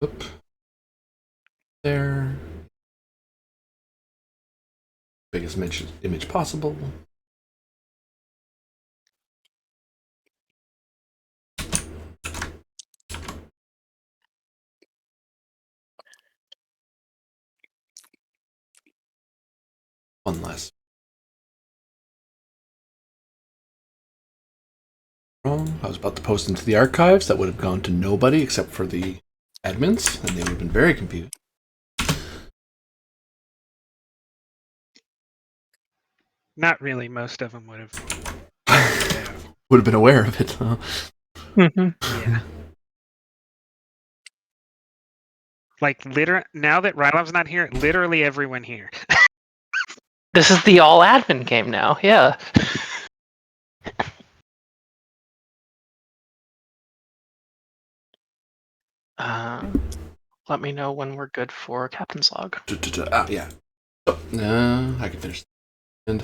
Oop. There. Biggest image possible. One less. Wrong. I was about to post into the archives. That would have gone to nobody except for the admins, and they would have been very confused. Not really. Most of them would have. Would have been aware of it. Huh? Yeah. Like, now that Rylov's not here, literally everyone here. This is the all admin game now, yeah. Let me know when we're good for Captain's Log. Yeah. I can finish. And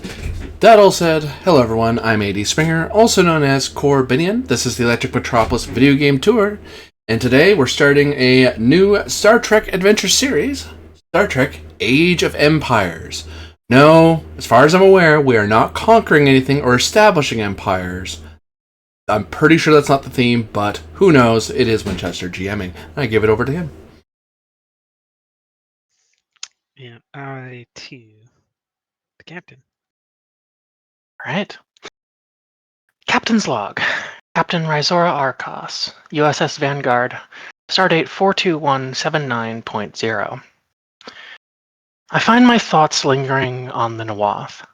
that all said, hello everyone, I'm AD Springer, also known as Corbinian. This is the Electric Metropolis video game tour, and today we're starting a new Star Trek adventure series, Star Trek Age of Empires. No, as far as I'm aware, we are not conquering anything or establishing empires. I'm pretty sure that's not the theme, but who knows, it is Winchester GMing. I give it over to him. And I, too, the captain. All right. Captain's Log. Captain Rhizora Arcos, USS Vanguard, stardate 42179.0. I find my thoughts lingering on the Nawath.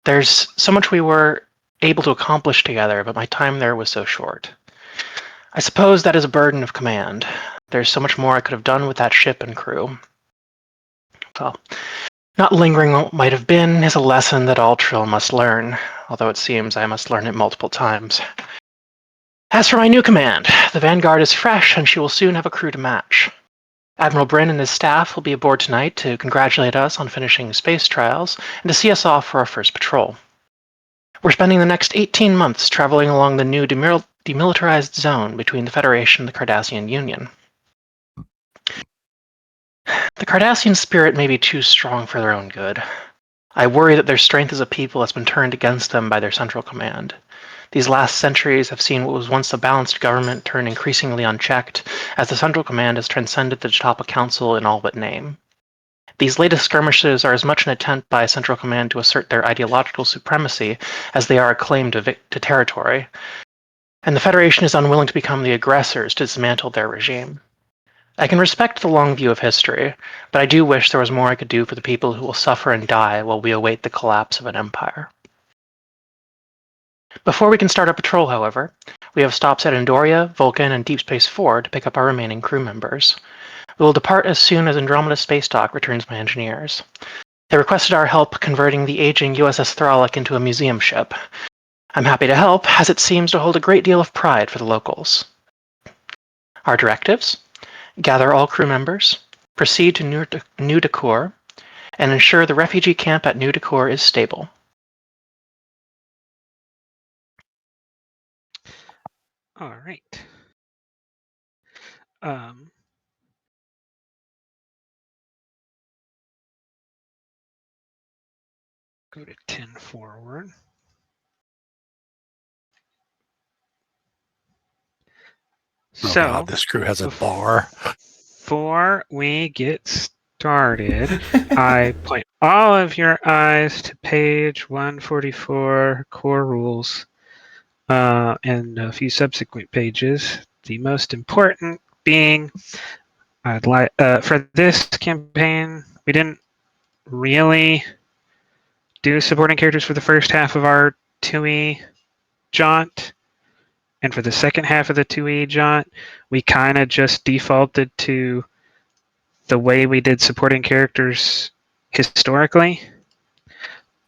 There's so much we were able to accomplish together, but my time there was so short. I suppose that is a burden of command. There's so much more I could have done with that ship and crew. Well, not lingering what might have been is a lesson that all Trill must learn, although it seems I must learn it multiple times. As for my new command, the Vanguard is fresh and she will soon have a crew to match. Admiral Bryn and his staff will be aboard tonight to congratulate us on finishing space trials and to see us off for our first patrol. We're spending the next 18 months traveling along the new demilitarized zone between the Federation and the Cardassian Union. The Cardassian spirit may be too strong for their own good. I worry that their strength as a people has been turned against them by their central command. These last centuries have seen what was once a balanced government turn increasingly unchecked, as the central command has transcended the Jatapa Council in all but name. These latest skirmishes are as much an attempt by central command to assert their ideological supremacy as they are a claim to territory, and the Federation is unwilling to become the aggressors to dismantle their regime. I can respect the long view of history, but I do wish there was more I could do for the people who will suffer and die while we await the collapse of an empire. Before we can start our patrol, however, we have stops at Andoria, Vulcan, and Deep Space 4 to pick up our remaining crew members. We will depart as soon as Andromeda Space Dock returns my engineers. They requested our help converting the aging USS Thralic into a museum ship. I'm happy to help, as it seems to hold a great deal of pride for the locals. Our directives: gather all crew members, proceed to New Decor, and ensure the refugee camp at New Decor is stable. All right. Go to 10 forward. Oh So, God, this crew has a bar. Before we get started, I point all of your eyes to page 144, core rules, and a few subsequent pages. The most important being, I'd like for this campaign, we didn't really do supporting characters for the first half of our 2E jaunt. And for the second half of the 2E jaunt, we kind of just defaulted to the way we did supporting characters historically.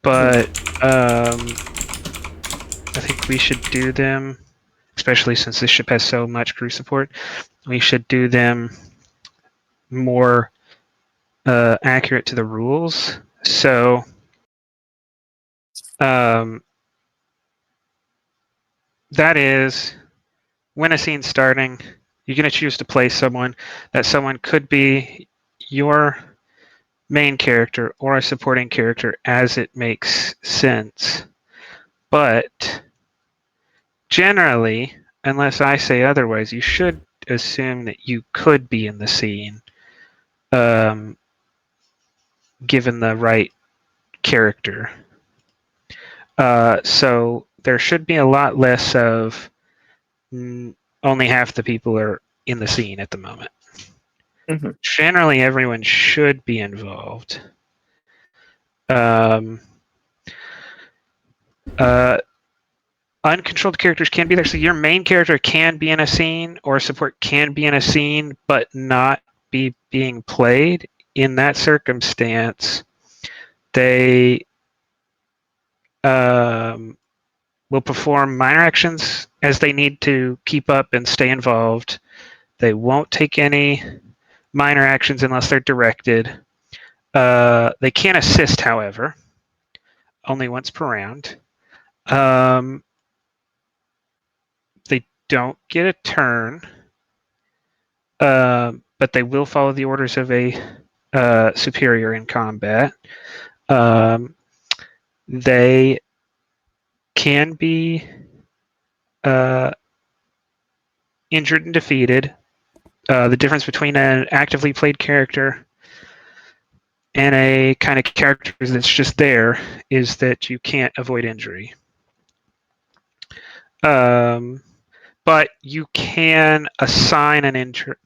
But I think we should do them, especially since this ship has so much crew support, we should do them more accurate to the rules. So that is, when a scene's starting, You're going to choose to play someone. That someone could be your main character or a supporting character as it makes sense. But generally, unless I say otherwise, you should assume that you could be in the scene, given the right character. So there should be a lot less of only half the people are in the scene at the moment. Mhm. Generally, everyone should be involved. Uncontrolled characters can be there. So your main character can be in a scene, or support can be in a scene, but not be being played. In that circumstance, they will perform minor actions as they need to keep up and stay involved. They won't take any minor actions unless they're directed. They can assist, however, only once per round. They don't get a turn, but they will follow the orders of a superior in combat. They can be injured and defeated. The difference between an actively played character and a kind of character that's just there is that you can't avoid injury. But you can assign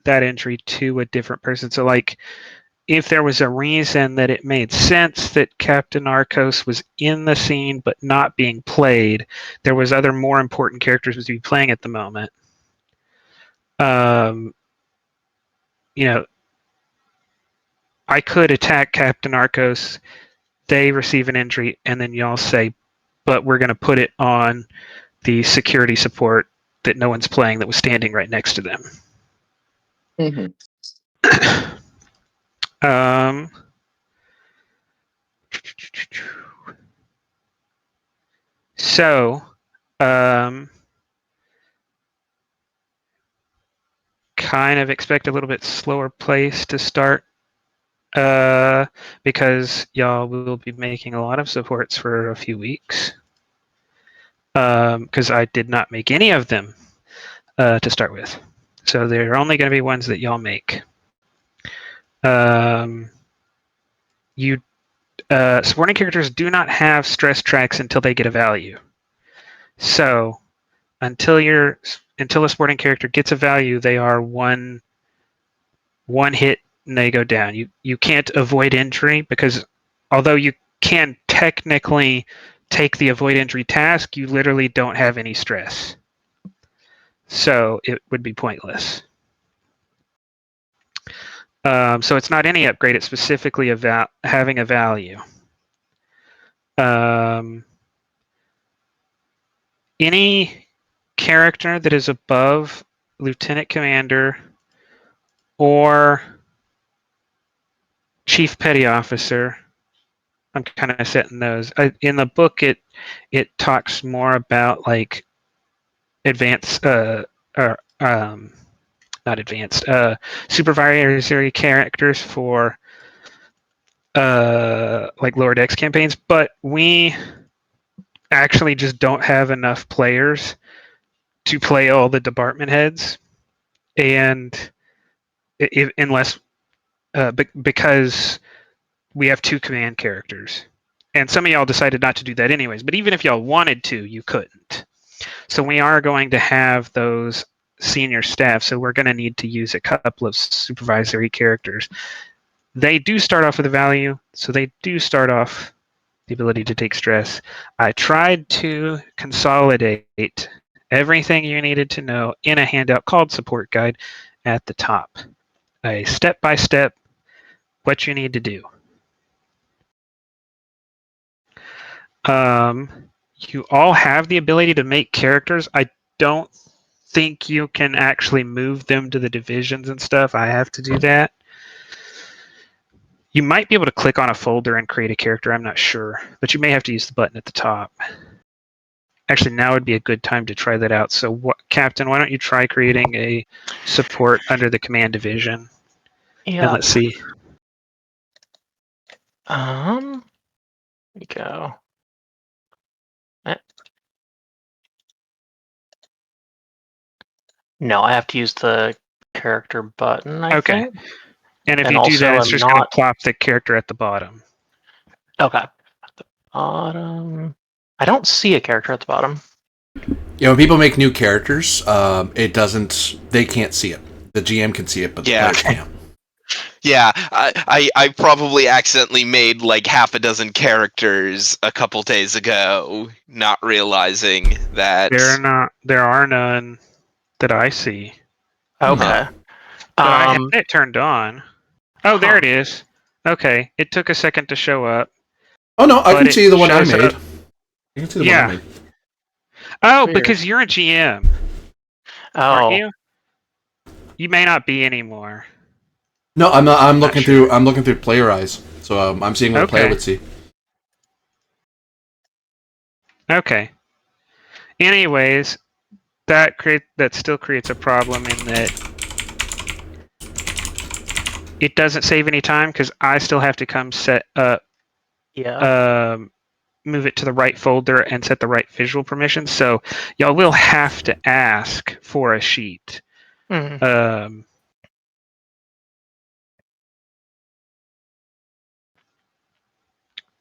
that injury to a different person. So, like, if there was a reason that it made sense that Captain Arcos was in the scene but not being played, there was other more important characters to be playing at the moment. I could attack Captain Arcos, they receive an injury, and then y'all say, but we're going to put it on the security support that no one's playing that was standing right next to them. Mhm. So, kind of expect a little bit slower pace to start, because y'all will be making a lot of supports for a few weeks. Because I did not make any of them to start with. So they're only going to be ones that y'all make. Supporting characters do not have stress tracks until they get a value. So until a supporting character gets a value, they are one hit and they go down. You can't avoid injury because although you can technically take the avoid injury task, you literally don't have any stress. So it would be pointless. So it's not any upgrade, it's specifically about having a value. Any character that is above Lieutenant Commander or Chief Petty Officer, I'm kind of setting those. In the book, it talks more about like advanced, or not advanced, supervisory characters for like lower decks campaigns, but we actually just don't have enough players to play all the department heads, and because we have 2 command characters, and some of y'all decided not to do that anyways. But even if y'all wanted to, you couldn't. So we are going to have those senior staff. So we're going to need to use a couple of supervisory characters. They do start off with a value, so they do start off the ability to take stress. I tried to consolidate everything you needed to know in a handout called Support Guide at the top. A step-by-step what you need to do. You all have the ability to make characters. I don't think you can actually move them to the divisions and stuff. I have to do that. You might be able to click on a folder and create a character. I'm not sure, but you may have to use the button at the top. Actually, now would be a good time to try that out. So, Captain, why don't you try creating a support under the command division? And Yeah. let's see. Here we go. No, I have to use the character button, I Okay. think. And if And you do that, also it's I'm just going to not- plop the character at the bottom. Okay. At the bottom. I don't see a character at the bottom. Yeah, when people make new characters, it doesn't. They can't see it. The GM can see it, but the players can't. Yeah, I probably accidentally made like half a dozen characters a couple days ago, not realizing that. There are none that I see. Okay. But I had it turned on. Oh, there it is. Okay, it took a second to show up. Oh no, I But can it see the one I shows made. up. You can see the Yeah. one I made. Oh, Weird. because you're a GM, aren't you? You may not be anymore. No, I'm not. I'm looking sure. through. I'm looking through player eyes, so I'm seeing what the player Okay. would see. Okay. Anyways, that still creates a problem in that it doesn't save any time because I still have to come set up, move it to the right folder and set the right visual permissions. So y'all will have to ask for a sheet.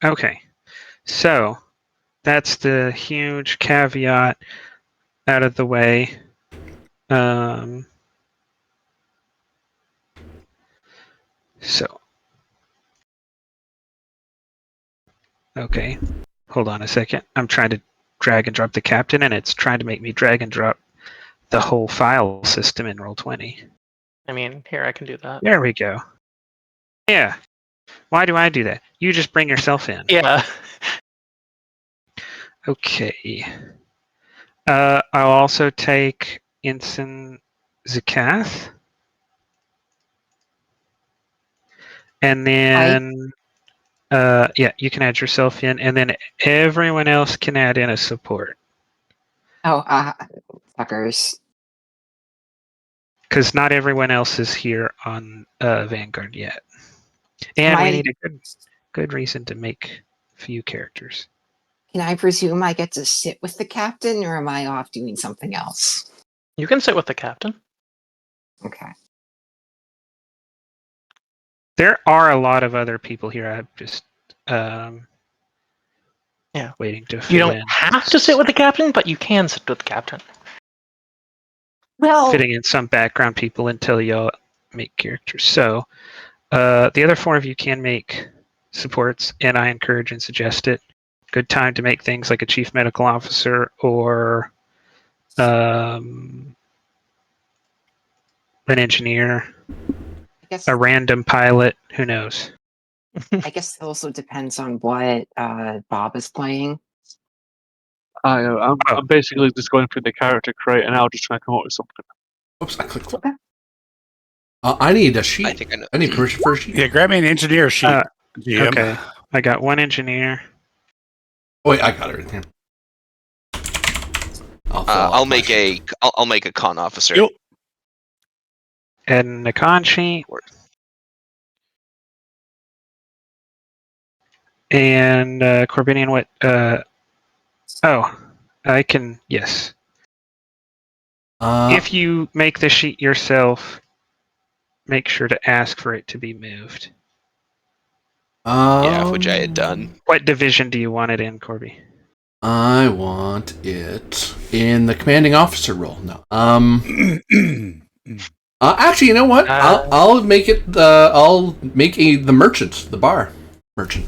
Okay, so that's the huge caveat out of the way. So, okay, hold on a second. I'm trying to drag and drop the captain, and it's trying to make me drag and drop the whole file system in Roll20. I mean, here, I can do that. There we go. Yeah. Why do I do that? You just bring yourself in. Yeah. Okay. I'll also take Ensign Zakath. And then, yeah, you can add yourself in, and then everyone else can add in a support. Oh, fuckers. Because not everyone else is here on Vanguard yet. And we need a good reason to make a few characters. Can I presume I get to sit with the captain, or am I off doing something else? You can sit with the captain. Okay. There are a lot of other people here. I'm just waiting to fill You don't in. have to sit with the captain, but you can sit with the captain. Well, Fitting in some background people until y'all make characters. So the other four of you can make supports, and I encourage and suggest it. Good time to make things like a chief medical officer or an engineer, a random pilot. Who knows? I guess it also depends on what Bob is playing. I'm basically just going through the character crate and I'll just try and come up with something. Oops, I clicked. I need a sheet. I think I know. I need permission for a sheet. Yeah, grab me an engineer sheet. GM. Okay, I got one engineer. Oh, wait, I got it right here. I'll make a con officer. Yep. And a con sheet. And Corbinian, what? Oh, I can. Yes. If you make the sheet yourself, make sure to ask for it to be moved. Yeah, which I had done. What division do you want it in, Corby? I want it in the commanding officer role. No. Actually, you know what? I'll make it. I'll make the merchant, the bar merchant.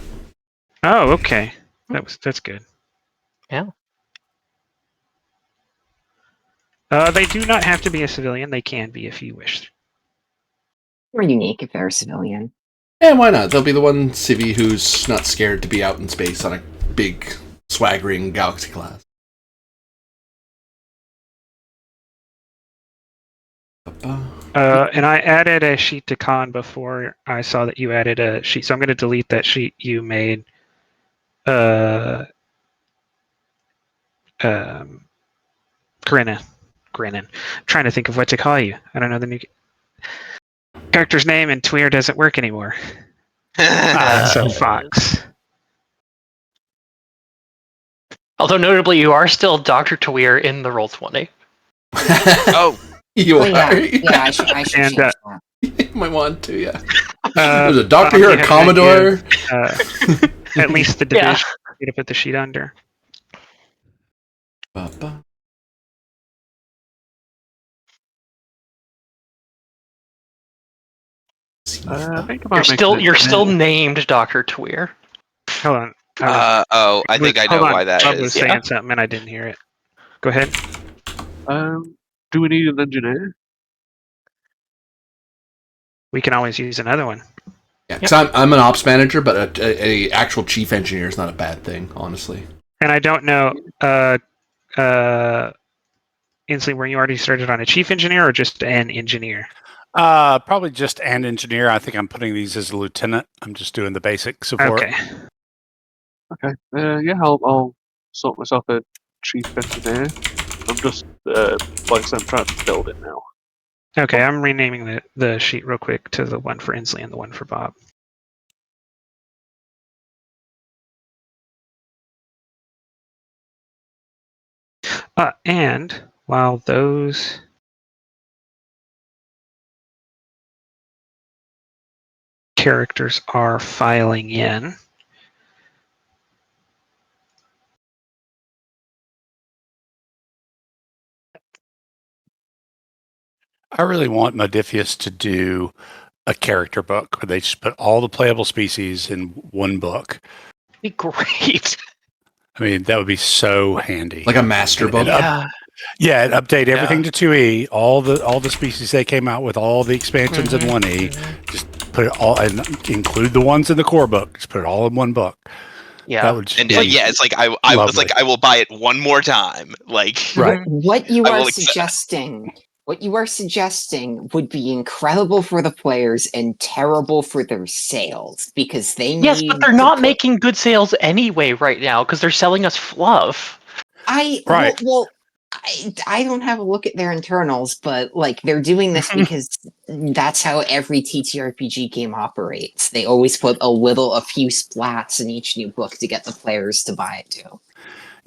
Oh, okay. That's good. Yeah. They do not have to be a civilian. They can be if you wish. Or unique if they're a civilian. Yeah, why not? They'll be the one civvy who's not scared to be out in space on a big, swaggering galaxy class. And I added a sheet to con before I saw that you added a sheet, so I'm going to delete that sheet you made. Grinnin. I'm trying to think of what to call you. I don't know the new character's name, and Tweer doesn't work anymore. So Fox. Although notably, you are still Dr. Tweer in the Roll20. Oh, You Oh, are. yeah, I should And, change that. You might want to, yeah. There's a Bob, doctor you here, a have an Commodore. idea of, at least the Yeah. division to put the sheet under. Ba-ba. I think about You're still named Dr. Tweer. Hold on. I I think I know hold on. why that Bob was is. saying something and I didn't hear it. Go ahead. Do we need an engineer? We can always use another one. Yeah, because I'm an ops manager, but a actual chief engineer is not a bad thing, honestly. And I don't know, Inslee, were you already started on a chief engineer or just an engineer? Probably just an engineer. I think I'm putting these as a lieutenant. I'm just doing the basic support. Okay. Okay. Yeah, I'll sort myself a chief engineer. I'm just like I said, I'm trying to build it now. Okay, I'm renaming the sheet real quick to the one for Inslee and the one for Bob. And while those characters are filing in, I really want Modifius to do a character book where they just put all the playable species in one book. Be great. I mean, that would be so handy. Like a master book. Yeah. And update everything to 2E, all the species they came out with, all the expansions in 1E. Just put it all and include the ones in the core book. Just put it all in one book. Yeah. That would And it's like I was like, lovely. I will buy it one more time. Like, Right. What you I are will accept- suggesting would be incredible for the players and terrible for their sales because they Yes, need but they're to not put- making good sales anyway right now because they're selling us fluff. Right. I don't have a look at their internals, but like they're doing this because that's how every TTRPG game operates. They always put a few splats in each new book to get the players to buy it too.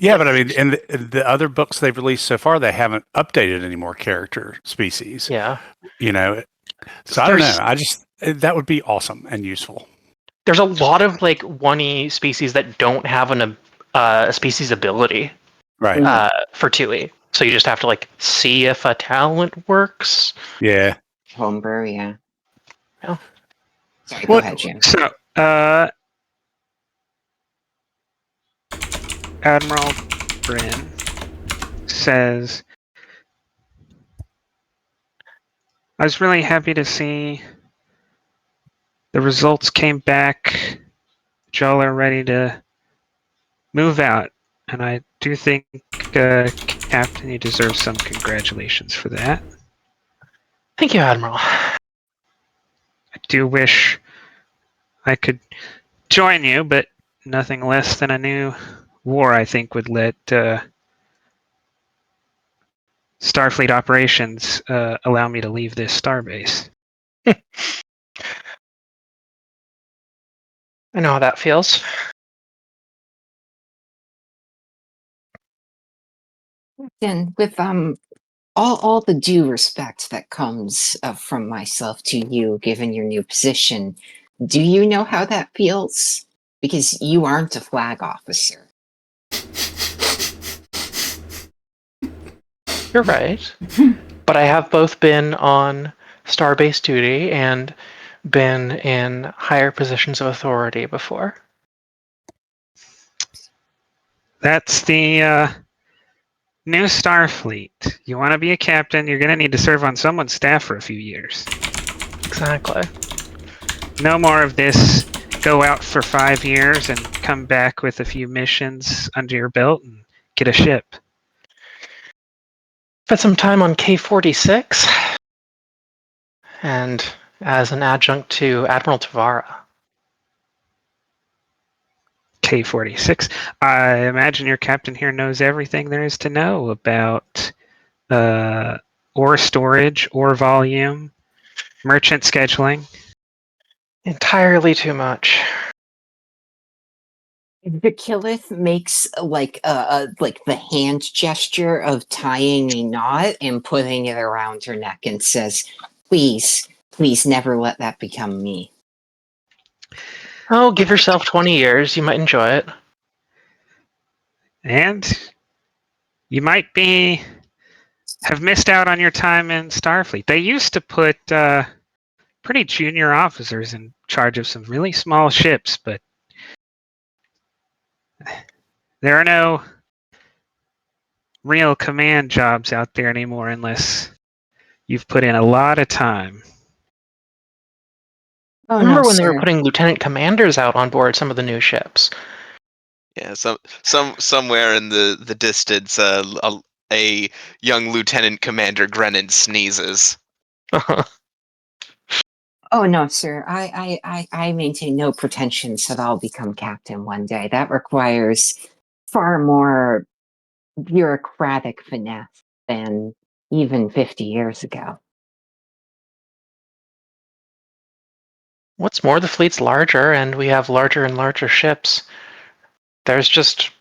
Yeah, but I mean, in the other books they've released so far, they haven't updated any more character species. Yeah. You know, so I don't know. That would be awesome and useful. There's a lot of like 1E species that don't have a species ability Right. for 2E. So you just have to like see if a talent works. Yeah. Homebrew, yeah. Oh. Sorry, go ahead, Jim. so Admiral Bryn says, I was really happy to see the results came back. Y'all are ready to move out. And I do think, Captain, you deserve some congratulations for that. Thank you, Admiral. I do wish I could join you, but nothing less than a new war, I think, would let Starfleet operations allow me to leave this starbase. I know how that feels. Then, with all the due respect that comes from myself to you, given your new position, do you know how that feels? Because you aren't a flag officer. You're right. But I have both been on starbase duty and been in higher positions of authority before. That's the new Starfleet. You want to be a captain, you're going to need to serve on someone's staff for a few years. Exactly. No more of this go out for 5 years and come back with a few missions under your belt and get a ship. Spent some time on K-46 and as an adjunct to Admiral Tavara. K46. I imagine your captain here knows everything there is to know about ore storage, ore volume, merchant scheduling. Entirely too much. Vakilith makes like the hand gesture of tying a knot and putting it around her neck and says, "Please, please, never let that become me." Oh, give yourself 20 years. You might enjoy it. And you might have missed out on your time in Starfleet. They used to put pretty junior officers in charge of some really small ships, but there are no real command jobs out there anymore unless you've put in a lot of time. Oh, Remember no, when they were sir. putting lieutenant commanders out on board some of the new ships? Yeah, somewhere in the distance, a young Lieutenant Commander Grennan sneezes. Oh no, sir. I maintain no pretensions that I'll become captain one day. That requires far more bureaucratic finesse than even 50 years ago. What's more, the fleet's larger, and we have larger and larger ships. There's just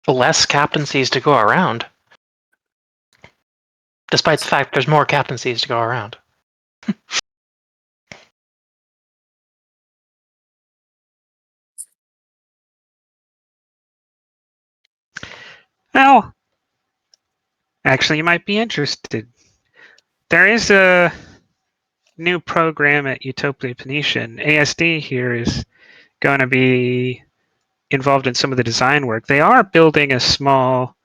less captaincies to go around. Despite the fact there's more captaincies to go around. Well, actually, you might be interested. There is a new program at Utopia Phoenician. ASD here is going to be involved in some of the design work. They are building a small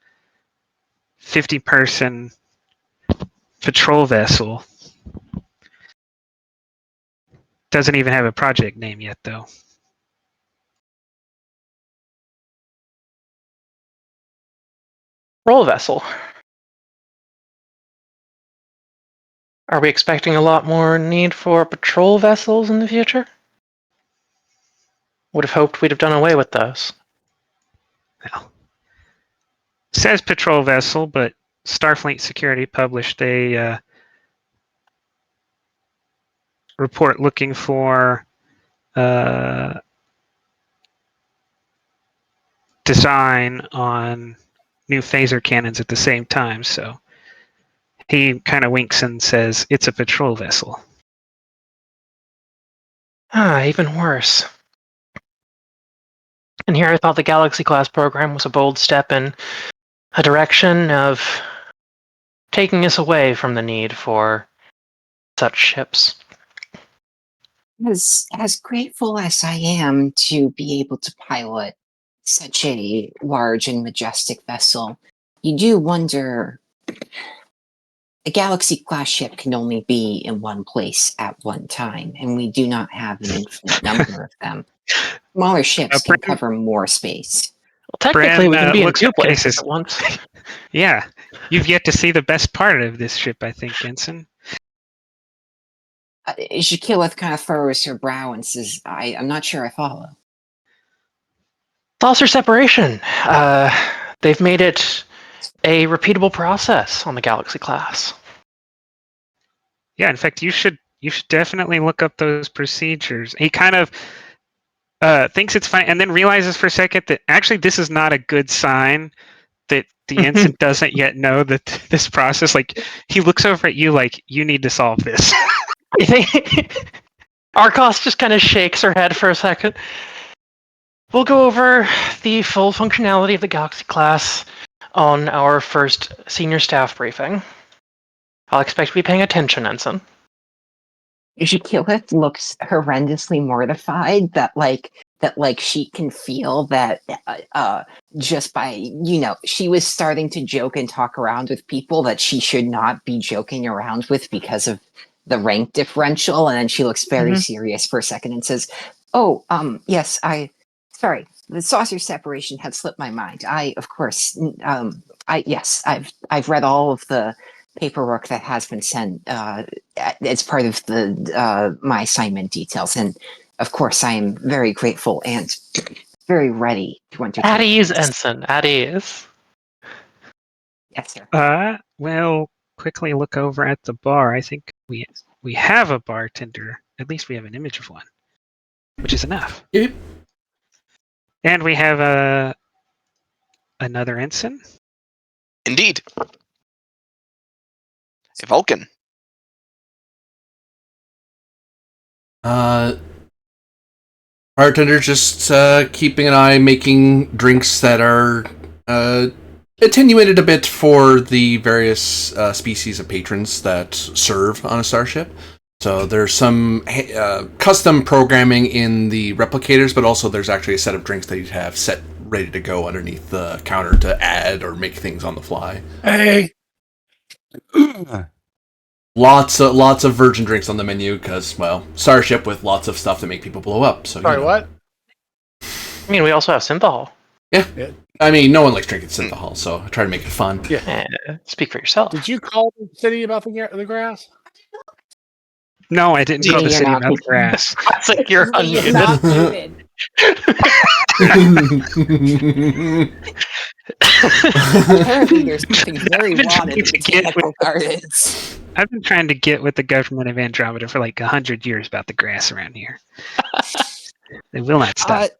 50-person patrol vessel. Doesn't even have a project name yet, though. Roll vessel. Are we expecting a lot more need for patrol vessels in the future? Would have hoped we'd have done away with those. Well, says patrol vessel, but Starfleet Security published a report looking for design on new phaser cannons at the same time, so he kind of winks and says it's a patrol vessel. Even worse. And here I thought the Galaxy class program was a bold step in a direction of taking us away from the need for such ships. As grateful as I am to be able to pilot such a large and majestic vessel, you do wonder. A Galaxy class ship can only be in one place at one time, and we do not have an infinite number of them. Smaller ships can cover more space. Well, technically, we can be in looks two up places cases. at once. Yeah, you've yet to see the best part of this ship, I think, Ensign. Shakilith kind of furrows her brow and says, I'm not sure I follow. Saucer separation. They've made it a repeatable process on the Galaxy class. Yeah, in fact, you should definitely look up those procedures. He kind of thinks it's fine, and then realizes for a second that actually this is not a good sign that the ensign doesn't yet know that this process. Like, he looks over at you like, you need to solve this. Arcos just kind of shakes her head for a second. We'll go over the full functionality of the Galaxy class on our first senior staff briefing. I'll expect to be paying attention, Ensign. Shakilith looks horrendously mortified that she can feel that just by, she was starting to joke and talk around with people that she should not be joking around with because of the rank differential, and then she looks very serious for a second and says, yes, sorry, the saucer separation had slipped my mind. Of course, I've read all of the paperwork that has been sent as part of the my assignment details, and of course I am very grateful and very ready to entertain. At ease, us. Ensign. At ease. Yes, sir. We'll quickly look over at the bar. I think we have a bartender. At least we have an image of one, which is enough. Yep. And we have another ensign. Indeed. A Vulcan. Bartender just keeping an eye, making drinks that are attenuated a bit for the various species of patrons that serve on a starship. So there's some custom programming in the replicators, but also there's actually a set of drinks that you have set ready to go underneath the counter to add or make things on the fly. Hey. Lots of virgin drinks on the menu because, well, starship with lots of stuff to make people blow up. So Sorry, what? I mean, we also have synthahol. Yeah. I mean, no one likes drinking synthahol, so I try to make it fun. Yeah. Speak for yourself. Did you call the city about the grass? No, I didn't Yeah, call the you're city not about the grass. It's like you're You're unmuted. not muted. Apparently, there's something very I've been wrong trying in to the get botanical gardens. I've been trying to get with the government of Andromeda for like 100 years about the grass around here. They will not stop.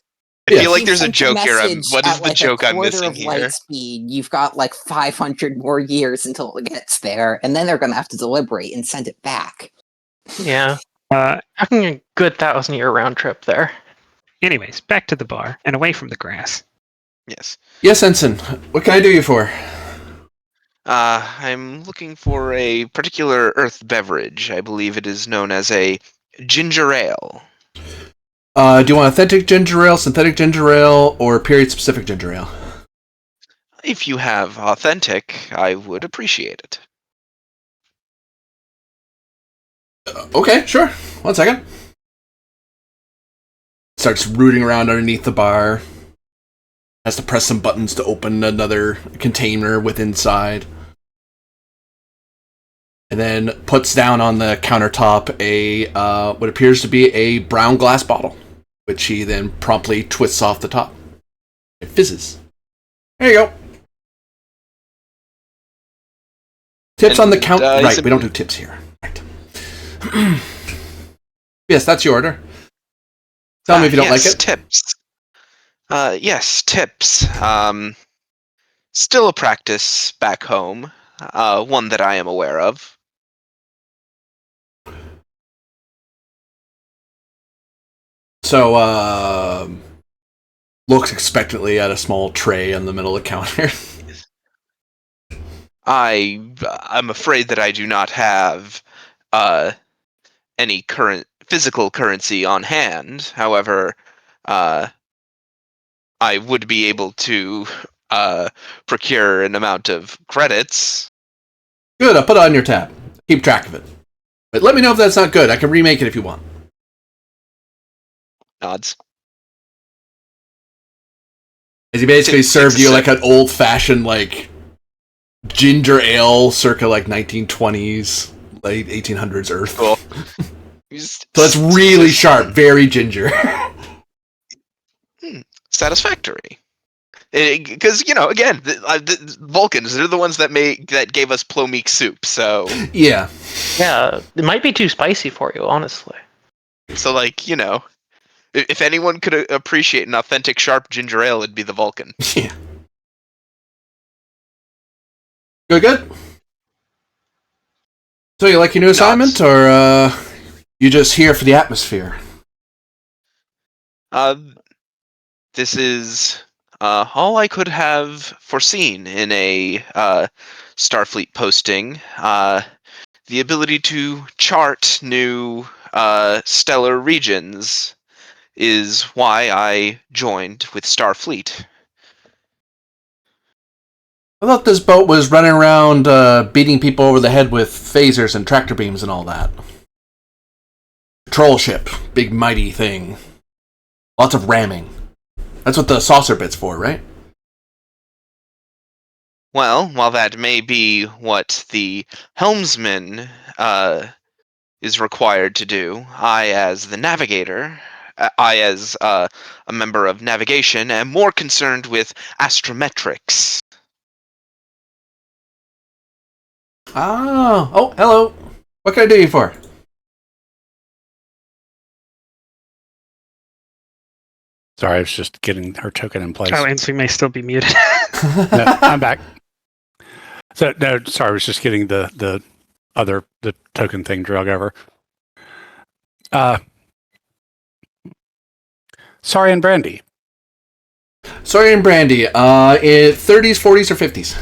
I feel like You there's a sent joke here. message What is at, the like, joke a I'm quarter missing of light here? speed. You've got like 500 more years until it gets there, and then they're going to have to deliberate and send it back. Yeah. Uh, Having a good 1,000-year round trip there. anyways, back to the bar and away from the grass. Yes. Yes, Ensign. What can I do you for? I'm looking for a particular earth beverage. I believe it is known as a ginger ale. Do you want authentic ginger ale, synthetic ginger ale, or period-specific ginger ale? If you have authentic, I would appreciate it. Okay, sure. 1 second. Starts rooting around underneath the bar. Has to press some buttons to open another container with inside. And then puts down on the countertop a what appears to be a brown glass bottle, which he then promptly twists off the top. It fizzes. There you go. Tips on the count. Right, we don't do tips here. Right. Yes, that's your order. Tell me if you don't like it. Tips. Yes, tips. Still a practice back home. One that I am aware of. So, looks expectantly at a small tray in the middle of the counter. I'm afraid that I do not have any current physical currency on hand. However, I would be able to procure an amount of credits. Good, I'll put it on your tab. Keep track of it. But let me know if that's not good. I can remake it if you want. Nods. As he basically Takes served a you sec. like an old-fashioned, like, ginger ale circa, like, 1920s, late 1800s Earth. Cool. So it's really sharp, very ginger. Satisfactory. Because again, the Vulcans, they're the ones that gave us Plomeek soup. So Yeah. Yeah, it might be too spicy for you, honestly. like if anyone could appreciate an authentic sharp ginger ale, it'd be the Vulcan. Yeah. Good? So you like your new assignment, or you just here for the atmosphere? This is all I could have foreseen in a Starfleet posting. The ability to chart new stellar regions is why I joined with Starfleet. I thought this boat was running around beating people over the head with phasers and tractor beams and all that. Patrol ship. Big mighty thing. Lots of ramming. That's what the saucer bit's for, right? Well, while that may be what the helmsman is required to do, I, as the navigator, I, as a member of navigation, am more concerned with astrometrics. Oh, hello. What can I do you for? Sorry, I was just getting her token in place. Oh, and so you may still be muted. No, I'm back. So no, sorry, I was just getting the token thing drug over. Sorry, and Brandy. Sorry, and Brandy. In 30s, 40s, or 50s?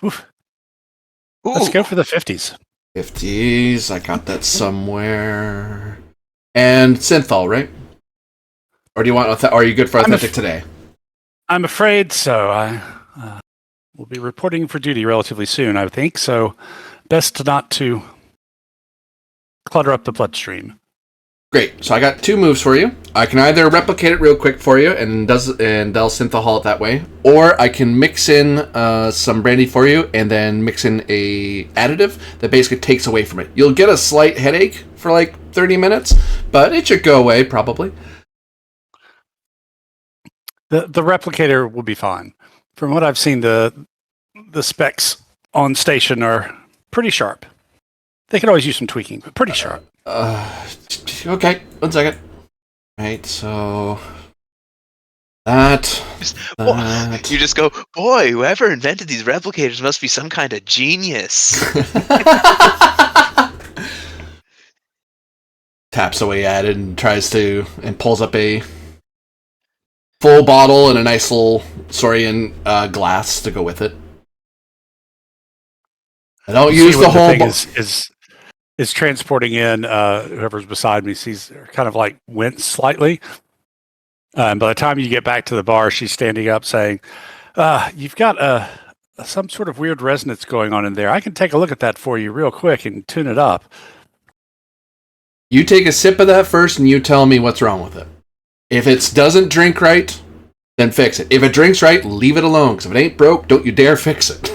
Oof. Let's go for the 50s. 50s. I got that somewhere. And Synthol, right? Or do you want? Are you good for authentic today? I'm afraid so. I will be reporting for duty relatively soon, I think. So, best not to clutter up the bloodstream. Great. So I got 2 moves for you. I can either replicate it real quick for you and they'll synthahol it that way, or I can mix in some brandy for you and then mix in a additive that basically takes away from it. You'll get a slight headache for like 30 minutes, but it should go away probably. The replicator will be fine. From what I've seen, the specs on station are pretty sharp. They could always use some tweaking, but pretty sharp. Okay, 1 second. Right, so that. You just go, boy, whoever invented these replicators must be some kind of genius. Taps away at it and pulls up a full bottle and a nice little Saurian glass to go with it. I don't use the whole is transporting in whoever's beside me sees her kind of like wince slightly. By the time you get back to the bar, she's standing up saying, you've got some sort of weird resonance going on in there. I can take a look at that for you real quick and tune it up. You take a sip of that first and you tell me what's wrong with it. If it doesn't drink right, then fix it. If it drinks right, leave it alone. Because if it ain't broke, don't you dare fix it.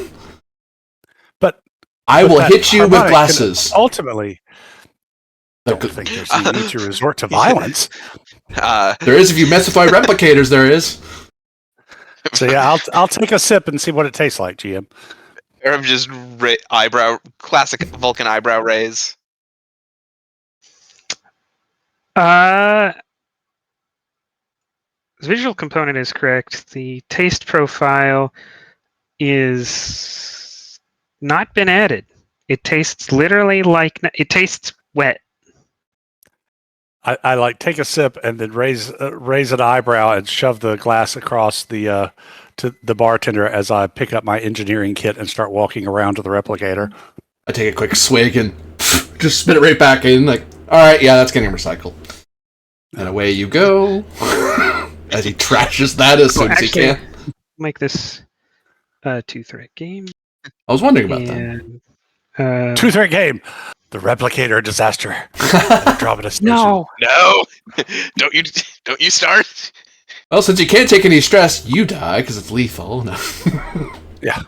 I will hit you with glasses. Ultimately, I don't think there's a need to resort to violence. There is if you mess with my replicators, there is. So yeah, I'll take a sip and see what it tastes like, GM. Or just classic Vulcan eyebrow raise. The visual component is correct. The taste profile is not been added. It tastes literally like it tastes wet. I like take a sip and then raise an eyebrow and shove the glass across the to the bartender as I pick up my engineering kit and start walking around to the replicator. I take a quick swig and just spit it right back in. Like, all right, yeah, that's getting recycled. And away you go. As he trashes that as soon as he can. Make this a 2-threat game. I was wondering about that. 2-threat game. The replicator disaster. Andromeda Station. No, don't you start. Well, since you can't take any stress, you die because it's lethal. No. Yeah.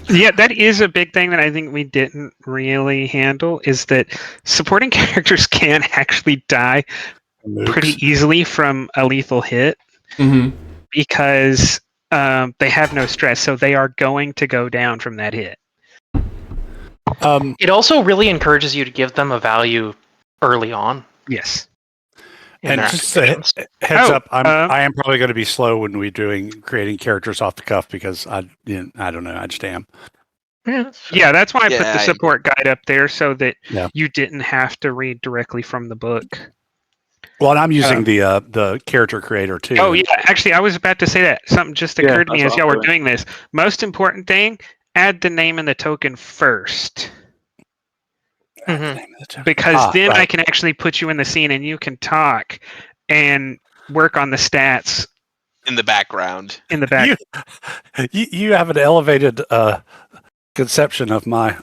Yeah, that is a big thing that I think we didn't really handle. Is that supporting characters can actually die pretty easily from a lethal hit because they have no stress, so they are going to go down from that hit. It also really encourages you to give them a value early on. Yes. And just a heads up, I am probably going to be slow when we're creating characters off the cuff because I don't know, I just am. Yeah, that's why I put the support guide up there so that you didn't have to read directly from the book. Well, and I'm using the character creator too. Oh yeah, actually, I was about to say that. Something just occurred to me as y'all were doing this. Most important thing: add the name and the token first. Because then I can actually put you in the scene and you can talk and work on the stats in the background. You have an elevated conception of my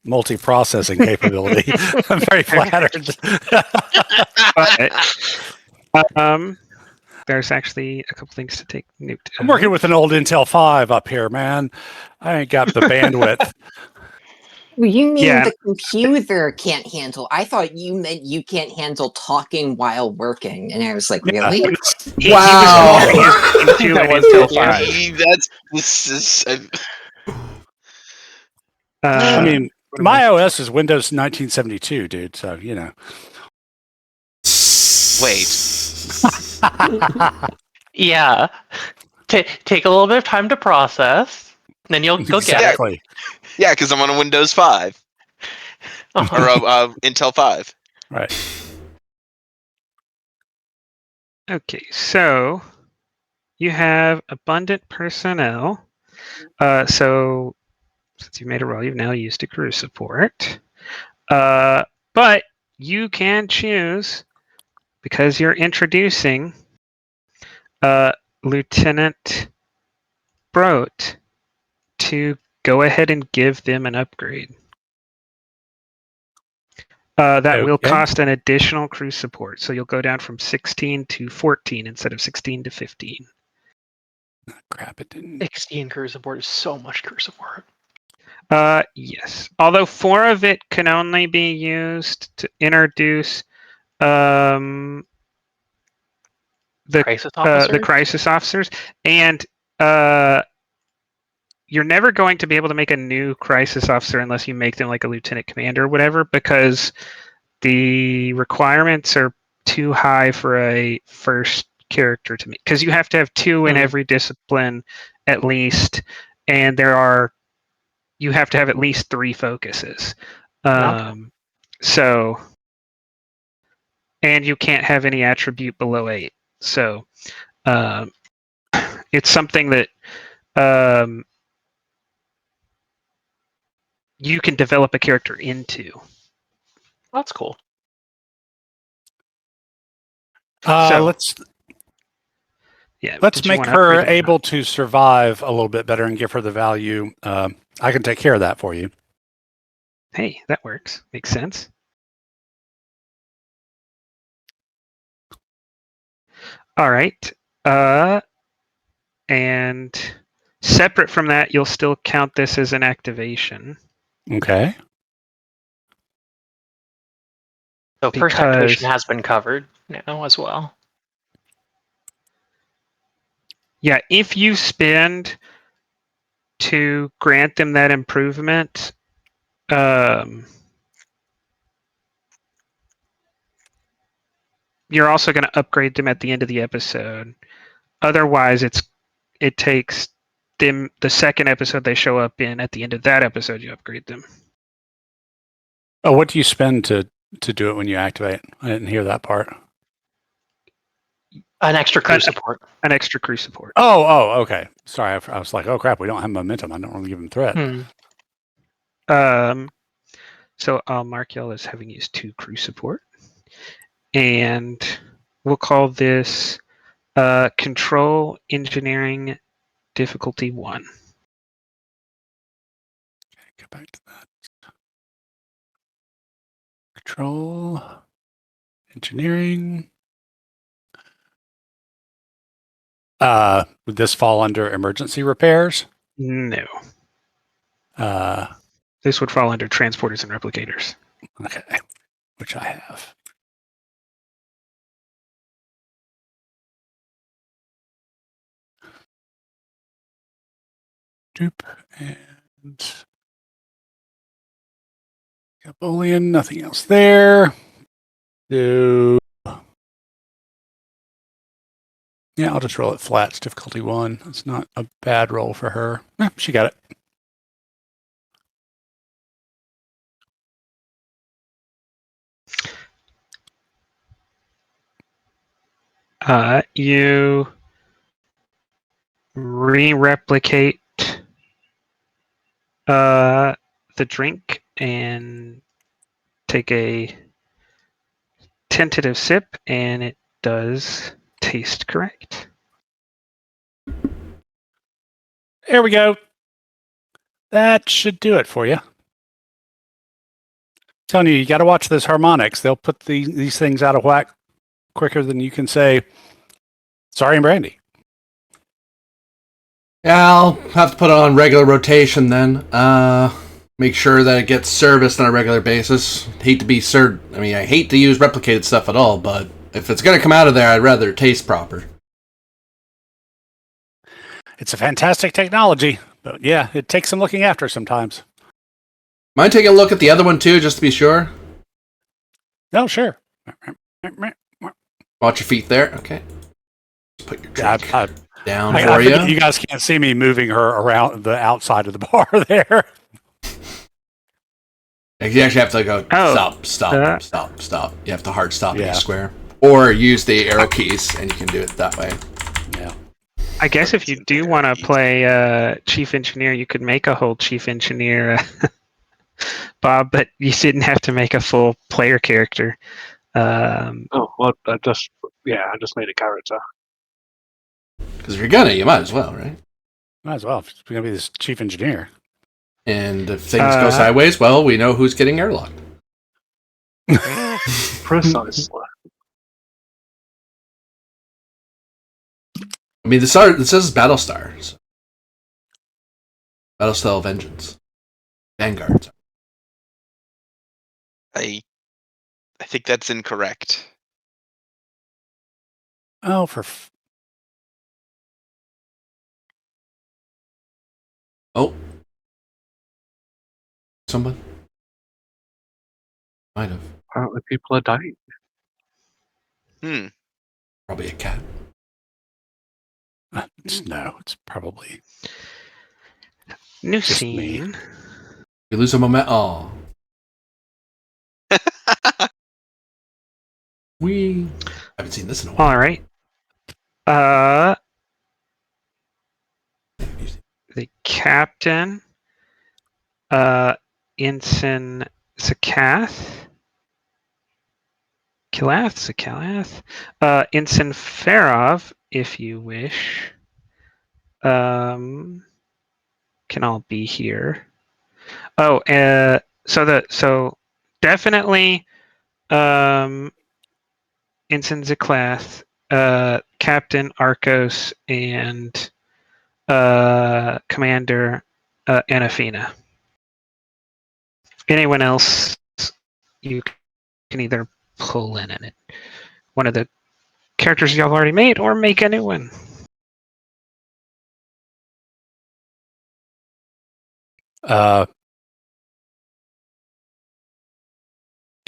multi-processing capability. I'm very flattered. But, there's actually a couple things to take note of. I'm working with an old Intel 5 up here, man. I ain't got the bandwidth. Well, you mean Yeah. the computer can't handle? I thought you meant you can't handle talking while working, and I was like, Yeah. really? He Wow. was comparing his game 2 That and was Intel good, yeah. 5. This is. I mean, What am I- my OS is Windows 1972, dude. So you know. Yeah. Take a little bit of time to process, then you'll get it. Exactly. Yeah, because I'm on a Windows 5 or Intel 5. Right. Okay, so you have abundant personnel. So since you made a roll, you've now used a crew support. But you can choose, because you're introducing Lieutenant Brote, to go ahead and give them an upgrade. That will Okay. cost an additional crew support. So you'll go down from 16 to 14 instead of 16 to 15. Crap! It didn't. 16 crew support is so much crew support. Yes. Although 4 of it can only be used to introduce the Crisis officer. the crisis officers, and you're never going to be able to make a new crisis officer unless you make them like a lieutenant commander or whatever, because the requirements are too high for a first character to make. Because you have to have 2 in every discipline at least, and you have to have at least 3 focuses. So, and you can't have any attribute below 8. So, it's something that you can develop a character into. That's cool. So- Let's Yeah. let's did you make want to her upgrade or not? able to survive a little bit better and give her the value. I can take care of that for you. Hey, that works. Makes sense. All right. And separate from that, you'll still count this as an activation. Okay. So first Because- activation has been covered now as well. Yeah, if you spend to grant them that improvement, you're also going to upgrade them at the end of the episode. Otherwise, it takes them the second episode they show up in. At the end of that episode, you upgrade them. Oh, what do you spend to do it when you activate? I didn't hear that part. An extra crew support. An extra crew support. Oh, okay. Sorry, I was like, oh crap, we don't have momentum. I don't want to give them threat. So I'll mark y'all as having used 2 crew support, and we'll call this Control Engineering Difficulty 1. Go back to that. Control Engineering. Would this fall under emergency repairs? No, Uh, this would fall under transporters and replicators. okay, which I have. Doop and got Boolean, nothing else there. Do yeah, I'll just roll it flat. It's difficulty 1. It's not a bad roll for her. She got it. You re-replicate the drink and take a tentative sip, and it does taste correct. There we go. That should do it for you. Telling you, you got to watch those harmonics. They'll put these things out of whack quicker than you can say, sorry, and Brandy. Yeah, I'll have to put it on regular rotation then. make sure that it gets serviced on a regular basis. Hate to be I hate to use replicated stuff at all, but if it's going to come out of there, I'd rather it taste proper. It's a fantastic technology, but yeah, it takes some looking after sometimes. Mind taking a look at the other one too, just to be sure? No, sure. Watch your feet there. Okay. Just put your drink down I for you. think you guys can't see me moving her around the outside of the bar there. You actually have to go stop. You have to hard stop each square. Or use the arrow keys, and you can do it that way. Yeah. I guess if you do want to play Chief Engineer, you could make a whole Chief Engineer, Bob, but you didn't have to make a full player character. I just made a character. Because if you're gonna, you might as well, right? Might as well. If it's going to be this Chief Engineer. And if things go sideways, well, we know who's getting airlocked. Precisely. I mean, this says Battlestar. So. Battlestar Vengeance. Vanguard. I think that's incorrect. Oh, Oh. Someone? Might have. Apparently people are dying. Probably a cat. No, it's probably New just scene. me. You lose a moment. Oh. We haven't seen this in a while. All right. The captain, Ensign Zakath, Ensign Farov, if you wish, can all be here. Oh, so definitely, Ensign Zakath, Captain Arcos, and Commander Anafina. Anyone else you can either pull in it. One of the characters y'all already made, or make a new one. Do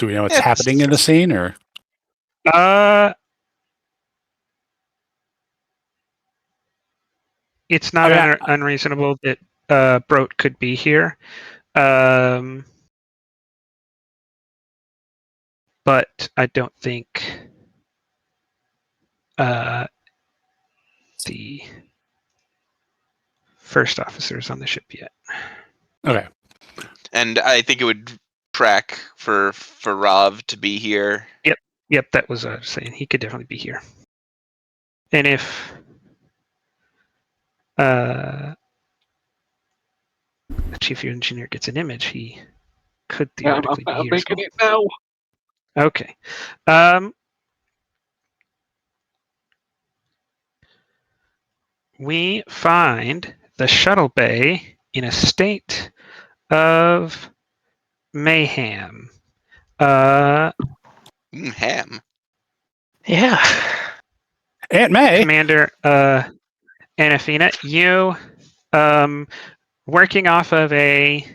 we know what's happening in the scene, or? It's not unreasonable that Broat could be here. But I don't think the first officer is on the ship yet. Okay. And I think it would track for Rav to be here. Yep, that was what I was saying. He could definitely be here. And if the chief engineer gets an image, he could theoretically be here. I'm making it now. Okay. We find the shuttle bay in a state of mayhem. Ham. Yeah. Aunt May. Commander Anafina, you working off of a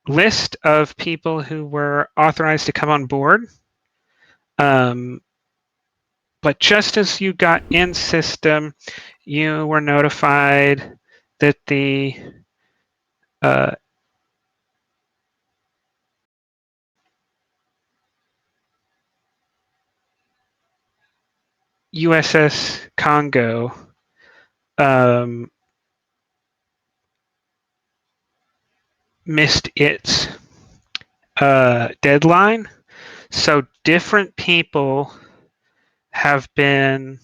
list of people who were authorized to come on board. But just as you got in system, you were notified that the USS Congo missed its deadline. So different people have been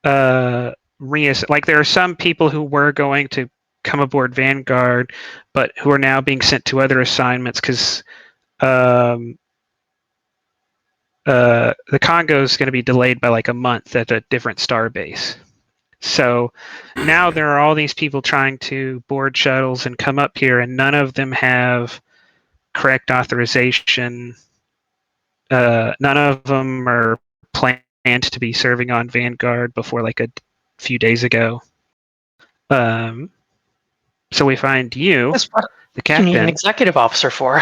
like there are some people who were going to come aboard Vanguard, but who are now being sent to other assignments because the Congo is going to be delayed by like a month at a different star base. So now there are all these people trying to board shuttles and come up here, and none of them have correct authorization. None of them are planned to be serving on Vanguard before like a few days ago. So we find you, That's what the you need an captain, executive officer for.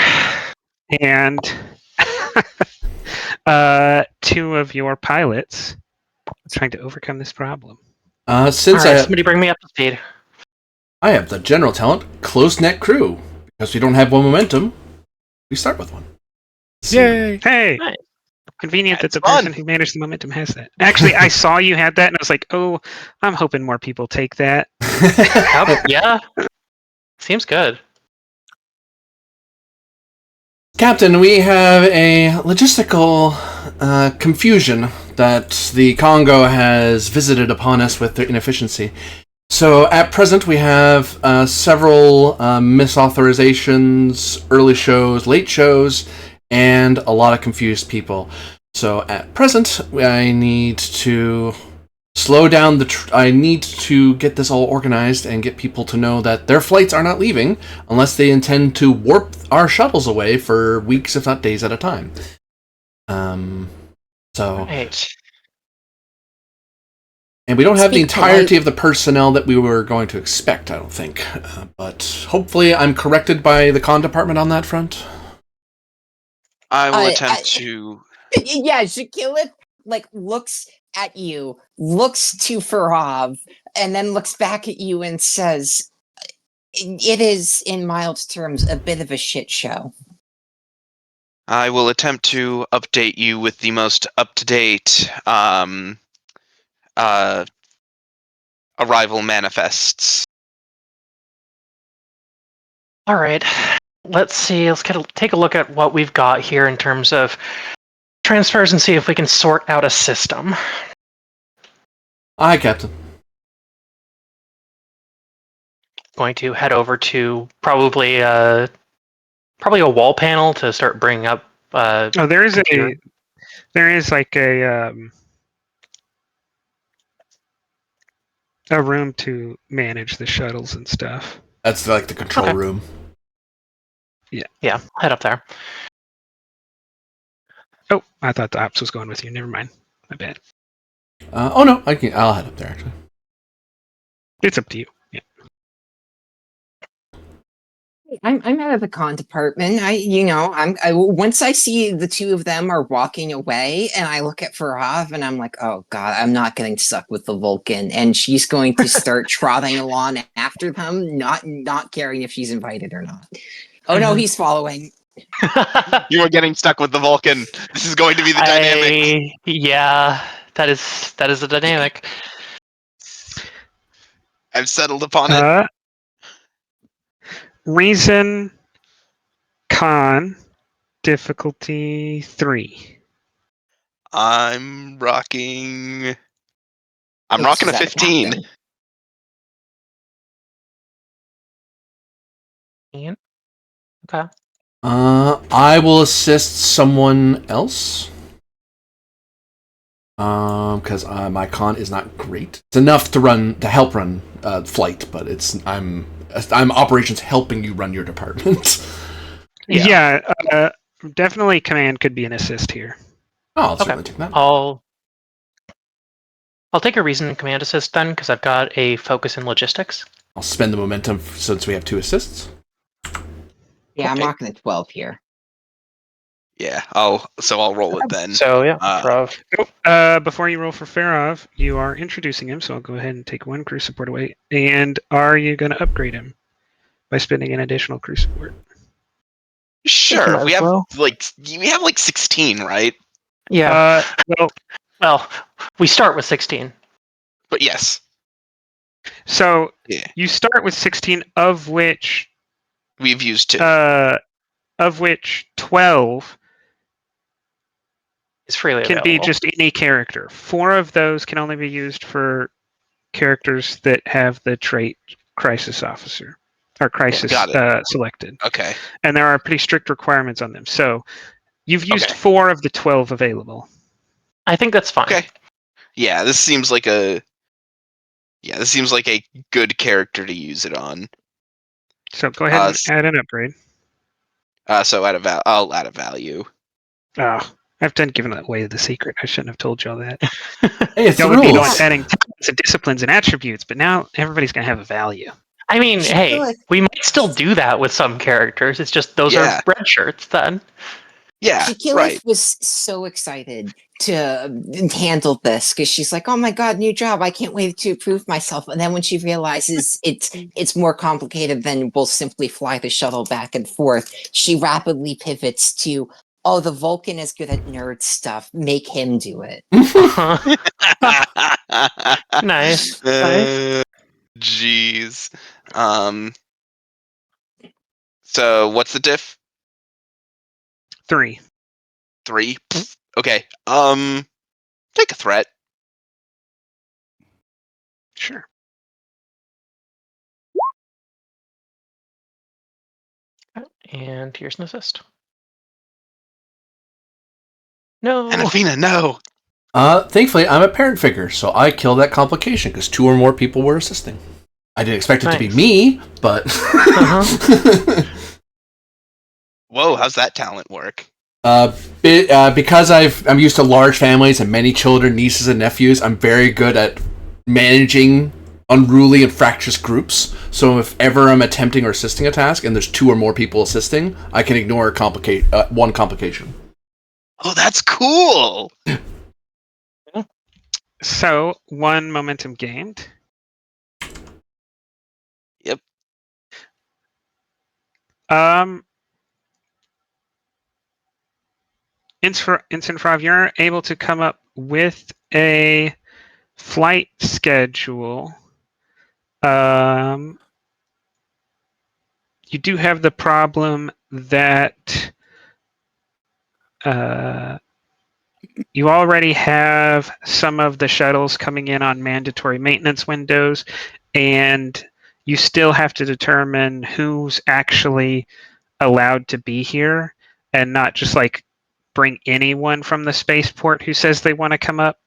and two of your pilots trying to overcome this problem. Since All right, somebody bring me up to speed. I have the general talent, close net crew. Because we don't have one momentum, we start with one. Yay! Hey, Nice. convenient that That's the fun. person who managed the momentum has that. Actually, I saw you had that, and I was like, oh, I'm hoping more people take that. Yeah. Seems good. Captain, we have a logistical confusion that the Congo has visited upon us with their inefficiency. So at present, we have several misauthorizations, early shows, late shows, and a lot of confused people. So at present, I need to slow down I need to get this all organized and get people to know that their flights are not leaving unless they intend to warp our shuttles away for weeks, if not days at a time. Right. And we don't have the Speak entirety of the personnel that we were going to expect, I don't think. But hopefully I'm corrected by the con department on that front. I will I- attempt I- to. Yeah, Shakilith looks at you, looks to Farov, and then looks back at you and says, "It is, in mild terms, a bit of a shit show." I will attempt to update you with the most up-to-date arrival manifests. All right. Let's see. Let's take a look at what we've got here in terms of transfers and see if we can sort out a system. Aye, Captain. Going to head over to probably a wall panel to start bringing up. Oh, there is computer. like a room to manage the shuttles and stuff. That's like the control Okay. room. Yeah, head up there. Oh, I thought the ops was going with you. Never mind. My bad. Oh no, I'll head up there actually. It's up to you. Yeah. I'm out of the con department. Once I see the two of them are walking away, and I look at Farov, and I'm like, oh god, I'm not getting stuck with the Vulcan, and she's going to start trotting along after them, not caring if she's invited or not. Oh no, he's following. You are getting stuck with the Vulcan. This is going to be the dynamic. Yeah, that is the dynamic. I've settled upon it. Reason con difficulty 3. I'm rocking a Is that 15. captain? Ian? Okay. I will assist someone else. Because my con is not great. It's enough to help run flight, but I'm operations helping you run your department. Yeah, definitely command could be an assist here. I'll certainly take that. I'll take a reason and command assist then, because I've got a focus in logistics. I'll spend the momentum since we have 2 assists. Yeah, I'm Okay. rocking a 12 here. Yeah, I'll roll it then. So yeah, Before you roll for Farov, you are introducing him, so I'll go ahead and take 1 crew support away. And are you going to upgrade him by spending an additional crew support? Sure, Might we as have well. like 16, right? Yeah. Well, We start with 16. But yes, so Yeah. you start with 16, of which we've used 2. 12 It's freely can available. be just any character. 4 of those can only be used for characters that have the trait Crisis Officer or Crisis Got it. selected. Okay. And there are pretty strict requirements on them. So you've used Okay. 4 of the 12 available. I think that's fine. Okay. Yeah, this seems like a Yeah, this seems like a good character to use it on. So go ahead and s- add an upgrade. So I'll add a value. Oh, I've done given away the secret. I shouldn't have told y'all that. Hey, it's the Y'all would be the rules. ones adding talents and disciplines and attributes, but now everybody's gonna have a value. I mean, She hey, feel like- we might still do that with some characters. It's just those Yeah. are red shirts then. Yeah, Shakila right. was so excited to handle this because she's like, "Oh my god, new job! I can't wait to prove myself." And then when she realizes it's more complicated than we'll simply fly the shuttle back and forth, she rapidly pivots to, "Oh, the Vulcan is good at nerd stuff. Make him do it." Nice. Nice. Jeez. So what's the diff? 3. 3. Pfft. Okay. Take a threat. Sure. And here's an assist. No. Anafina, no. Thankfully, I'm a parent figure, so I killed that complication because 2 or more people were assisting. I didn't expect it to be Nice. me, but Whoa, how's that talent work? because I'm used to large families and many children, nieces, and nephews. I'm very good at managing unruly and fractious groups. So if ever I'm attempting or assisting a task and there's 2 or more people assisting, I can ignore one complication. Oh, that's cool. So 1 momentum gained. Yep. Instant you're able to come up with a flight schedule. You do have the problem that you already have some of the shuttles coming in on mandatory maintenance windows, and you still have to determine who's actually allowed to be here and not just like bring anyone from the spaceport who says they want to come up.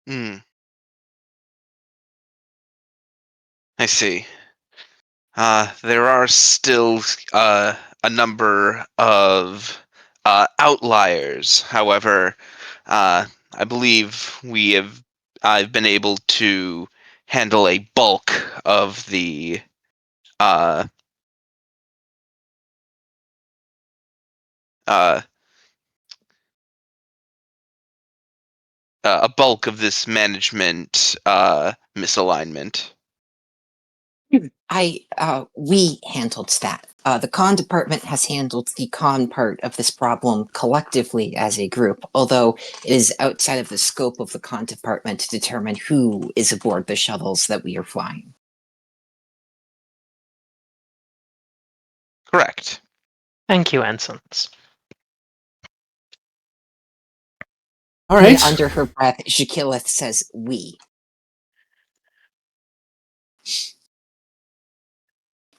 Hmm. I see. There are still a number of outliers. However, I believe I've been able to handle a bulk of the uh, a bulk of this management misalignment. We handled that. The con department has handled the con part of this problem collectively as a group, although it is outside of the scope of the con department to determine who is aboard the shuttles that we are flying. Correct. Thank you, ensigns. All And right. under her breath, Shakilith says, "We."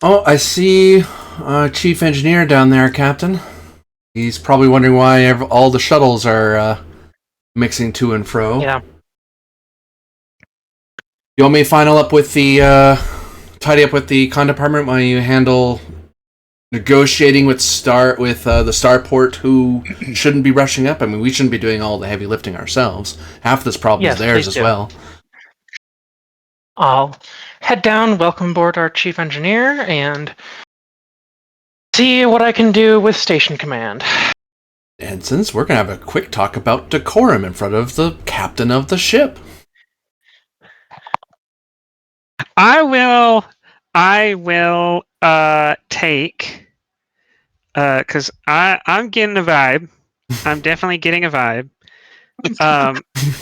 Oh, I see Chief Engineer down there, Captain. He's probably wondering why all the shuttles are mixing to and fro. Yeah. You want me to tidy up with the con department while you handle negotiating with the starport who shouldn't be rushing up? I mean, we shouldn't be doing all the heavy lifting ourselves. Half this problem Yes, is theirs please as do. well. I'll head down, welcome aboard our chief engineer, and see what I can do with station command. And since we're gonna have a quick talk about decorum in front of the captain of the ship. I will take because I'm getting a vibe. I'm definitely getting a vibe.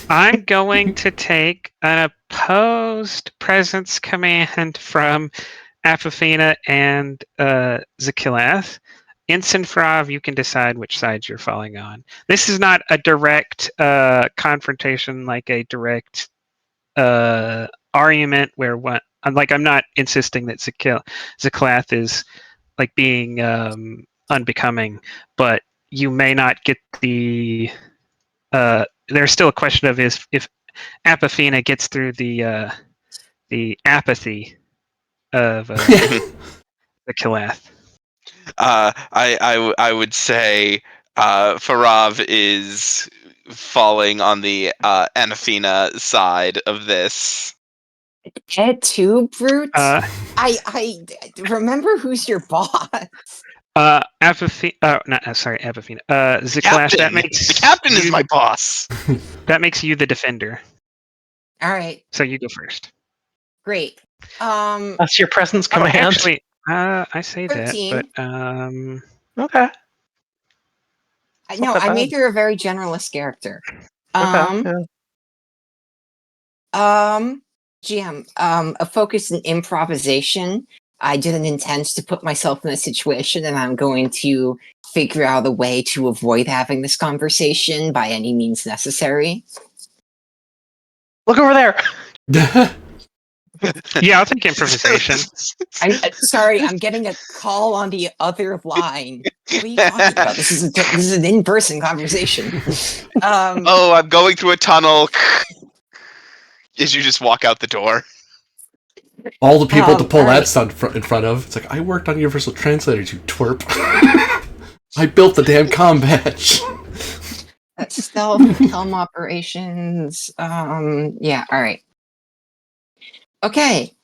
I'm going to take an opposed presence command from Apofina and Zakilath. In Sinfrav, you can decide which side you're falling on. This is not a direct confrontation, like a direct argument where I'm not insisting that Zakilath is like being unbecoming, but you may not get the. There's still a question of if Apophena gets through the apathy of the Kilath. I would say Farav is falling on the Anathena side of this. Ed too, Brute. Uh, I remember who's your boss. Apophena. Oh, not sorry, Apophena. Ziklash. That makes the captain is you- my boss. That makes you the defender. All right, So you go first. great. That's your presence Oh, command. actually, I say 13. that, but Okay. No, that I bad. made her a very generalist character. Okay. Yeah. GM, a focus in improvisation. I didn't intend to put myself in a situation, and I'm going to figure out a way to avoid having this conversation by any means necessary. Look over there. yeah, I'll take improvisation. I'm sorry, I'm getting a call on the other line. What are you talking about? This is an in-person conversation. Oh, I'm going through a tunnel. As you just walk out the door. All the people to pull all that right. stunt in front of. It's like, I worked on Universal Translators, you twerp. I built the damn comm badge. Stealth, helm operations. Yeah, all right. Okay.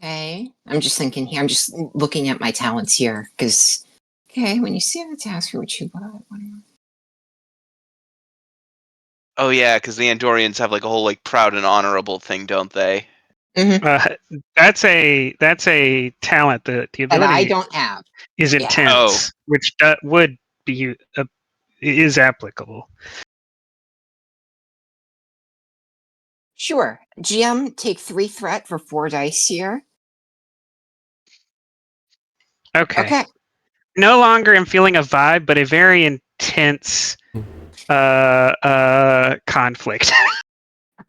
Okay, I'm just thinking here. I'm just looking at my talents here because. Okay, when you see the task for which you bought. Oh yeah, because the Andorians have like a whole like proud and honorable thing, don't they? That's a talent. The That ability I don't have. is Yeah. intense, which would be is applicable. Sure. GM, take 3 threat for 4 dice here. Okay. No longer am feeling a vibe, but a very intense conflict.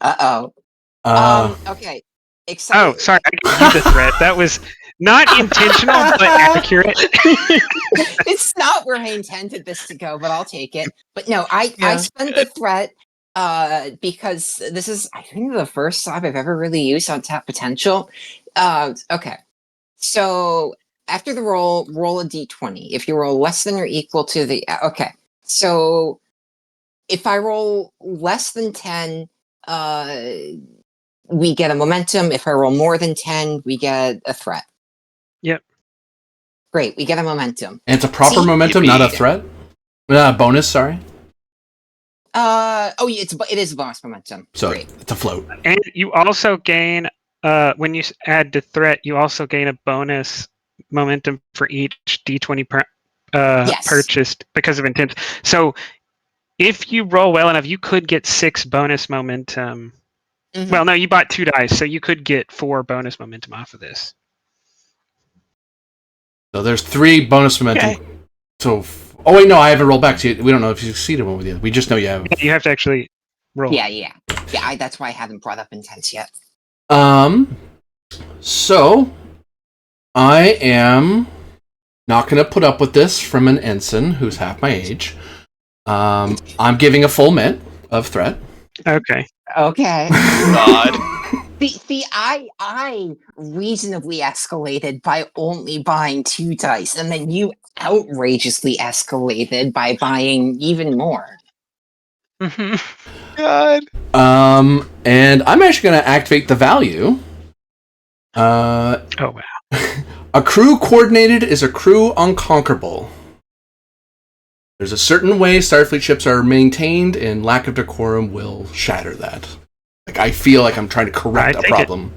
Uh-oh. Uh, Okay. Oh, Excited. sorry, I gave you the threat. That was not intentional, but accurate. It's not where I intended this to go, but I'll take it. But no, I Yeah. spent the threat because this is, I think, the first time I've ever really used Untapped Potential. Okay. So after the roll a d20. If you roll less than or equal to the okay. So if I roll less than 10, we get a momentum. If I roll more than 10, we get a threat. Yep. Great, we get a momentum. and it's a proper See? momentum, not a Yippee. threat. Bonus, sorry. Yeah, it is a bonus momentum. So Great. it's a float. And you also gain when you add the threat, you also gain a bonus momentum for each d20 Yes. purchased because of intent. So if you roll well enough, you could get 6 bonus momentum. Mhm. Well, no, you bought 2 dice, so you could get 4 bonus momentum off of this. So there's 3 bonus momentum. Okay. So, oh wait, no, I haven't rolled back. So we don't know if you succeeded one with you. We just know you have. You have to actually roll. Yeah. That's why I haven't brought up intense yet. So I am not going to put up with this from an ensign who's half my age. I'm giving a full mint of threat. Okay. Okay. God. See, I reasonably escalated by only buying 2 dice, and then you outrageously escalated by buying even more. Mhm. God. And I'm actually going to activate the value. Oh wow. A crew coordinated is a crew unconquerable. There's a certain way Starfleet ships are maintained, and lack of decorum will shatter that. Like, I feel like I'm trying to correct I a take problem.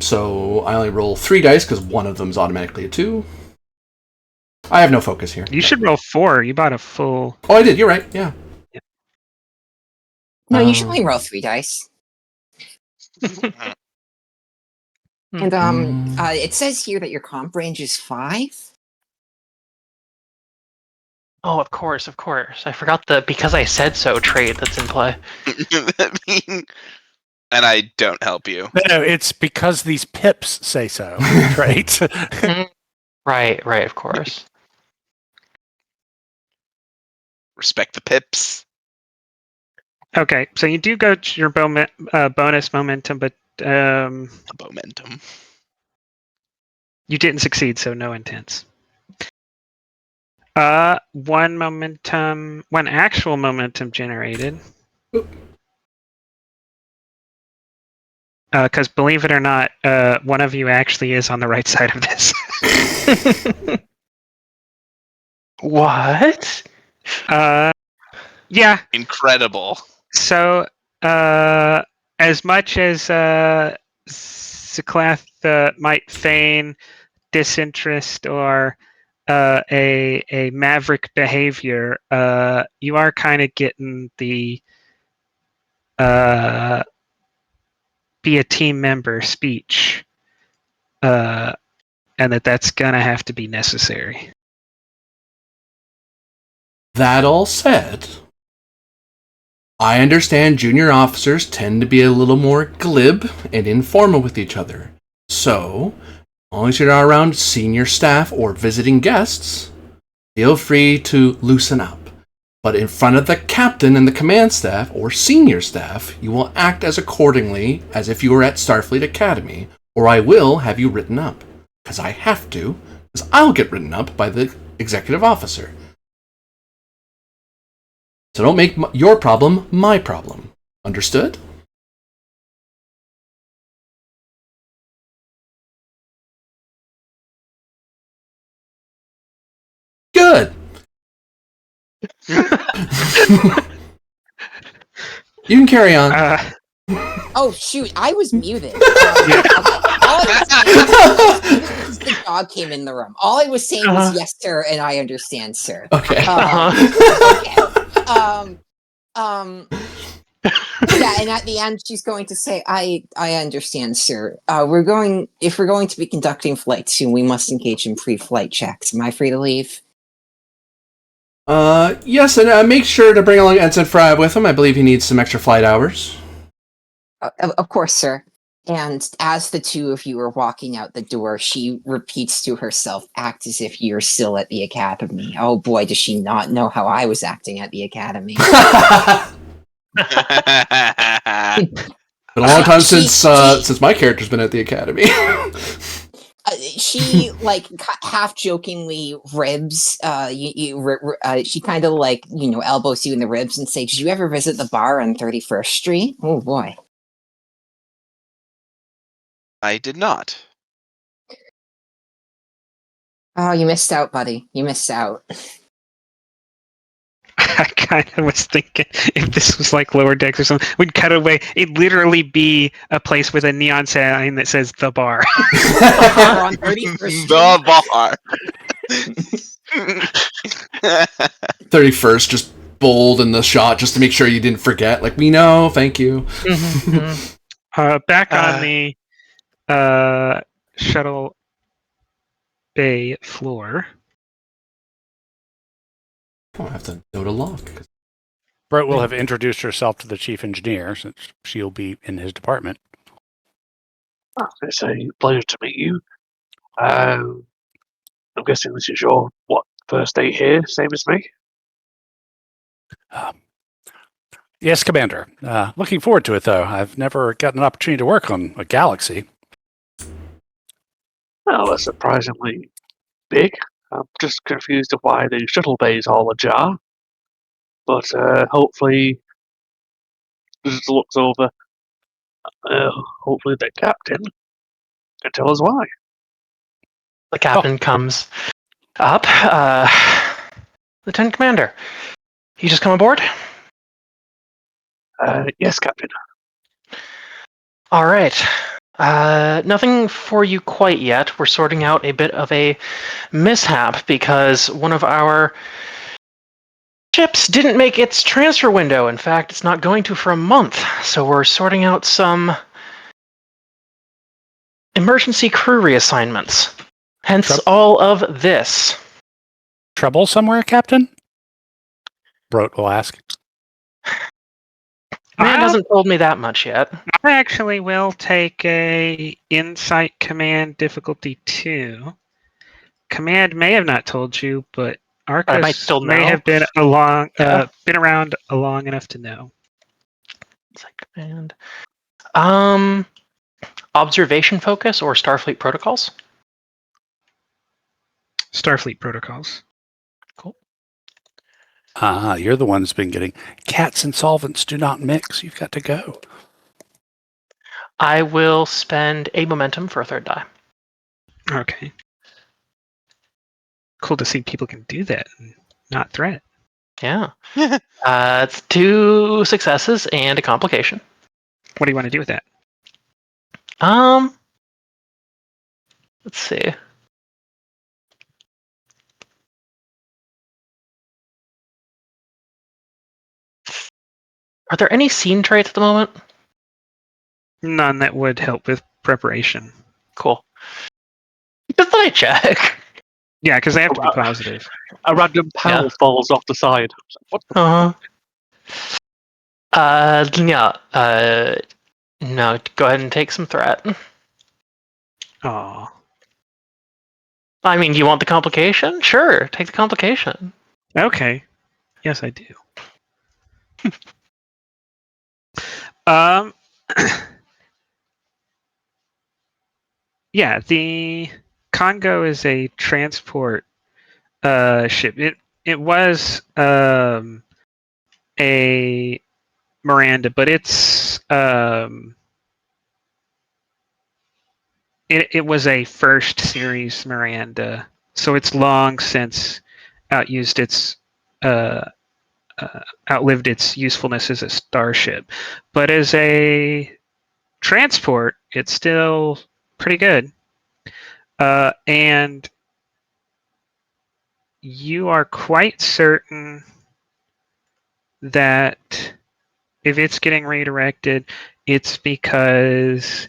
So I only roll 3 dice because one of them is automatically a 2. I have no focus here. You should roll 4. You bought a full. Oh, I did. You're right. Yeah. No, you should only roll 3 dice. And it says here that your comp range is 5. Oh, of course. I forgot the because I said so trait that's in play. And I don't help you. No, it's because these pips say so, right? Right, of course. Respect the pips. Okay, so you do go to your bonus momentum, but The momentum. you didn't succeed, so no intense. One actual momentum generated. Because believe it or not, one of you actually is on the right side of this. What? Yeah. Incredible. So, as much as Siklath might feign disinterest or a maverick behavior, you are kind of getting the be a team member speech, and that's gonna have to be necessary. That all said, I understand junior officers tend to be a little more glib and informal with each other. So, as long as you're not around senior staff or visiting guests, feel free to loosen up. But in front of the captain and the command staff or senior staff, you will act as accordingly as if you were at Starfleet Academy, or I will have you written up. Because I have to, because I'll get written up by the executive officer. So don't make your problem my problem. Understood? Good. You can carry on. Oh shoot, I was muted. All I was saying was the dog came in the room. All I was saying was yes, sir, and I understand, sir. Okay. Yeah, and at the end, she's going to say, "I understand, sir. If we're going to be conducting flight soon, we must engage in pre-flight checks. Am I free to leave?" Yes, and make sure to bring along Ensign Fry with him. I believe he needs some extra flight hours. Of course, sir. And as the two of you are walking out the door, she repeats to herself, "Act as if you're still at the academy." Oh boy, does she not know how I was acting at the academy. Been a long time since my character's been at the academy. She like half jokingly ribs she kind of like elbows you in the ribs and say, "Did you ever visit the bar on 31st Street?" Oh boy. I did not. Oh, you missed out, buddy. You missed out. I kind of was thinking if this was like Lower Decks or something, we'd cut away. It'd literally be a place with a neon sign that says "The Bar." On 31st Street. The bar. 31st, just bold in the shot, just to make sure you didn't forget. Like, we know, thank you. Back on the shuttle bay floor. I'll have to note a lock. Brett will have introduced herself to the chief engineer since she'll be in his department. It's a pleasure to meet you. I'm guessing this is your first day here, same as me. Yes, Commander. Looking forward to it, though. I've never gotten an opportunity to work on a galaxy. Well, that's surprisingly big. I'm just confused of why the shuttle bay is all ajar. But hopefully, just looks over. Hopefully, the captain can tell us why. The captain comes up. Lieutenant Commander, you just come aboard? Yes, Captain. All right. Nothing for you quite yet. We're sorting out a bit of a mishap because one of our ships didn't make its transfer window. In fact, it's not going to for a month. So we're sorting out some emergency crew reassignments. Hence all of this. Trouble somewhere, Captain? Broat will ask. Man I'll- hasn't told me that much yet. I actually will take a Insight Command difficulty 2. Command may have not told you, but I might Arcus still may know. have been Yeah. been around long enough to know. Insight Command. Observation focus or Starfleet protocols? Starfleet protocols. Cool. You're the one that's been getting cats and solvents do not mix. You've got to go. I will spend a momentum for a third die. Okay. Cool to see people can do that and not threat. Yeah. It's 2 successes and a complication. What do you want to do with that? Let's see. Are there any scene traits at the moment? None that would help with preparation. Cool. Just thought I check. Yeah, because they have to be positive. A random panel Yeah. falls off the side. What the Uh-huh. No, go ahead and take some threat. Aw. I mean, you want the complication? Sure, take the complication. Okay. Yes, I do. Um. Yeah, the Congo is a transport ship. It was a Miranda, but it's it was a first series Miranda, so it's long since outlived its usefulness as a starship. But as a transport, it's still pretty good. And you are quite certain that if it's getting redirected, it's because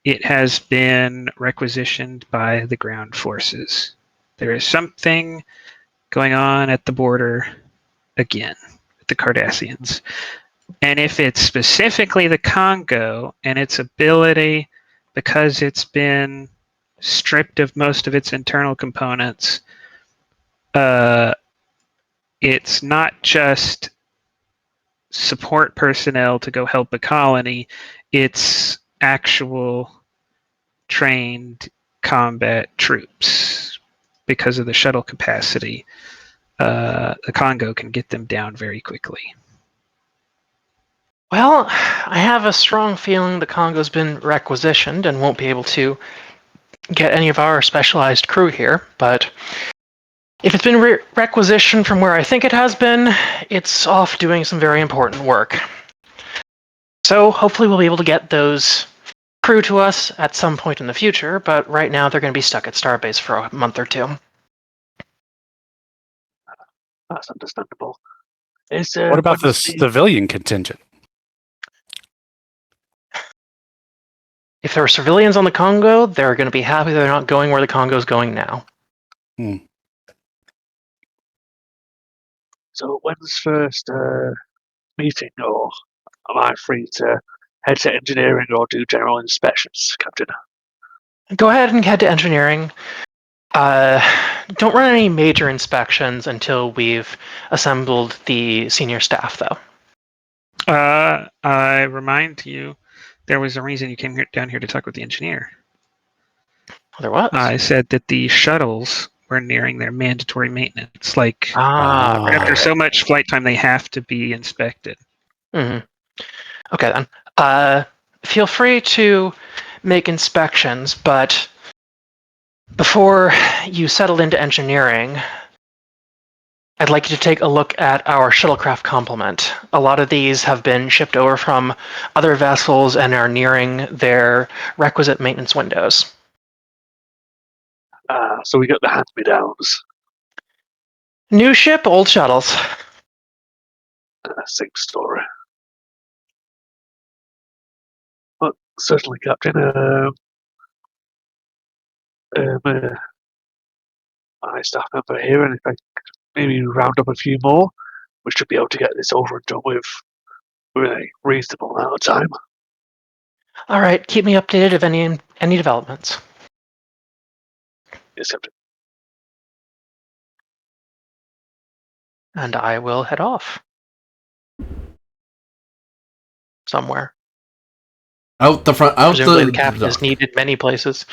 it has been requisitioned by the ground forces. There is something going on at the border again with the Cardassians. And if it's specifically the Congo and its ability, because it's been stripped of most of its internal components, it's not just support personnel to go help a colony, it's actual trained combat troops. Because of the shuttle capacity, the Congo can get them down very quickly. Well, I have a strong feeling the Congo's been requisitioned and won't be able to get any of our specialized crew here, but if it's been requisitioned from where I think it has been, it's off doing some very important work. So hopefully we'll be able to get those crew to us at some point in the future, but right now they're going to be stuck at Starbase for a month or 2. That's understandable. Is What about the Wednesday- civilian contingent? If there are civilians on the Congo, they're going to be happy they're not going where the Congo's going now. So when's first meeting, or am I free to head to engineering or do general inspections, Captain? Go ahead and head to engineering. Don't run any major inspections until we've assembled the senior staff, though. I remind you, there was a reason you came down here to talk with the engineer. There was. I said that the shuttles were nearing their mandatory maintenance. Like, right. after so much flight time, they have to be inspected. Mm-hmm. Okay, then. Feel free to make inspections, but before you settle into engineering, I'd like you to take a look at our shuttlecraft complement. A lot of these have been shipped over from other vessels and are nearing their requisite maintenance windows. So we got the hand-me-downs. New ship, old shuttles. Same story. Well, certainly, Captain. My staff member here, and if I could maybe round up a few more, we should be able to get this over and done with a reasonable amount of time. All right, keep me updated of any developments. Yes, Captain. And I will head off. Somewhere. Out the front. Out Presumably the the captain is dock. needed many places.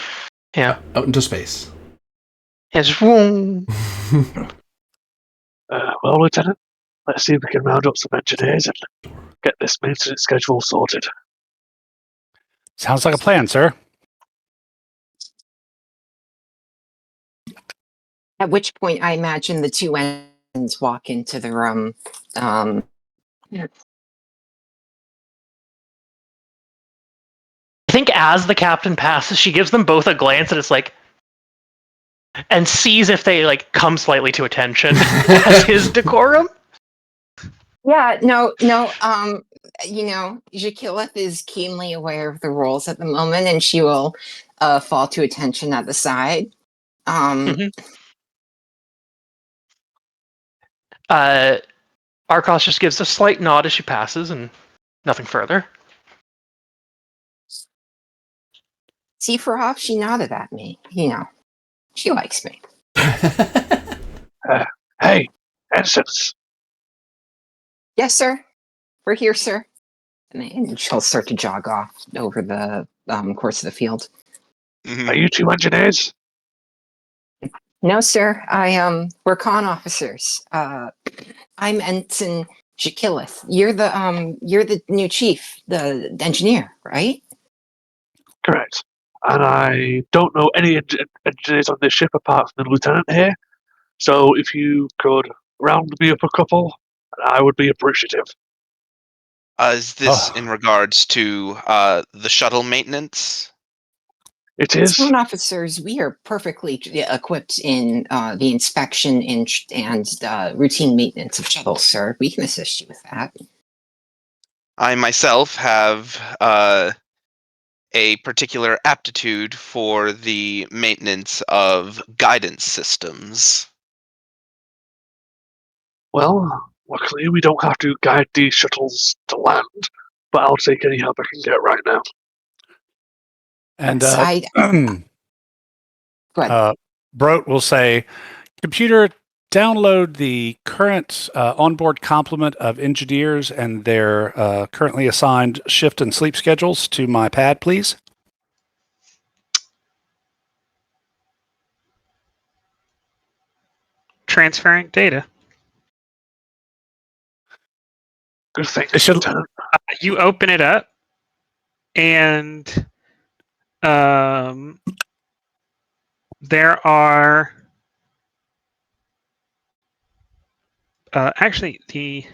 Yeah. Out into space. It's vroom. Well, Lieutenant, let's see if we can round up some engineers and get this maintenance schedule sorted. Sounds like a plan, sir. At which point, I imagine the two ends walk into the room. I think as the captain passes, she gives them both a glance and it's like, and sees if they like come slightly to attention as his decorum. Yeah, no. Jakilith is keenly aware of the rules at the moment, and she will fall to attention at the side. Arcos just gives a slight nod as she passes and nothing further. See, for off, she nodded at me. She likes me. Hey, ensigns. Yes, sir. We're here, sir. And she'll start to jog off over the course of the field. Mhm. Are you two engineers? No, sir. We're con officers. I'm Ensign Jakilith. You're the new chief, the engineer, right? Correct. And I don't know any engineers on this ship apart from the lieutenant here. So if you could round me up a couple, I would be appreciative. Is this Oh. in regards to the shuttle maintenance? It As is. con officers, we are perfectly equipped in the inspection and routine maintenance of shuttles, sir. We can assist you with that. I myself have a particular aptitude for the maintenance of guidance systems. Well, luckily we don't have to guide these shuttles to land, but I'll take any help I can get right now. And Yes, Go ahead. Broat will say, computer, download the current onboard complement of engineers and their currently assigned shift and sleep schedules to my pad, please. Transferring data. Good thing, It should- Lieutenant. You open it up, and there are actually the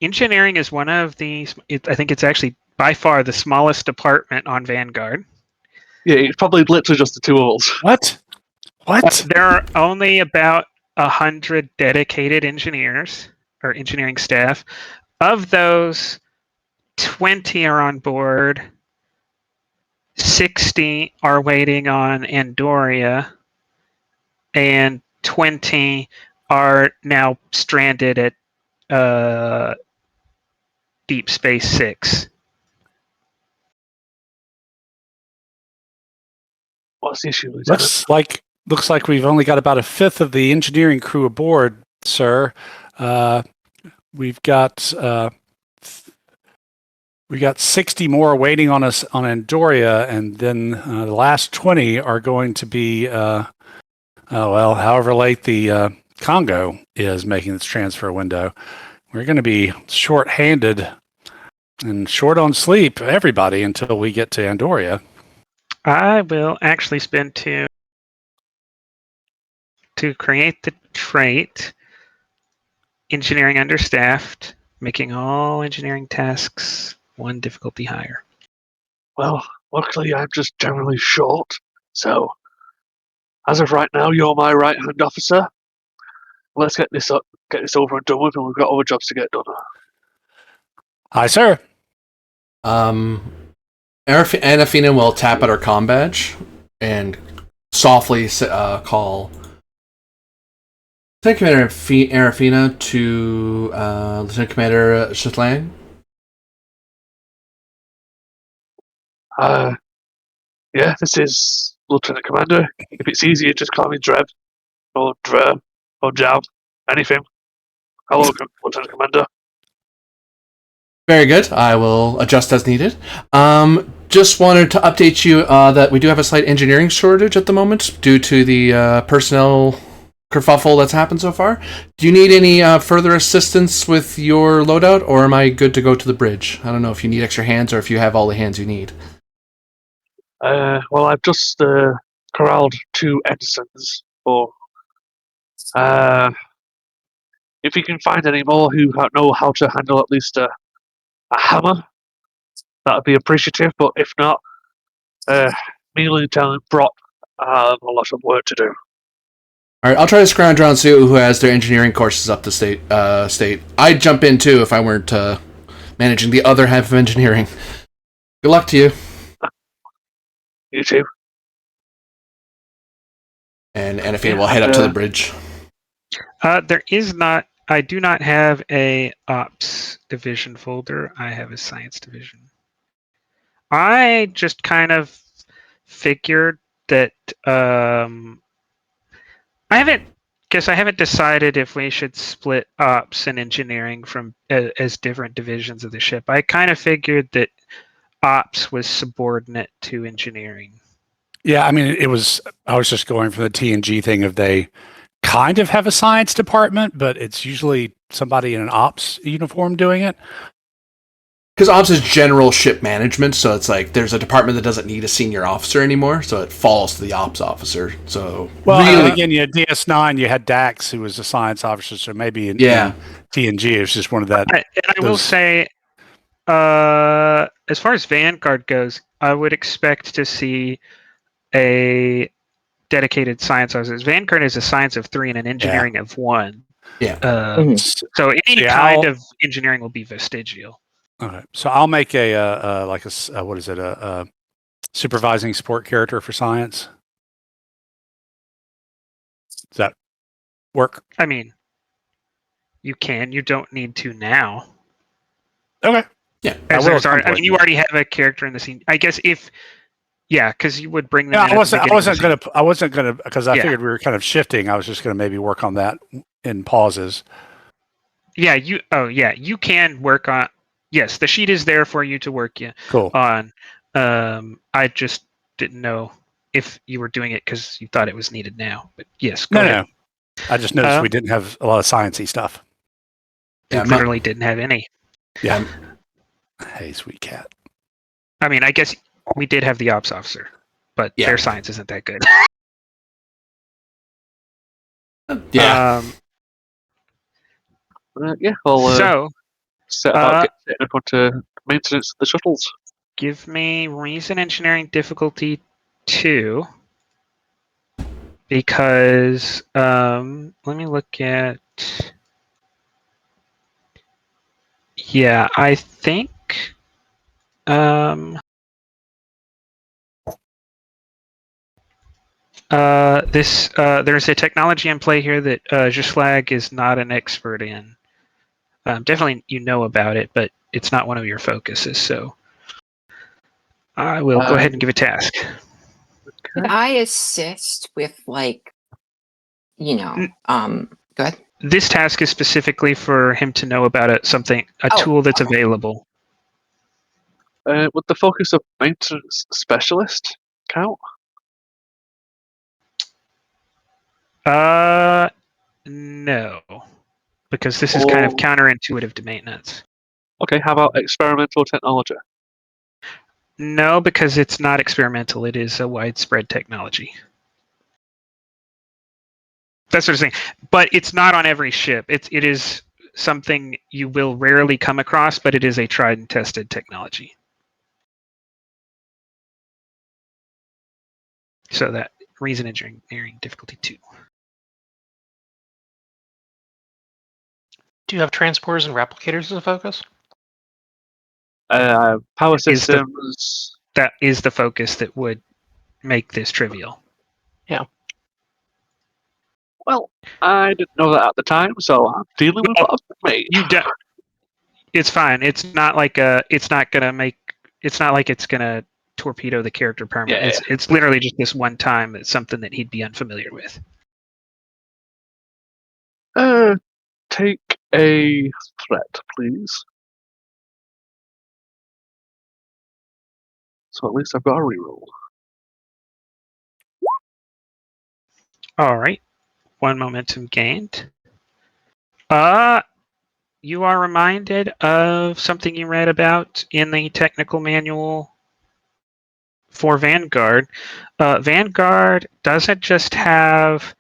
engineering is one of the. I think it's actually by far the smallest department on Vanguard. Yeah, it's probably literally just the two of us. What? There are only about 100 dedicated engineers or engineering staff. Of those, 20 are on board, 60 are waiting on Andoria, and 20 are now stranded at Deep Space 6. What's the issue, Lieutenant? Looks like we've only got about a fifth of the engineering crew aboard, sir. We've got 60 more waiting on us on Andoria, and then the last 20 are going to be however late the Congo is making its transfer window. We're going to be short-handed and short on sleep, everybody, until we get to Andoria. I will actually spend 2 to create the trait engineering understaffed, making all engineering tasks 1 difficulty higher. Well, luckily I'm just generally short, so as of right now, you're my right-hand officer. Let's get this over and done with, and we've got other jobs to get done. Aye, sir. Anafina will tap at her comm badge and softly call Lieutenant Commander Arafina to Lieutenant Commander Shatlang. Yeah, this is Lieutenant Commander. If it's easier, just call me Drev or Dre or Jav. Anything. Hello, Lieutenant Commander. Very good. I will adjust as needed. Just wanted to update you that we do have a slight engineering shortage at the moment due to the personnel kerfuffle that's happened so far. Do you need any further assistance with your loadout, or am I good to go to the bridge? I don't know if you need extra hands or if you have all the hands you need. Well, I've just corralled 2 ensigns. Or if you can find any more who know how to handle at least a hammer, that would be appreciative. But if not, me and Lieutenant Brock have a lot of work to do. All right, I'll try to scrounge around, see who has their engineering courses up to state. I'd jump in too if I weren't managing the other half of engineering. Good luck to you. You too. And Anafina will head up to the bridge. There is not. I do not have a ops division folder. I have a science division. I just kind of figured that I haven't decided if we should split ops and engineering from as different divisions of the ship. I kind of figured that ops was subordinate to engineering. Yeah, I mean, I was just going for the TNG thing of they kind of have a science department, but it's usually somebody in an ops uniform doing it. Because ops is general ship management, so it's like there's a department that doesn't need a senior officer anymore, so it falls to the ops officer. So Well, really, again, you had DS9, you had Dax, who was a science officer, so maybe in TNG, it was just one of that. I will say, as far as Vanguard goes, I would expect to see a dedicated science officer. Vanguard is a science of 3 and an engineering of 1. Yeah. So any kind of engineering will be vestigial. Okay, so I'll make a supervising support character for science. Does that work? I mean, you can. You don't need to now. Okay. Yeah. I mean, you already have a character in the scene. I guess because you would bring them. Yeah, I wasn't gonna because I figured we were kind of shifting. I was just gonna maybe work on that in pauses. Yeah. You can work on. Yes, the sheet is there for you to work on. I just didn't know if you were doing it because you thought it was needed now. But yes, go ahead. No. I just noticed we didn't have a lot of sciencey stuff. You literally didn't have any. Yeah. Hey, sweet cat. I mean, I guess we did have the ops officer, but their science isn't that good. Yeah. Well, set up onto maintenance of the shuttles. Give me reason engineering difficulty 2. Because let me look at. Yeah, I think there's a technology in play here that Zhislag is not an expert in. Definitely you know about it, but it's not one of your focuses, so I will go ahead and give a task. Could I assist with go ahead. This task is specifically for him to know about a tool that's available. Would the focus of maintenance specialist count? No, because this is kind of counterintuitive to maintenance. Okay, how about experimental technology? No, because it's not experimental. It is a widespread technology. That's what I'm saying. But it's not on every ship. It is something you will rarely come across, but it is a tried and tested technology. So that reason engineering difficulty 2. Do you have transporters and replicators as a focus? Power systems. That is the focus that would make this trivial. Yeah. Well, I didn't know that at the time, so I'm dealing with what I've been made. You don't. It's fine. It's not like it's not like it's gonna torpedo the character permanently. Yeah. It's literally just this one time. It's something that he'd be unfamiliar with. Take a threat, please. So at least I've got a reroll. All right. One momentum gained. You are reminded of something you read about in the technical manual for Vanguard. Vanguard doesn't just have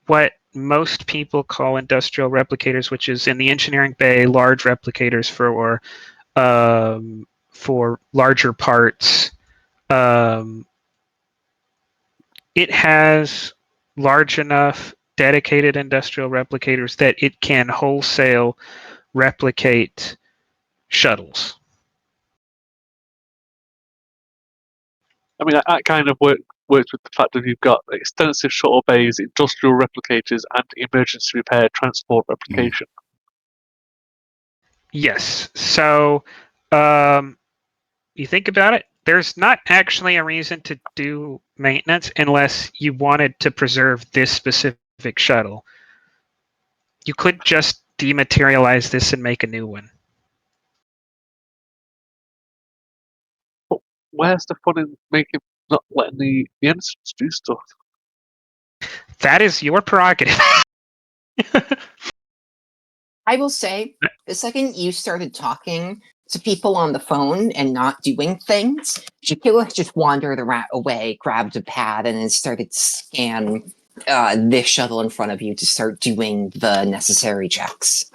what most people call industrial replicators, which is in the engineering bay, large replicators for larger parts. It has large enough dedicated industrial replicators that it can wholesale replicate shuttles. I mean, that kind of works with the fact that you've got extensive shuttle bays, industrial replicators, and emergency repair transport replication. Yes. So you think about it, there's not actually a reason to do maintenance unless you wanted to preserve this specific shuttle. You could just dematerialize this and make a new one. But where's the fun in not letting the ensigns do stuff? That is your prerogative. I will say, the second you started talking to people on the phone and not doing things, Shaquilla just wandered away, grabbed a pad, and then started to scan this shuttle in front of you to start doing the necessary checks.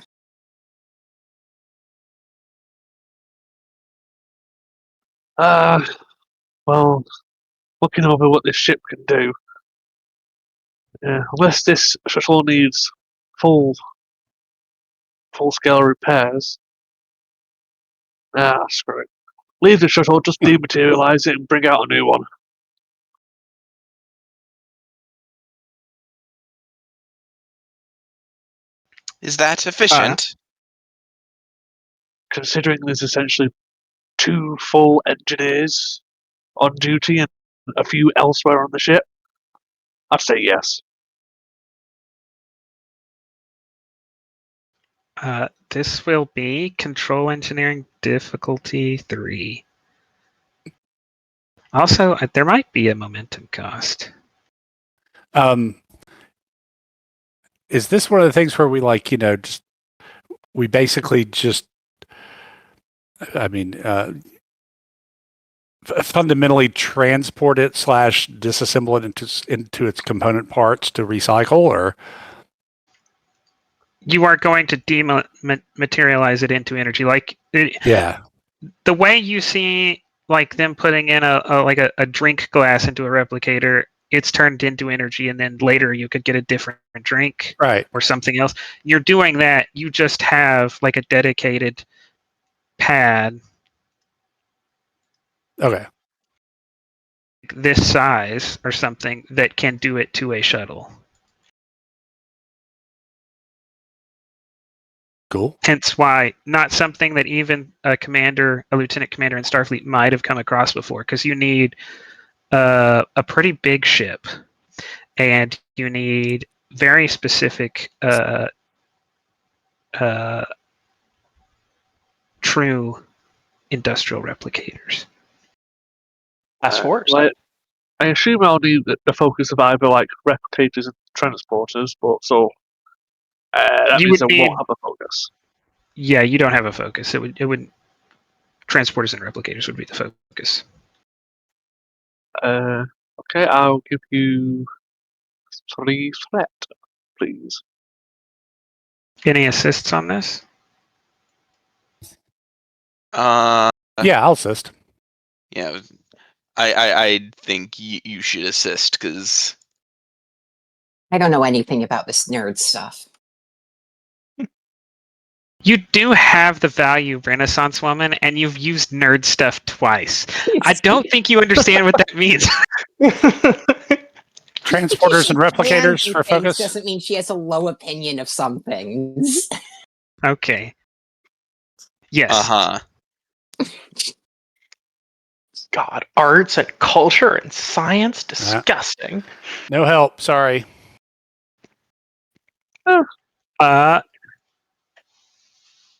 Well, looking over what this ship can do. Unless this shuttle needs full-scale repairs. Screw it. Leave the shuttle, just dematerialize it and bring out a new one. Is that efficient? Considering there's essentially 2 full engineers on duty and a few elsewhere on the ship, I'd say yes. This will be Control Engineering Difficulty 3. Also, there might be a momentum cost. Is this one of the things where we we basically just, fundamentally transport it / disassemble it into its component parts to recycle, or? You are going to dematerialize it into energy. Yeah. The way you see them putting in a drink glass into a replicator, it's turned into energy, and then later you could get a different drink, right, or something else. You're doing that. You just have a dedicated pad. Okay. This size or something that can do it to a shuttle. Cool. Hence why not something that even a lieutenant commander in Starfleet might have come across before, because you need a pretty big ship, and you need very specific true industrial replicators. That's worse. I assume I'll need the focus of either replicators and transporters, but that means I won't have a focus. Yeah, you don't have a focus. It would transporters and replicators would be the focus. Okay, I'll give you 3 threat, please. Any assists on this? Yeah, I'll assist. Yeah, I think you should assist, because I don't know anything about this nerd stuff. You do have the value Renaissance Woman, and you've used nerd stuff twice. I don't think you understand what that means. transporters and replicators for focus? Doesn't mean she has a low opinion of some things. Okay. Yes. Uh-huh. God, arts and culture and science, disgusting. No help. Sorry.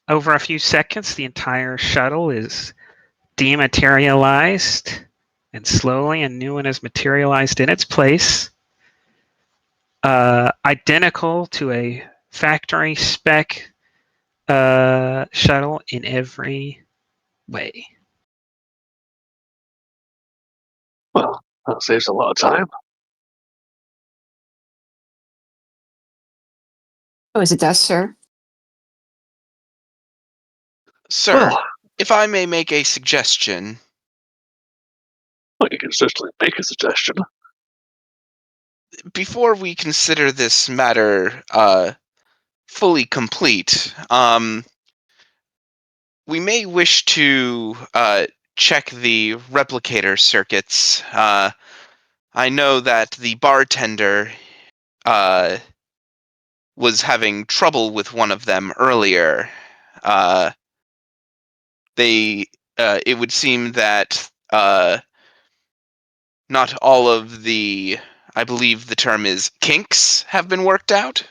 Over a few seconds, the entire shuttle is dematerialized, and slowly a new one is materialized in its place. Identical to a factory spec shuttle in every way. Well, that saves a lot of time. Oh, as it does, sir. Sir, Well, if I may make a suggestion, you can certainly make a suggestion. before we consider this matter fully complete, we may wish to check the replicator circuits. I know that the bartender was having trouble with one of them earlier. It would seem that not all of the, I believe the term is kinks, have been worked out.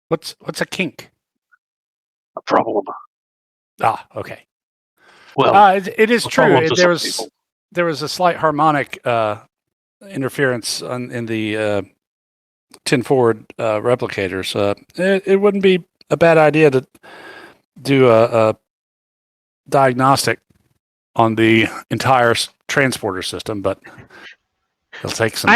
What's a kink? A problem. Ah, okay. Well, it is a problem true. to some people. There was a slight harmonic interference in the tin forward replicators. It wouldn't be a bad idea to do a diagnostic on the entire transporter system, but it'll take some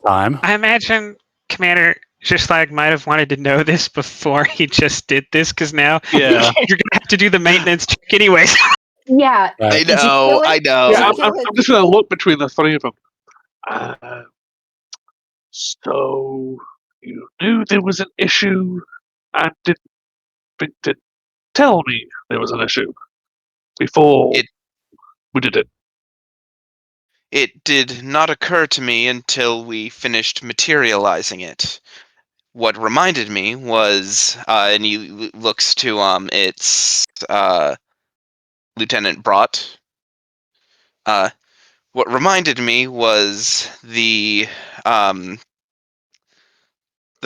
time. I imagine Commander Zhislag might have wanted to know this before he just did this, because now you're going to have to do the maintenance check anyways. Yeah. I know. Yeah, I'm just going to look between the three of them. So, you knew there was an issue and didn't tell me there was an issue before we did it. It did not occur to me until we finished materializing it. What reminded me was, and he looks to it's Lieutenant Brott. What reminded me was the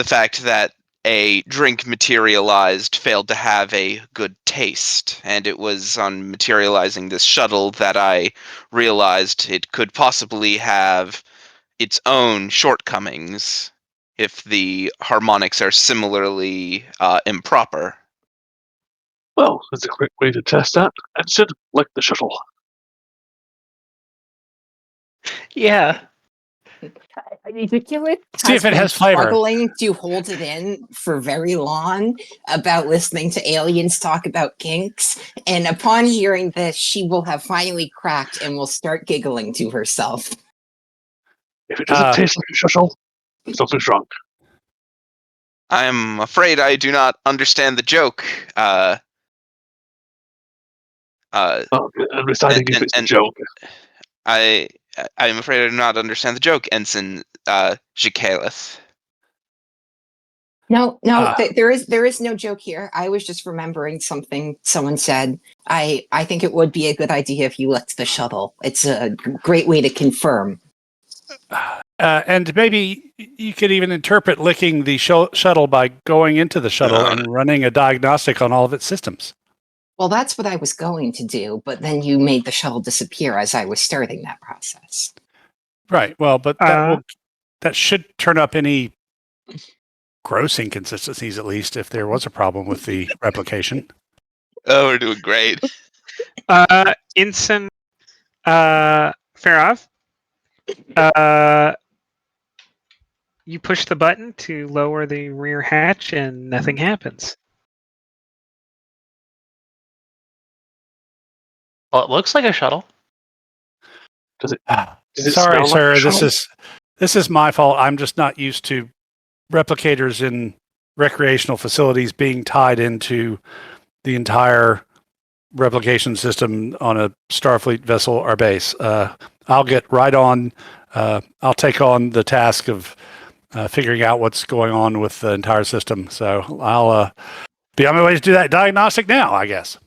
fact that a drink materialized failed to have a good taste, and it was on materializing this shuttle that I realized it could possibly have its own shortcomings if the harmonics are similarly improper. Well, that's a quick way to test that. Ensign, like the shuttle. Yeah. Ridiculous. See if it has flavor. Struggling to hold it in for very long about listening to aliens talk about kinks, and upon hearing this, she will have finally cracked and will start giggling to herself. If it doesn't taste like a shuttle, something's wrong. I'm afraid I do not understand the joke. I'm deciding if it's a joke. I'm afraid I do not understand the joke, Ensign Jacalith. No, there is no joke here. I was just remembering something someone said. I think it would be a good idea if you licked the shuttle. It's a great way to confirm. And maybe you could even interpret licking the shuttle by going into the shuttle and running a diagnostic on all of its systems. Well, that's what I was going to do, but then you made the shuttle disappear as I was starting that process. Right. Well, but that should turn up any gross inconsistencies, at least, if there was a problem with the replication. Oh, we're doing great. Ensign Farov, you push the button to lower the rear hatch and nothing happens. Well, it looks like a shuttle. Does it Sorry, smell sir. like a shuttle? This is my fault. I'm just not used to replicators in recreational facilities being tied into the entire replication system on a Starfleet vessel or base. I'll get right on. I'll take on the task of figuring out what's going on with the entire system. So I'll be on my way to do that diagnostic now, I guess.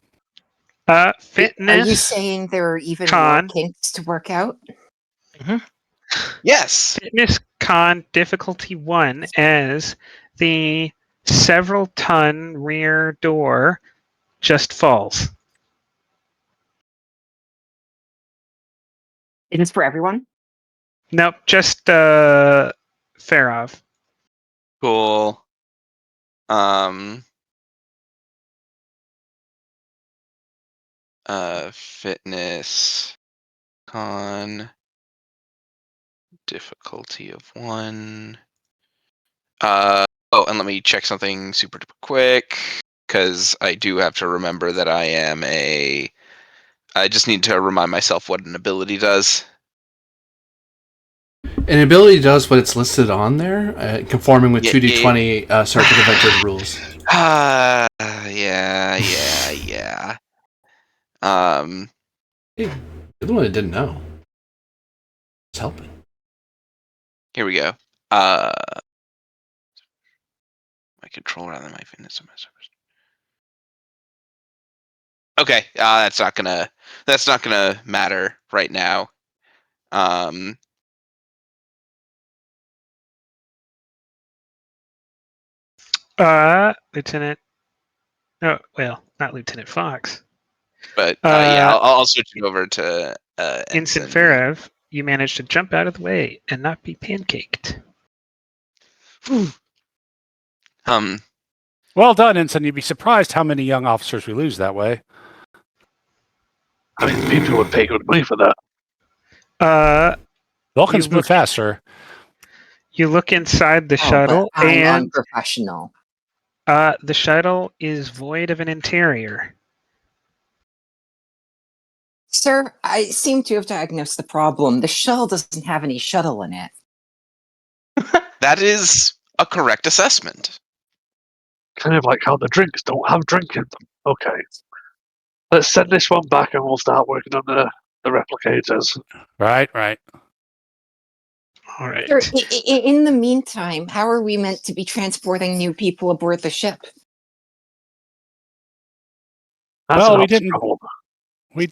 Fitness. Are you saying there are even more con. kinks to work out? Yes. Fitness con difficulty 1 as the several ton rear door just falls. It is for everyone? Nope, just Farov. Cool. Fitness con difficulty of 1. Oh, and let me check something super duper quick, because I do have to remember that I just need to remind myself what an ability does. An ability does what it's listed on there, conforming with Yeah, 2d20 Circuit Adventure rules. Yeah. Hey, you're the one that didn't know. It's helping. Here we go. My controller on my fitness and my service. Okay, that's not gonna matter right now. Lieutenant. Oh, well, not Lieutenant Fox. But yeah, I'll switch it over to Ensign Farov, you managed to jump out of the way and not be pancaked. Well done, Ensign. You'd be surprised how many young officers we lose that way. I mean, people would pay good money for that. Vulcans move faster. You look inside the Oh, shuttle, but I'm and unprofessional. the shuttle is void of an interior. Sir, I seem to have diagnosed the problem. The shuttle doesn't have any shuttle in it. That is a correct assessment. Kind of like how the drinks don't have drink in them. Okay. Let's send this one back and we'll start working on the replicators. Right. All right. Sir, in the meantime, how are we meant to be transporting new people aboard the ship? That's Well, an we ops didn't- problem. We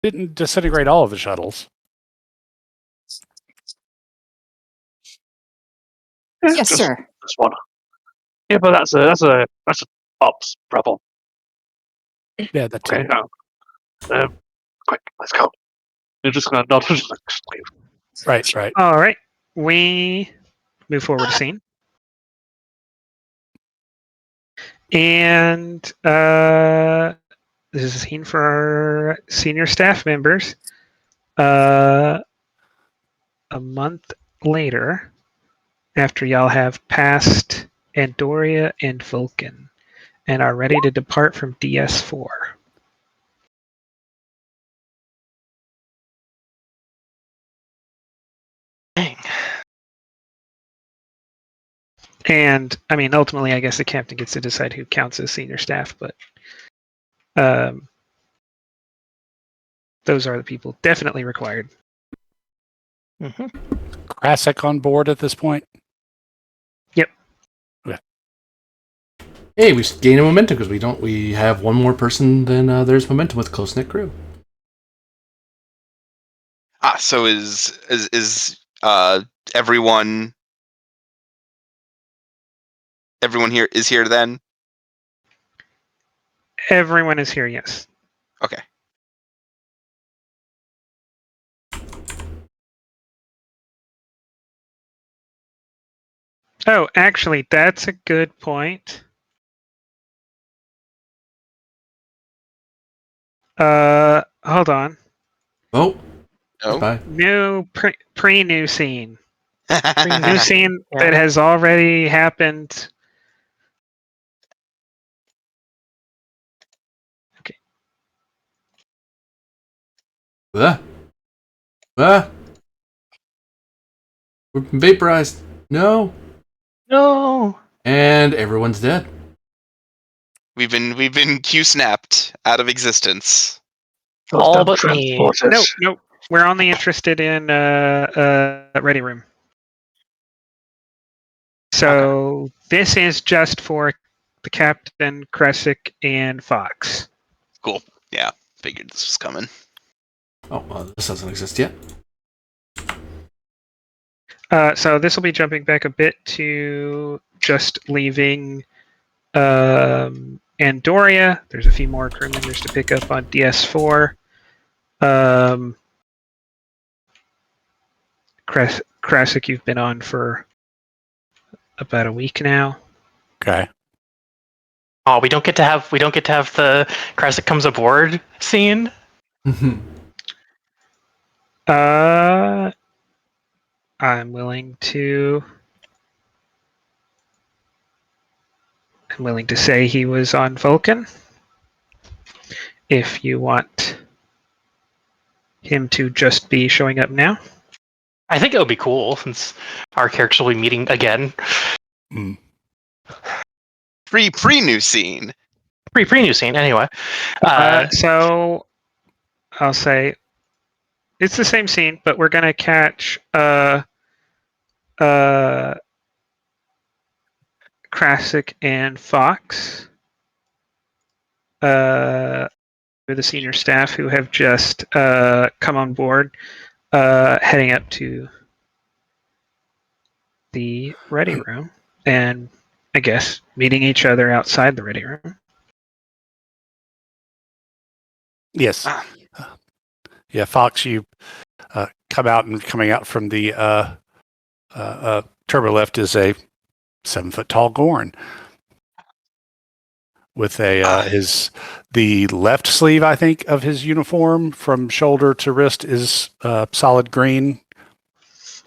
didn't disintegrate all of the shuttles. Yeah, Yes, just sir. this one. Yeah, but that's a ops problem. Yeah, that too. Okay, now, quick, let's go. You're just gonna nod and just leave. Right. All right. We move forward to scene. And this is a scene for our senior staff members. A month later, after y'all have passed Andoria and Vulcan and are ready to depart from DS4. Dang. And I mean, ultimately, I guess the captain gets to decide who counts as senior staff, but those are the people definitely required. Krasek on board at this point. Hey, we gain a momentum because we have one more person than there's momentum with close knit crew. So is everyone here is here then? Everyone is here, yes. Okay. Oh, actually, that's a good point. Hold on. Oh, No. bye. New pre-new scene. New scene Yeah. that has already happened. Okay. We're vaporized. No. No. And everyone's dead. We've been Q-snapped out of existence. Those All damn but me. transporters. Nope. We're only interested in ready room. So this is just for the captain, Kresic, and Fox. Cool. Yeah, figured this was coming. Oh, well, this doesn't exist yet. So this will be jumping back a bit to just leaving Andoria. There's a few more crew members to pick up on DS4. Krasic, you've been on for about a week now. Okay. Oh, we don't get to have the Krasic comes aboard scene. I'm willing to say he was on Vulcan. If you want him to just be showing up now. I think it would be cool since our characters will be meeting again. Mm. Pre-new scene. Pre-new scene, anyway. So I'll say it's the same scene, but we're gonna catch Krasic and Fox, the senior staff who have just come on board, heading up to the ready room, and I guess meeting each other outside the ready room. Yes. Yeah, Fox, you come out, and coming out from the turbolift is a 7-foot tall Gorn with the left sleeve, I think, of his uniform from shoulder to wrist is solid green.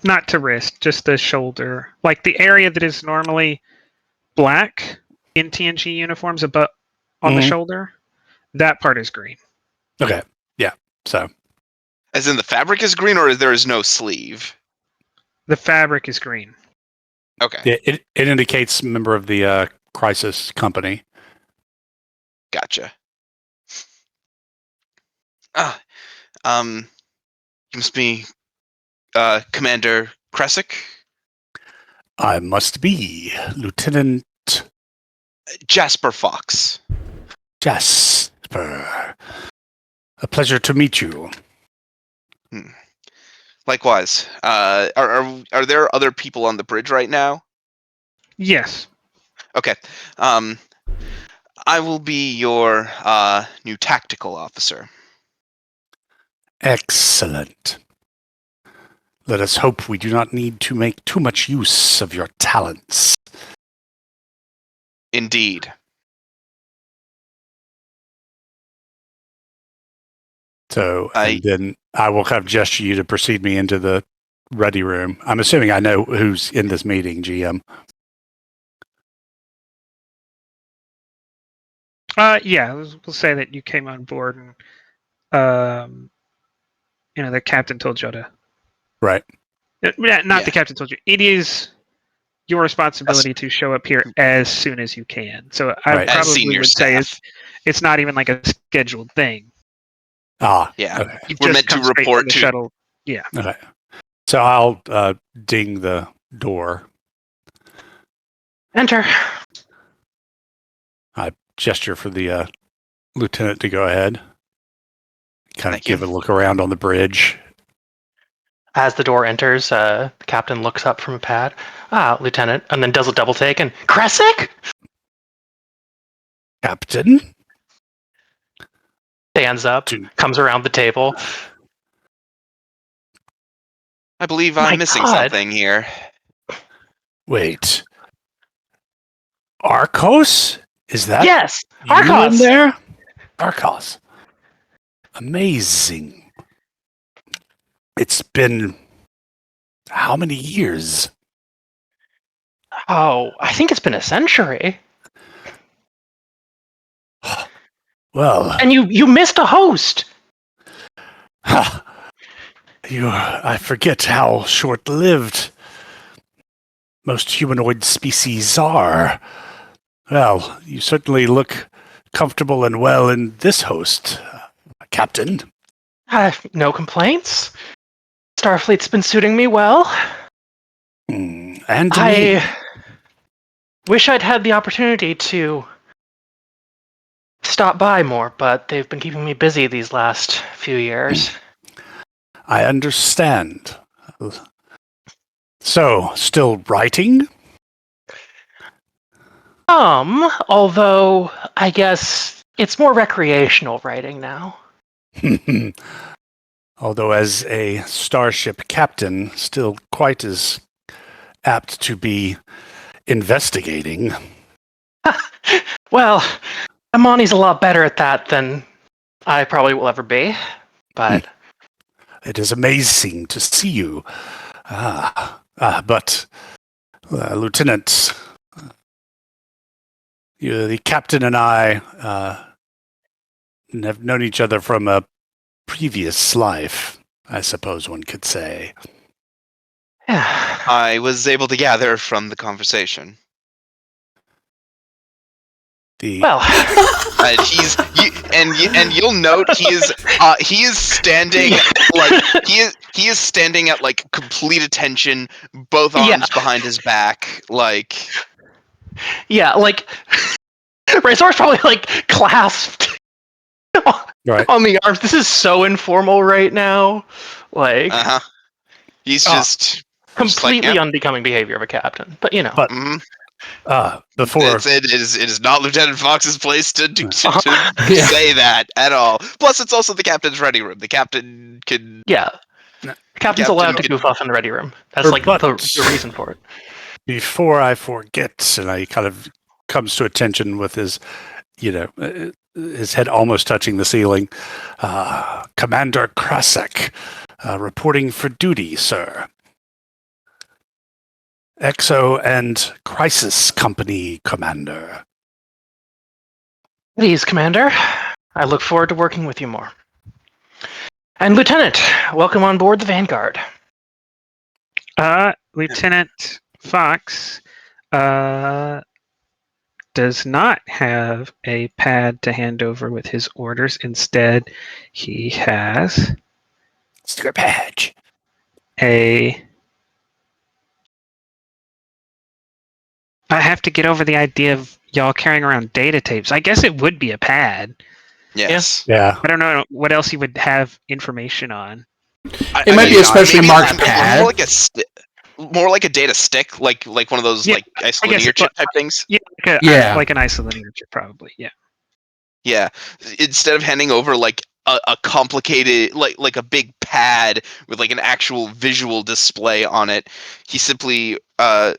Not to wrist, just the shoulder. Like the area that is normally black in TNG uniforms above on the shoulder, that part is green. Okay. Yeah. So. As in the fabric is green, or there is no sleeve? The fabric is green. Okay. Yeah, it indicates member of the Crisis Company. Gotcha. You must be Commander Kresic? I must be Lieutenant Jasper Fox. Jasper. A pleasure to meet you. Likewise. Are there other people on the bridge right now? Yes. Okay. I will be your new tactical officer. Excellent. Let us hope we do not need to make too much use of your talents. Indeed. So, and then I will kind of gesture you to precede me into the ready room. I'm assuming I know who's in this meeting, GM. Yeah, we'll say that you came on board and, the captain told you to. Right. Not the captain told you. It is your responsibility to show up here as soon as you can. So I probably would say it's not even like a scheduled thing. Ah, yeah. Okay. We're meant to report to shuttle. Yeah. Okay. So I'll ding the door. Enter. I gesture for the lieutenant to go ahead. Kind of give a look around on the bridge. As the door enters, the captain looks up from a pad. Lieutenant, and then does a double take and Kresic? Captain? Stands up, comes around the table. I believe I'm missing something here. Wait. Arcos? Is that yes, you Arcos in there? Arcos. Amazing. It's been how many years? Oh, I think it's been a century. Well, and you missed a host. I forget how short-lived most humanoid species are. Well, you certainly look comfortable and well in this host, Captain. No complaints. Starfleet's been suiting me well. And me. I wish I'd had the opportunity to stop by more, but they've been keeping me busy these last few years. I understand. So, still writing? Although I guess it's more recreational writing now. Although as a starship captain, still quite as apt to be investigating. Well, Amani's a lot better at that than I probably will ever be, but... It is amazing to see you. But, Lieutenant, the captain and I have known each other from a previous life, I suppose one could say. I was able to gather from the conversation. Well, and you'll note he is standing he is standing at like complete attention, both arms behind his back, like like Razor's probably like clasped on the arms. This is so informal right now. Like he's just completely like, yep. unbecoming behavior of a captain. But before it is not Lieutenant Fox's place to say that at all. Plus, it's also the captain's ready room. The captain can. Yeah, the captain's allowed to goof off in the ready room. That's like the reason for it. Before I forget, and he kind of comes to attention with his, his head almost touching the ceiling. Commander Krasek, reporting for duty, sir. Exo and Crisis Company, Commander. Please, Commander. I look forward to working with you more. And Lieutenant, welcome on board the Vanguard. Lieutenant Fox does not have a pad to hand over with his orders. Instead, he has your badge. I have to get over the idea of y'all carrying around data tapes. I guess it would be a pad. Yes. Yeah. I don't know what else he would have information on. It might be a specially marked pad. More like a data stick, like one of those like isolinear chip type things. Yeah, like an isolinear chip, probably. Yeah. Yeah. Instead of handing over like a complicated like a big pad with like an actual visual display on it, he simply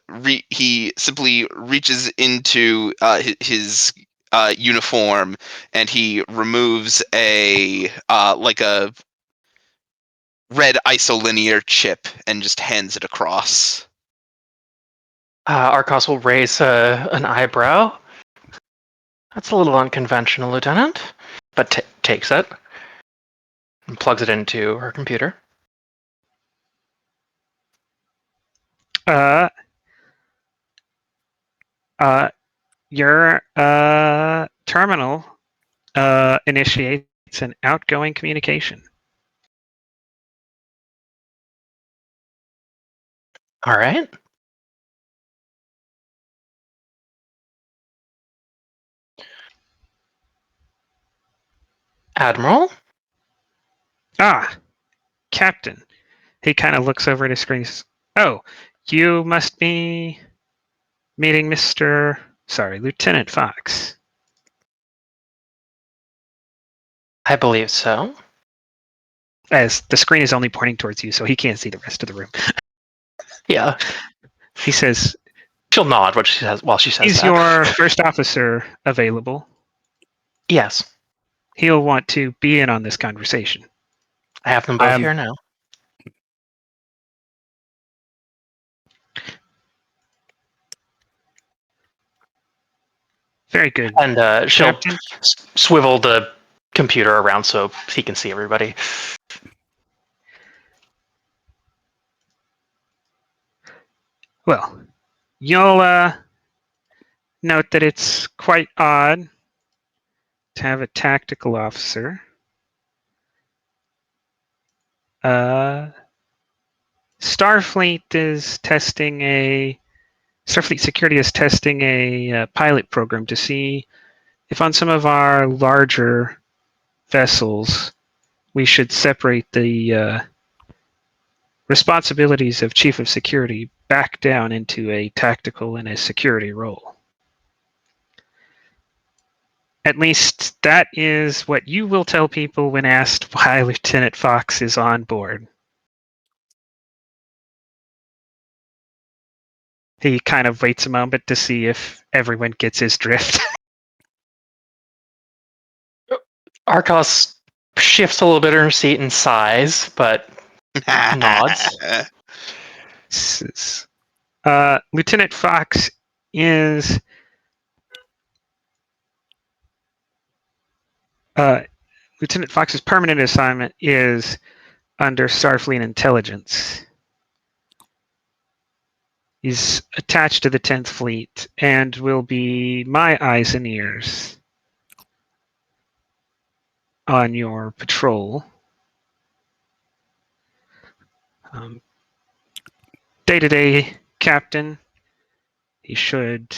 reaches into his uniform and he removes a red isolinear chip and just hands it across. Arcos will raise an eyebrow. That's a little unconventional, Lieutenant, but takes it and plugs it into her computer. Your terminal initiates an outgoing communication. All right. Admiral? Captain. He kind of looks over at his screen. Oh, you must be meeting Lieutenant Fox. I believe so. As the screen is only pointing towards you, so he can't see the rest of the room. Yeah. He says... She'll nod while she says Is that. your first officer available? Yes. He'll want to be in on this conversation. I have them both here now. Very good. And she'll swivel the computer around so he can see everybody. Well, you'll note that it's quite odd to have a tactical officer. Starfleet Security is testing a pilot program to see if on some of our larger vessels we should separate the responsibilities of Chief of Security back down into a tactical and a security role. At least that is what you will tell people when asked why Lieutenant Fox is on board. He kind of waits a moment to see if everyone gets his drift. Arcos shifts a little bit in her seat and sighs, but nods. Lieutenant Fox is Lieutenant Fox's permanent assignment is under Starfleet Intelligence. He's attached to the 10th Fleet and will be my eyes and ears on your patrol. Day-to-day captain, he should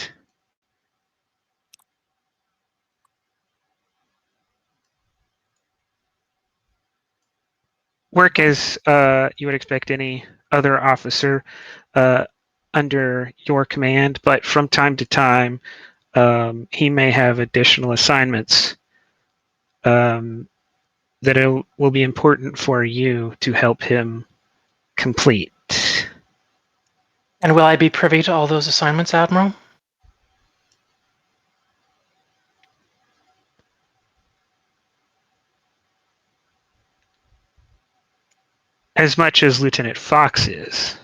work as you would expect any other officer under your command, but from time to time he may have additional assignments that will be important for you to help him complete. And will I be privy to all those assignments, Admiral? As much as Lieutenant Fox is,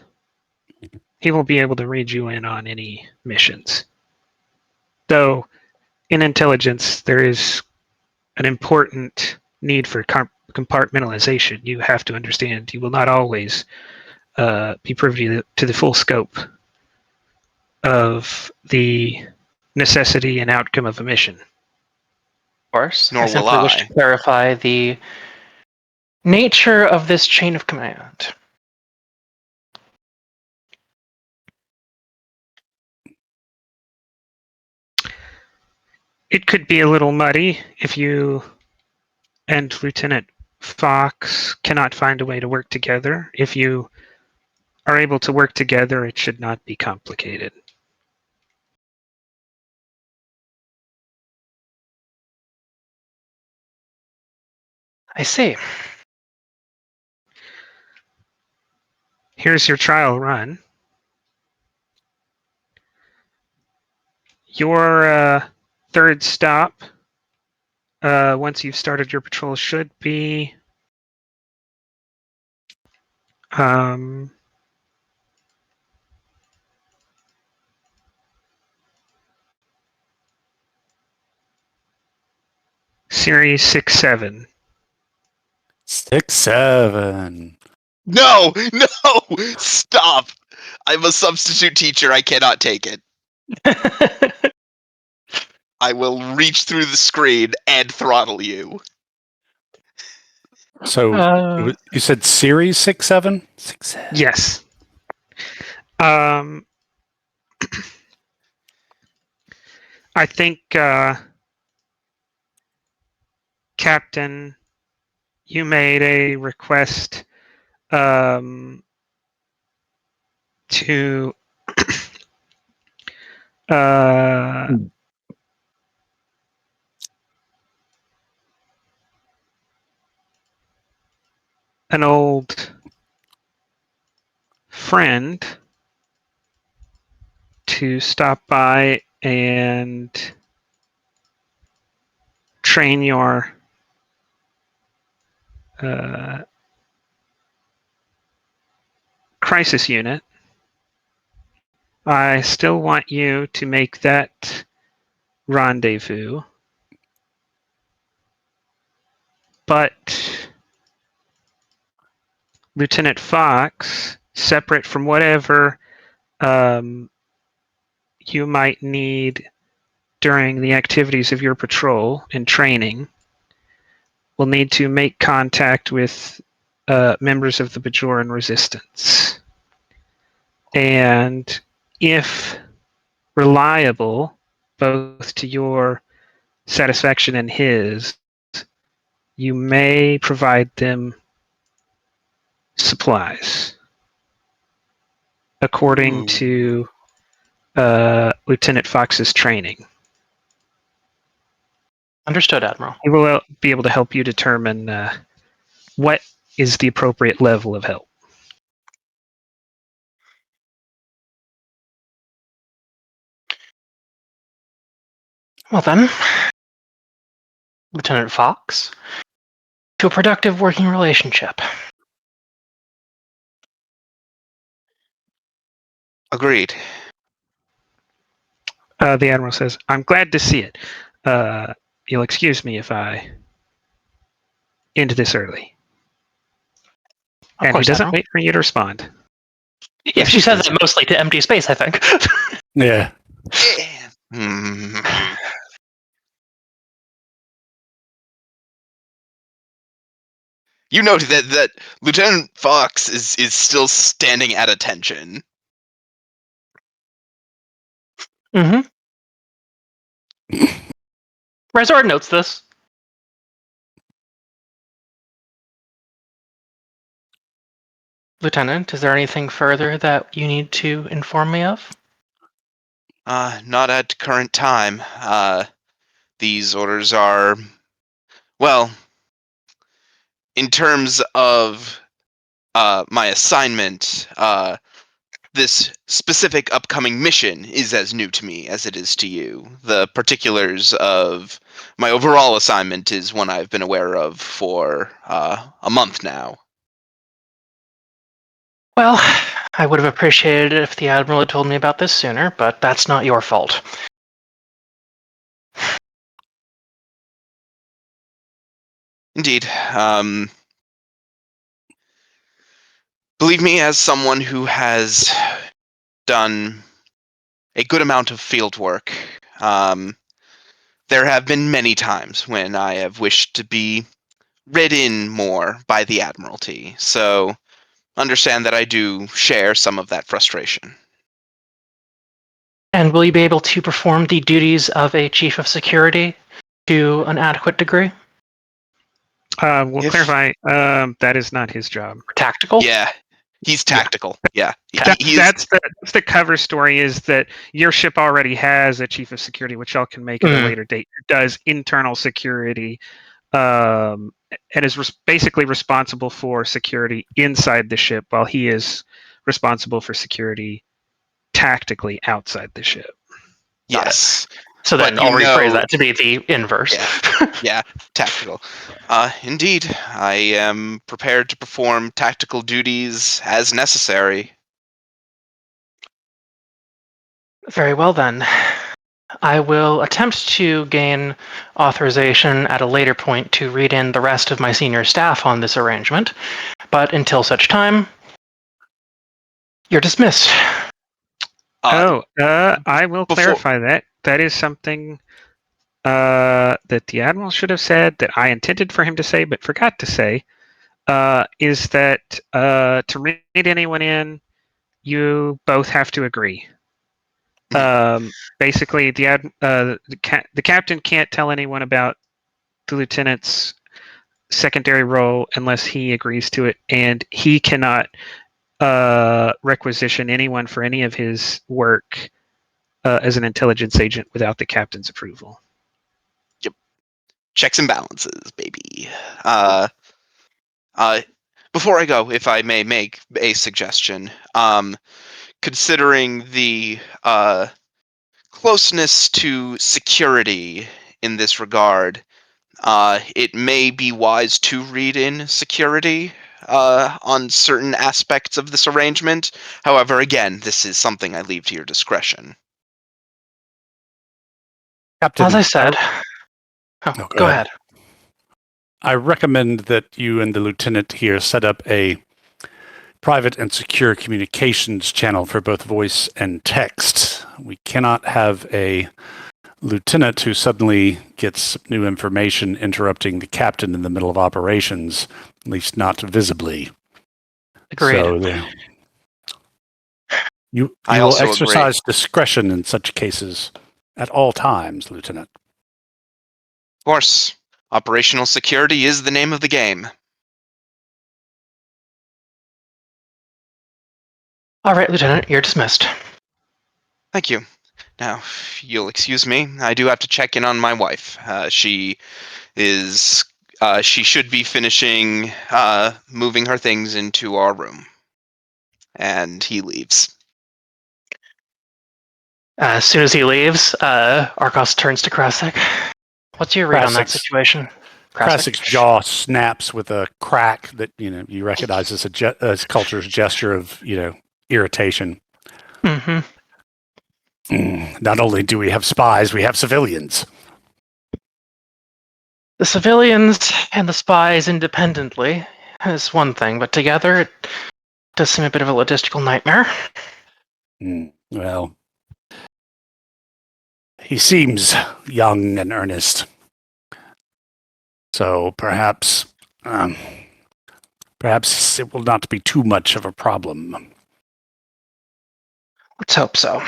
he won't be able to read you in on any missions. Though, in intelligence, there is an important need for compartmentalization. You have to understand you will not always be privy to the full scope of the necessity and outcome of a mission. Of course. Nor I will simply wish I. to clarify the nature of this chain of command. It could be a little muddy if you and Lieutenant Fox cannot find a way to work together. If you are able to work together, it should not be complicated. I see. Here's your trial run. Your third stop, once you've started your patrol, should be Series 6-7. 6-7. No, no, stop. I'm a substitute teacher. I cannot take it. I will reach through the screen and throttle you. So you said Series 6-7? 6-7. Yes. I think, Captain, you made a request to an old friend to stop by and train your crisis unit. I still want you to make that rendezvous, but Lieutenant Fox, separate from whatever you might need during the activities of your patrol and training will need to make contact with members of the Bajoran Resistance. And if reliable, both to your satisfaction and his, you may provide them supplies, according to Lieutenant Fox's training. Understood, Admiral. He will be able to help you determine what is the appropriate level of help. Well then, Lieutenant Fox, to a productive working relationship. Agreed. The Admiral says, I'm glad to see it. You'll excuse me if I end this early. Of And course, he doesn't Admiral. wait for you to respond. Yeah, she says it mostly to empty space, I think. Yeah. You note that Lieutenant Fox is still standing at attention. Mm-hmm. Resort notes this. Lieutenant, is there anything further that you need to inform me of? Not at current time. These orders are, well, in terms of my assignment, this specific upcoming mission is as new to me as it is to you. The particulars of my overall assignment is one I've been aware of for a month now. Well, I would have appreciated it if the Admiral had told me about this sooner, but that's not your fault. Indeed. Believe me, as someone who has done a good amount of field work, there have been many times when I have wished to be read in more by the Admiralty, so understand that I do share some of that frustration. And will you be able to perform the duties of a Chief of Security to an adequate degree? We'll If- clarify, that is not his job. Tactical? Yeah, he's tactical. Yeah, That's the cover story, is that your ship already has a chief of security, which y'all can make at a later date, who does internal security, and is basically responsible for security inside the ship, while he is responsible for security tactically outside the ship. yes. So then But I'll you rephrase know- that to be the inverse. Yeah, tactical. Indeed, I am prepared to perform tactical duties as necessary. Very well then. I will attempt to gain authorization at a later point to read in the rest of my senior staff on this arrangement, but until such time, you're dismissed. I will before- clarify that. That is something that the Admiral should have said, that I intended for him to say but forgot to say, is that to read anyone in, you both have to agree. Basically, the captain can't tell anyone about the lieutenant's secondary role unless he agrees to it, and he cannot requisition anyone for any of his work as an intelligence agent without the captain's approval. Yep. Checks and balances, baby. Before I go, if I may make a suggestion, considering the closeness to security in this regard, it may be wise to read in security on certain aspects of this arrangement. However, again, this is something I leave to your discretion. Captain, As I said, No, go ahead. I recommend that you and the lieutenant here set up a private and secure communications channel for both voice and text. We cannot have a lieutenant who suddenly gets new information interrupting the captain in the middle of operations, at least not visibly. Agreed. So you I will also agree. exercise discretion in such cases at all times, Lieutenant. Of course, operational security is the name of the game. All right, Lieutenant, you're dismissed. Thank you. Now, if you'll excuse me, I do have to check in on my wife. She should be finishing moving her things into our room. And he leaves. As soon as he leaves, Arcos turns to Krasik. What's your read on that Krasik's- situation? Krasik's jaw snaps with a crack that you recognize as culture's gesture of irritation. Mm-hmm. Not only do we have spies, we have civilians. The civilians and the spies independently is one thing, but together it does seem a bit of a logistical nightmare. Well, he seems young and earnest. So perhaps it will not be too much of a problem. Let's hope so.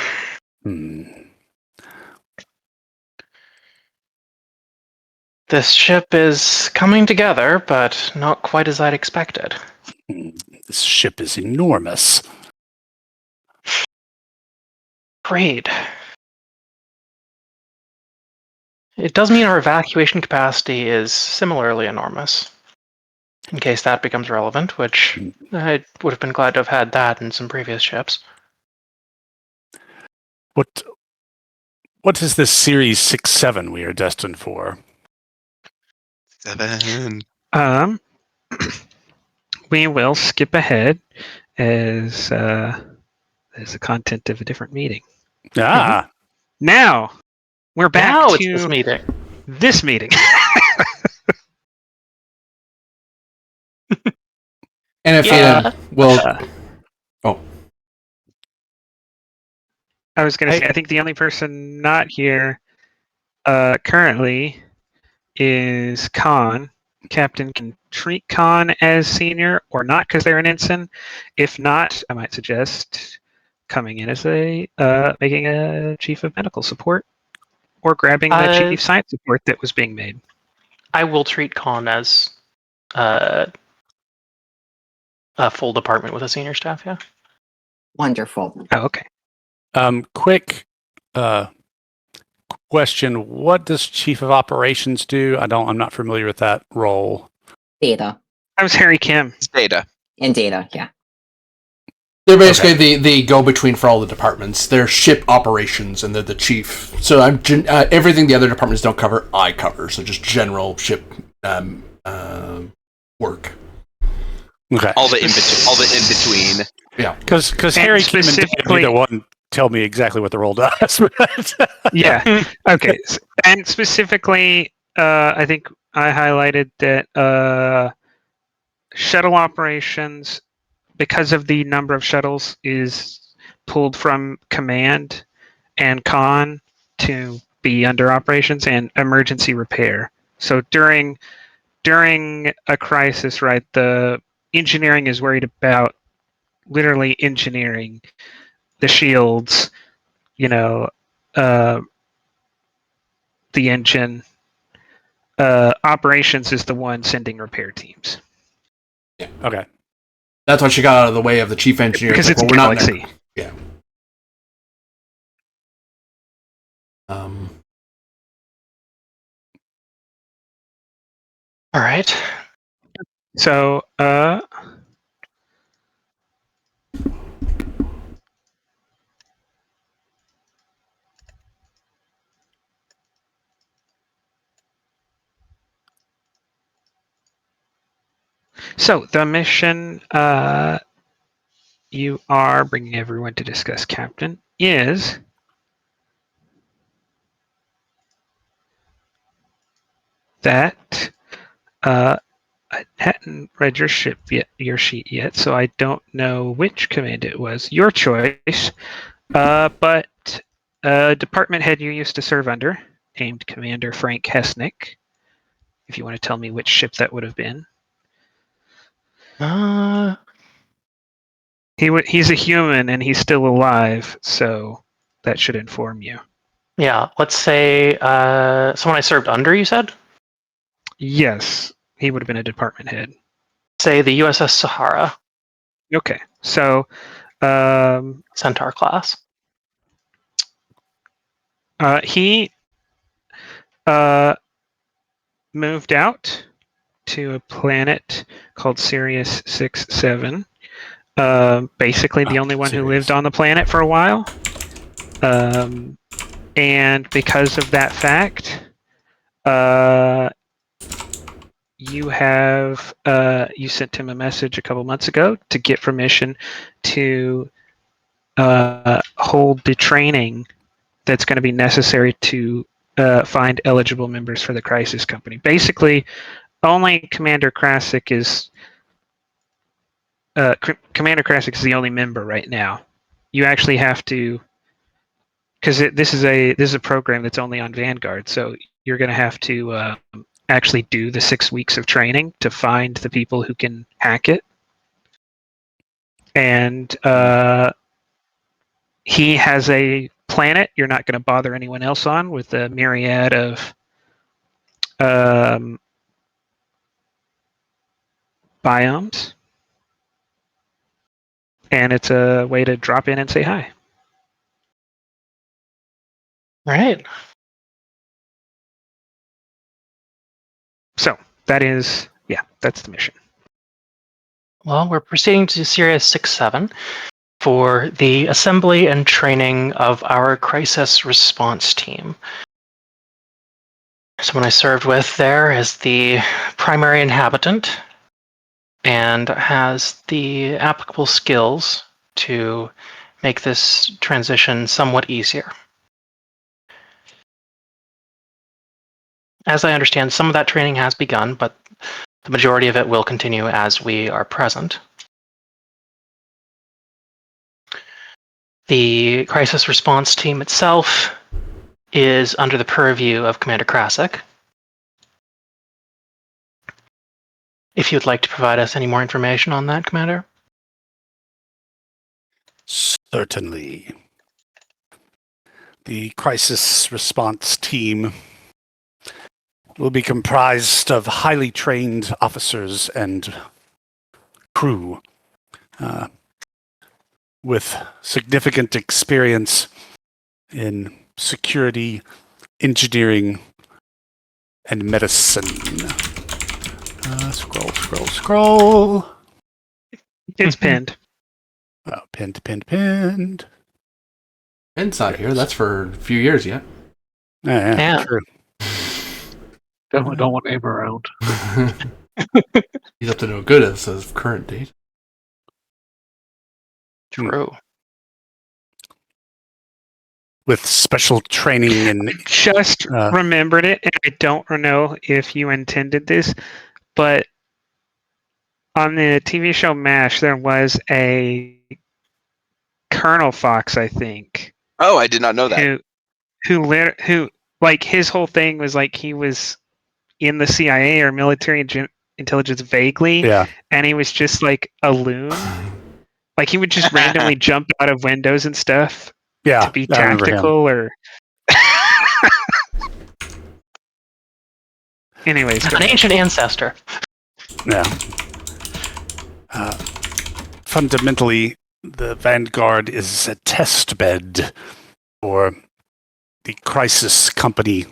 This ship is coming together, but not quite as I'd expected. This ship is enormous. Great. It does mean our evacuation capacity is similarly enormous. In case that becomes relevant, which I would have been glad to have had that in some previous ships. What is this Series 6-7 we are destined for? 7. We will skip ahead as the content of a different meeting. Ah, Now we're back Now to it's this meeting. this meeting. And if Yeah. I was going to Hey. say, I think the only person not here currently is Khan. Captain can treat Khan as senior or not because they're an ensign. If not, I might suggest coming in as making a chief of medical support or grabbing the chief science support that was being made. I will treat Khan as a full department with a senior staff, yeah? Wonderful. Oh, okay. quick question. What does Chief of Operations do? I'm not familiar with that role. Data. I was Harry Kim. It's data. And data, yeah. They're basically the go-between for all the departments. They're ship operations, and they're the chief. So everything the other departments don't cover, I cover. So just general ship work. Okay. All the in between. Yeah. Because Harry Kim and specifically- neither one tell me exactly what the role does. Yeah. Okay. And specifically, I think I highlighted that shuttle operations, because of the number of shuttles, is pulled from command and con to be under operations and emergency repair. So during a crisis, right, the engineering is worried about literally engineering the shields, the engine. Operations is the one sending repair teams. Okay. That's why she got out of the way of the chief engineer. Because it's a we're not in galaxy. there. Yeah. All right. So, the mission you are bringing everyone to discuss, Captain, is that I hadn't read your sheet yet, so I don't know which command it was. Your choice, but a department head you used to serve under, named Commander Frank Hesnick. If you want to tell me which ship that would have been. He's a human and he's still alive, so that should inform you. Yeah, let's say someone I served under, you said? Yes, he would have been a department head. Say the USS Sahara, Okay, so Centaur class. he moved out to a planet called Sirius 67. Basically, the only one who lived on the planet for a while. And because of that fact, you sent him a message a couple months ago to get permission to hold the training that's going to be necessary to find eligible members for the Crisis Company. Basically, only Commander Krasik is the only member right now. You actually have to, because this is a program that's only on Vanguard, so you're going to have to actually do the 6 weeks of training to find the people who can hack it. And he has a planet you're not going to bother anyone else on, with a myriad of biomes. And it's a way to drop in and say hi. Right. So that's the mission. Well, we're proceeding to Sirius 67 for the assembly and training of our crisis response team. Someone I served with there is the primary inhabitant and has the applicable skills to make this transition somewhat easier. As I understand, some of that training has begun, but the majority of it will continue as we are present. The crisis response team itself is under the purview of Commander Krasik. If you'd like to provide us any more information on that, Commander? Certainly. The crisis response team will be comprised of highly trained officers and crew with significant experience in security, engineering, and medicine. Scroll. It's pinned. Oh, pinned. Ben's not here. That's for a few years yet. Yeah. True. Definitely don't want him around. He's up to no good as of current date. True. With special training and Just remembered it, and I don't know if you intended this, but on the TV show MASH, there was a Colonel Fox, I think. Oh, I did not know that. Who like his whole thing was like he was in the CIA or military intelligence vaguely, and he was just like a loon. Like he would just randomly jump out of windows and stuff to be tactical or. Anyways, an ancient ancestor. Yeah. Fundamentally, the Vanguard is a test bed for the Crisis Company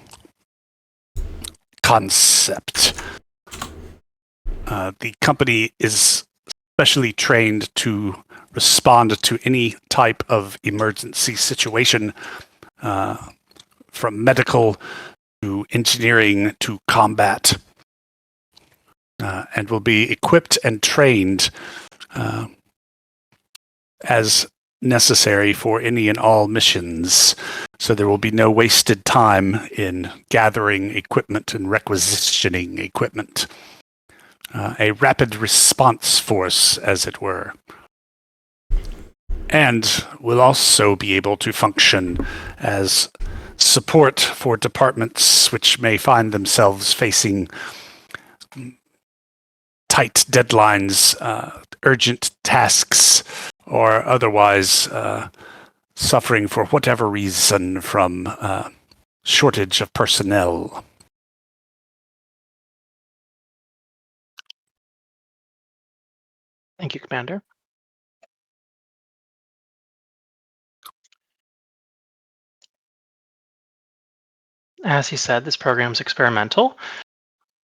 concept. The company is specially trained to respond to any type of emergency situation, from medical to engineering to combat, and will be equipped and trained as necessary for any and all missions. So there will be no wasted time in gathering equipment and requisitioning equipment. A rapid response force, as it were. And will also be able to function as support for departments which may find themselves facing tight deadlines, urgent tasks, or otherwise suffering for whatever reason from shortage of personnel. Thank you, Commander. As he said, this program is experimental,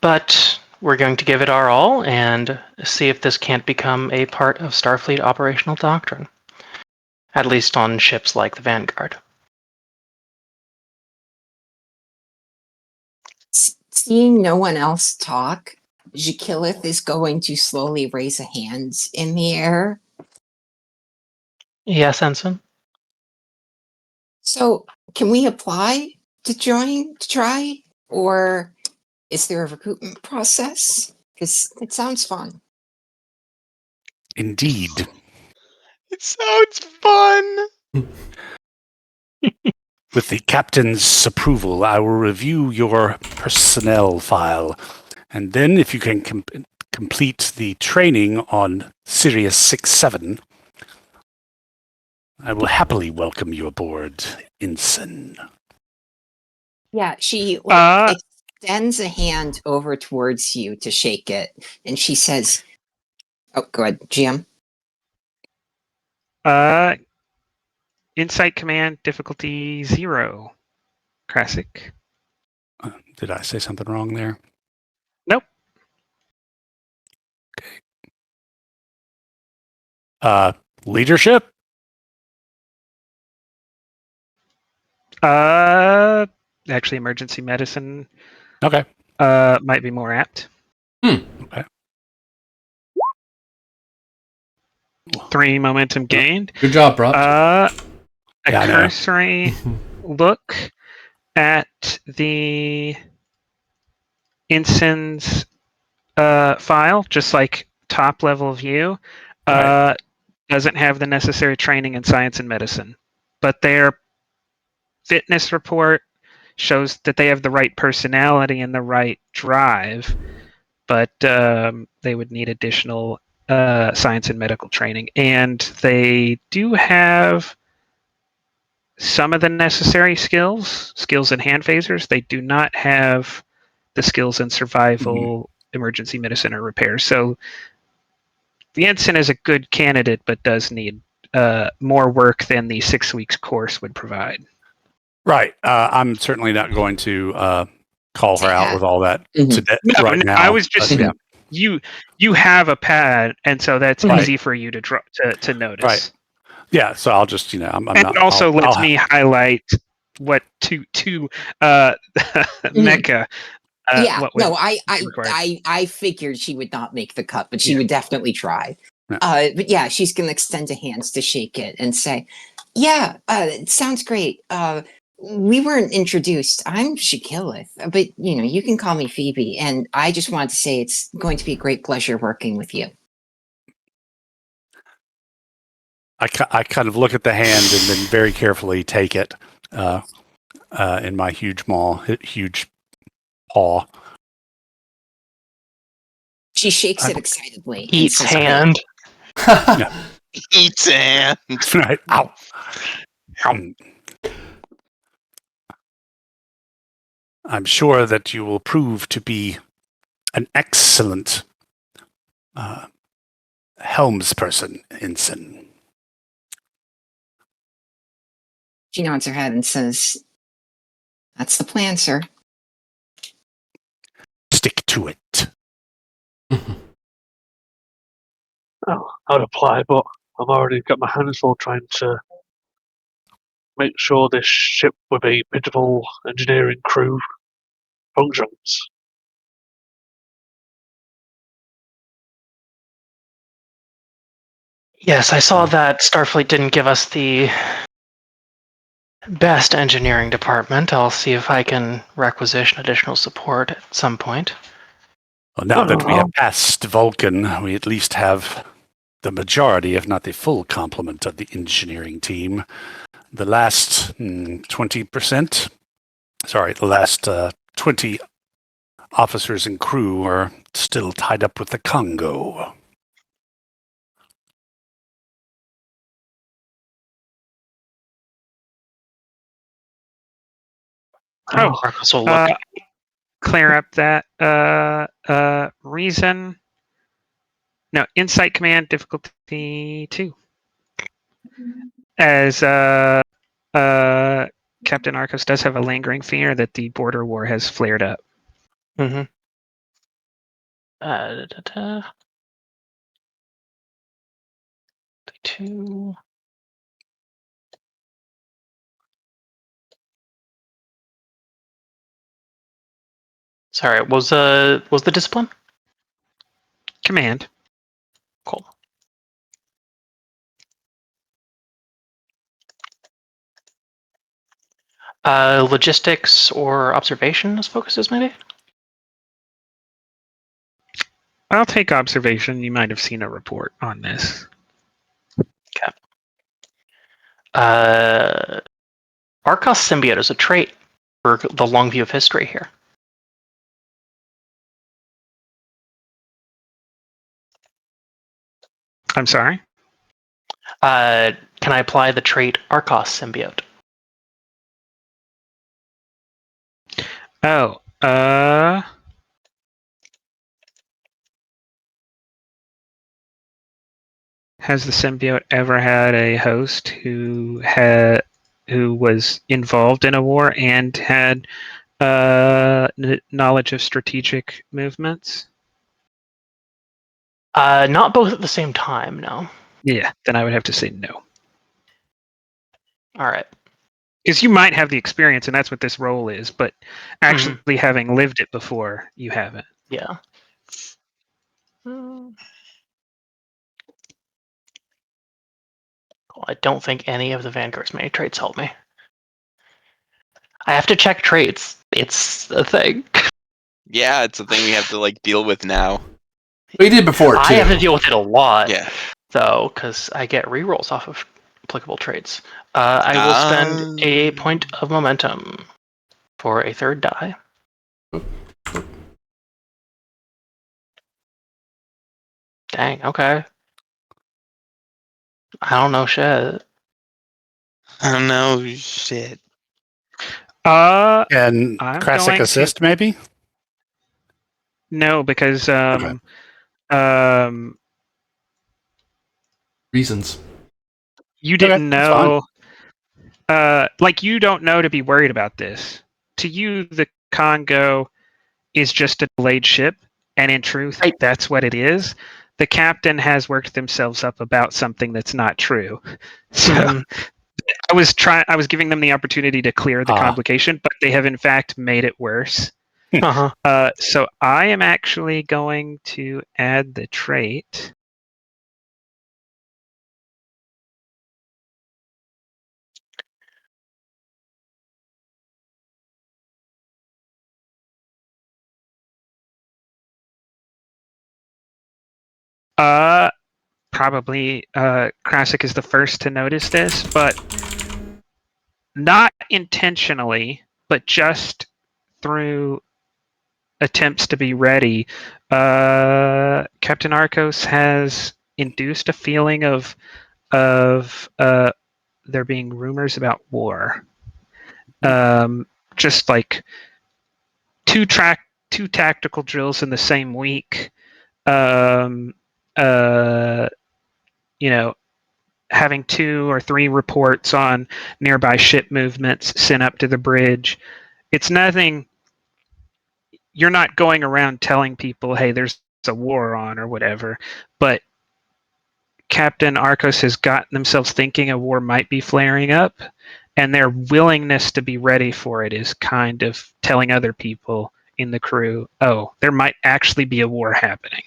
but we're going to give it our all and see if this can't become a part of Starfleet operational doctrine, at least on ships like the Vanguard. Seeing no one else talk, Jakilith is going to slowly raise a hand in the air. Yes, Ensign? So, can we apply to try? Or is there a recruitment process? Because it sounds fun. Indeed. It sounds fun. With the captain's approval, I will review your personnel file. And then if you can complete the training on Sirius 67, I will happily welcome you aboard, Ensign. Yeah, she extends a hand over towards you to shake it, and she says, "Oh, go ahead, GM." Insight command difficulty 0. Classic. Did I say something wrong there? Nope. Okay. Leadership? Actually, emergency medicine. Okay. Might be more apt. Okay. 3 momentum gained. Good job, Rob. A Yeah, I know. cursory look at the ensign's file, just like top level view, Right. doesn't have the necessary training in science and medicine, but their fitness report shows that they have the right personality and the right drive, but they would need additional science and medical training. And they do have some of the necessary skills in hand phasers. They do not have the skills in survival, emergency medicine, or repair. So the ensign is a good candidate, but does need more work than the 6 weeks course would provide. Right. I'm certainly not going to call her out with all that Mhm. today, No, right no, now. I was just but, yeah. you have a pad, and so that's Right. easy for you to notice. Right. Yeah, so I'll just, I'm And not. it also I'll lets me highlight what to Mecca. Yeah, what would no, be required. I figured she would not make the cut, but she Yeah. would definitely try. Yeah. But yeah, she's gonna extend a hand to shake it and say, "Yeah, it sounds great. We weren't introduced. I'm Shakilith, but you can call me Phoebe. And I just wanted to say it's going to be a great pleasure working with you." I kind of look at the hand and then very carefully take it in my huge paw. She shakes it excitedly. and Eats says, hand. Eats and Right. Ow. I'm sure that you will prove to be an excellent helmsperson, Ensign. She nods her head and says, "That's the plan, sir." Stick to it. Oh, I'd apply, but I've already got my hands full trying to make sure this ship with a pitiful engineering crew functions. Yes, I saw that Starfleet didn't give us the best engineering department. I'll see if I can requisition additional support at some point. Well, now that we have passed Vulcan, we at least have the majority, if not the full complement of the engineering team. The last 20%, the last 20 officers and crew are still tied up with the Congo. Oh, Marcos will look. clear up that reason. No, Insight Command difficulty 2. As Captain Arcos does have a lingering fear that the border war has flared up. Mm-hmm. Two. Sorry, was the discipline? Command. Cool. Logistics or observation as focuses, maybe? I'll take observation. You might have seen a report on this. Okay. Arcos symbiote is a trait for the long view of history here. I'm sorry? Can I apply the trait Arcos symbiote? Oh, has the symbiote ever had a host who was involved in a war and had knowledge of strategic movements? Not both at the same time, no. Yeah, then I would have to say no. All right. Because you might have the experience, and that's what this role is, but actually having lived it before, you haven't. Yeah. Well, I don't think any of the Vanguard's many traits help me. I have to check traits. It's a thing. Yeah, it's a thing we have to like deal with now. We did before, too. I have to deal with it a lot, Yeah. though, because I get rerolls off of applicable traits. I will spend a point of momentum for a third die. Dang, okay. I don't know shit. I don't know shit. And I'm Krasik going assist, maybe? No, because Reasons. you didn't Okay, that's fine. know. Like you don't know to be worried about this. To you, the Congo is just a delayed ship, and in truth, that's what it is. The captain has worked themselves up about something that's not true. So I was giving them the opportunity to clear the complication, but they have in fact made it worse. So I am actually going to add the trait. Probably Krasik is the first to notice this, but not intentionally, but just through attempts to be ready. Captain Arcos has induced a feeling of there being rumors about war. Just like two tactical drills in the same week. Having 2 or 3 reports on nearby ship movements sent up to the bridge. It's nothing. You're not going around telling people, hey, there's a war on or whatever. But Captain Arcos has gotten themselves thinking a war might be flaring up, and their willingness to be ready for it is kind of telling other people in the crew, oh, there might actually be a war happening.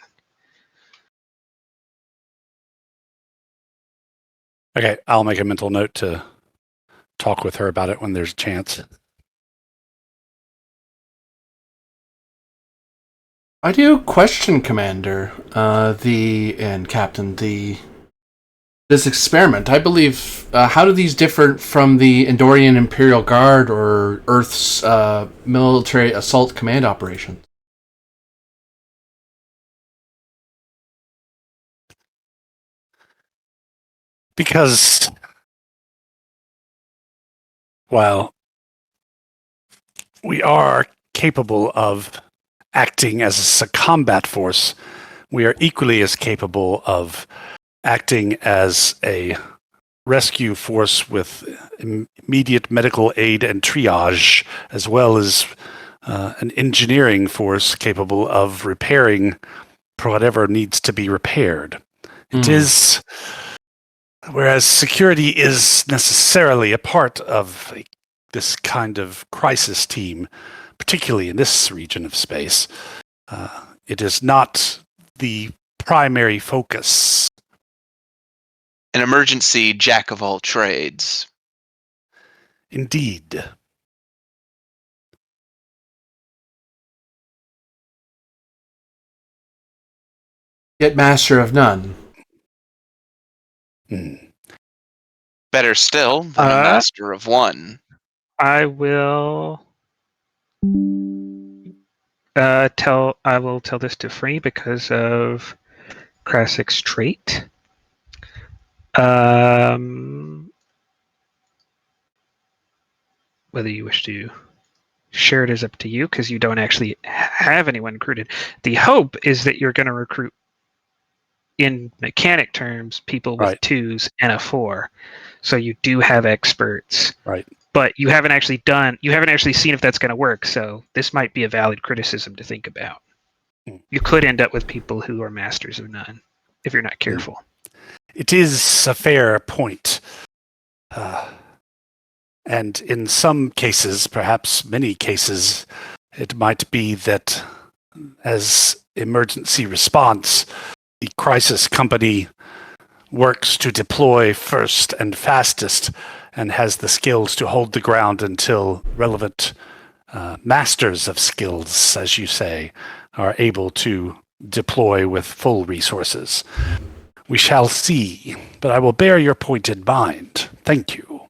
Okay, I'll make a mental note to talk with her about it when there's a chance. I do question, Commander, Captain, this experiment. I believe, how do these differ from the Endorian Imperial Guard or Earth's military assault command operation? Because, well, we are capable of acting as a combat force, we are equally as capable of acting as a rescue force with immediate medical aid and triage, as well as an engineering force capable of repairing whatever needs to be repaired. It is, whereas security is necessarily a part of this kind of crisis team, particularly in this region of space, it is not the primary focus. An emergency jack of all trades. Indeed. Yet master of none. Better still than a master of one. I will tell this to Free because of Krasik's trait. Whether you wish to share it is up to you because you don't actually have anyone recruited. The hope is that you're going to recruit, in mechanic terms, people with 2s and a 4. So you do have experts. Right. But you haven't actually seen if that's going to work. So this might be a valid criticism to think about. You could end up with people who are masters of none if you're not careful. It is a fair point. And in some cases, perhaps many cases, it might be that as emergency response, the crisis company works to deploy first and fastest and has the skills to hold the ground until relevant masters of skills, as you say, are able to deploy with full resources. We shall see, but I will bear your point in mind. Thank you.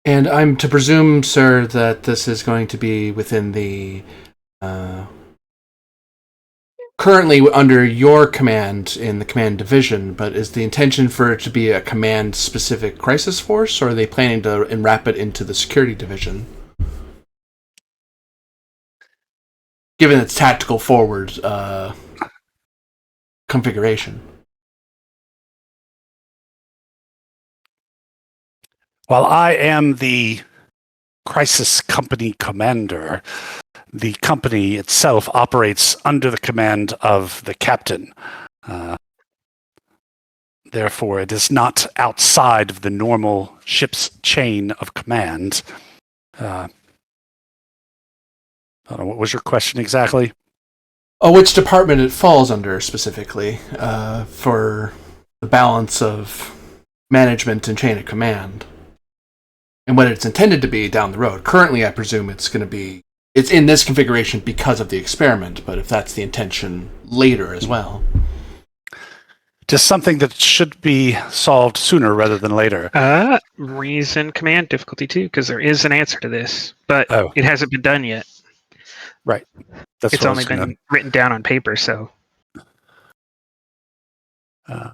And I'm to presume, sir, that this is going to be within the currently under your command in the command division, but is the intention for it to be a command-specific crisis force, or are they planning to wrap it into the security division? Given its tactical forward configuration. While I am the crisis company commander, the company itself operates under the command of the captain. Therefore, it is not outside of the normal ship's chain of command. I don't know, what was your question exactly? Oh, which department it falls under specifically for the balance of management and chain of command, and what it's intended to be down the road. Currently, I presume it's in this configuration because of the experiment, but if that's the intention later as well. Just something that should be solved sooner rather than later. Reason command difficulty 2, because there is an answer to this, but it hasn't been done yet. Right. It's only been written down on paper, so.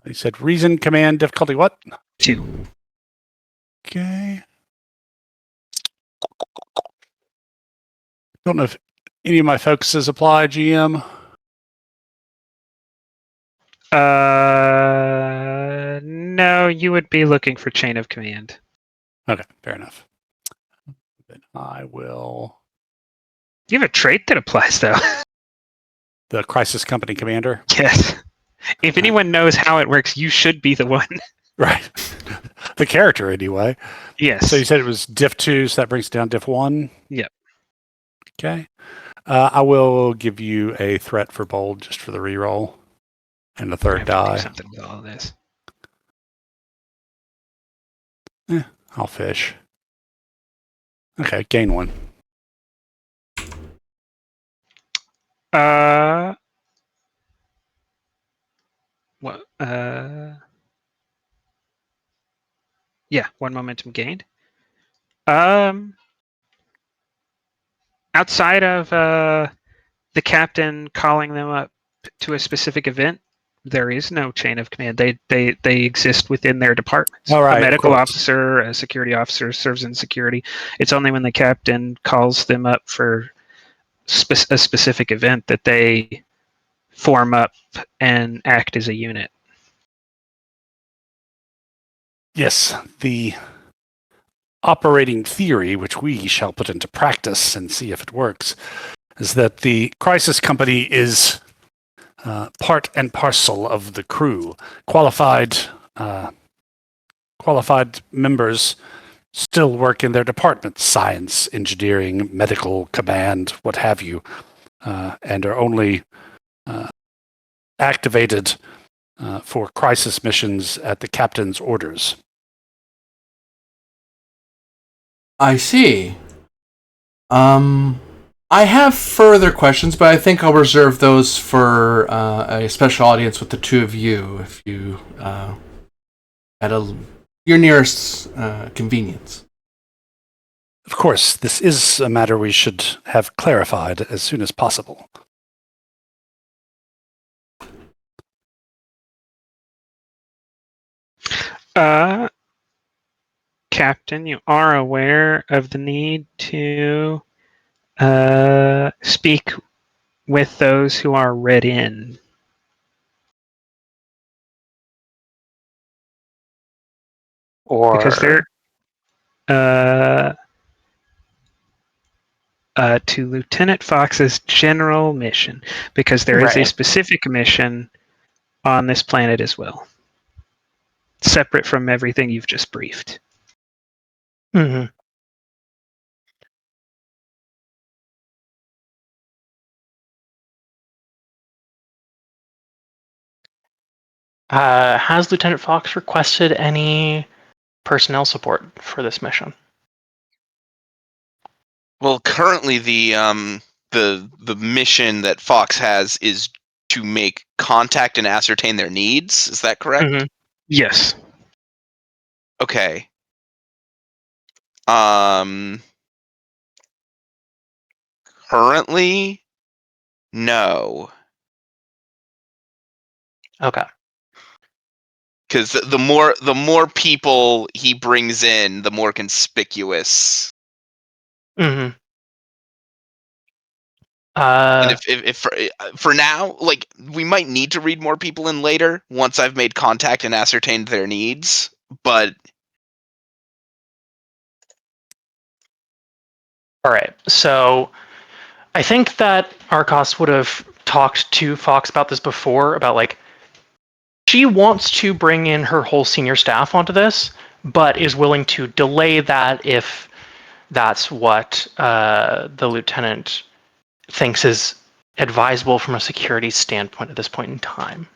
You said reason command difficulty what? 2. Okay. Don't know if any of my focuses apply, GM. No, you would be looking for chain of command. Okay, fair enough. Then I will. You have a trait that applies, though. The crisis company commander? Yes. If anyone knows how it works, you should be the one. Right. The character, anyway. Yes. So you said it was diff 2, so that brings it down diff 1? Yep. Okay. I will give you a threat for bold just for the reroll. And the third die. Do something with all of this. I'll fish. Okay, gain 1. What? Yeah, 1 momentum gained. Outside of the captain calling them up to a specific event, there is no chain of command. They exist within their departments. All right, A of medical course. officer, a security officer serves in security. It's only when the captain calls them up for a specific event that they form up and act as a unit. Yes, the operating theory, which we shall put into practice and see if it works, is that the crisis company is part and parcel of the crew. Qualified members still work in their departments, science, engineering, medical, command, what have you, and are only activated for crisis missions at the captain's orders. I see. I have further questions, but I think I'll reserve those for a special audience with the two of you, if you at your nearest convenience. Of course, this is a matter we should have clarified as soon as possible. Captain, you are aware of the need to speak with those who are read in. Because they're to Lieutenant Fox's general mission, because there is a Right. specific mission on this planet as well, separate from everything you've just briefed. Mm-hmm. Has Lieutenant Fox requested any personnel support for this mission? Well, currently the mission that Fox has is to make contact and ascertain their needs. Is that correct? Mhm. Yes. Okay. Currently, no. Okay. Because the more people he brings in, the more conspicuous. Mm-hmm. And if for now, like, we might need to read more people in later once I've made contact and ascertained their needs. But All right. So I think that Arcos would have talked to Fox about this before, about like she wants to bring in her whole senior staff onto this, but is willing to delay that if that's what the lieutenant thinks is advisable from a security standpoint at this point in time.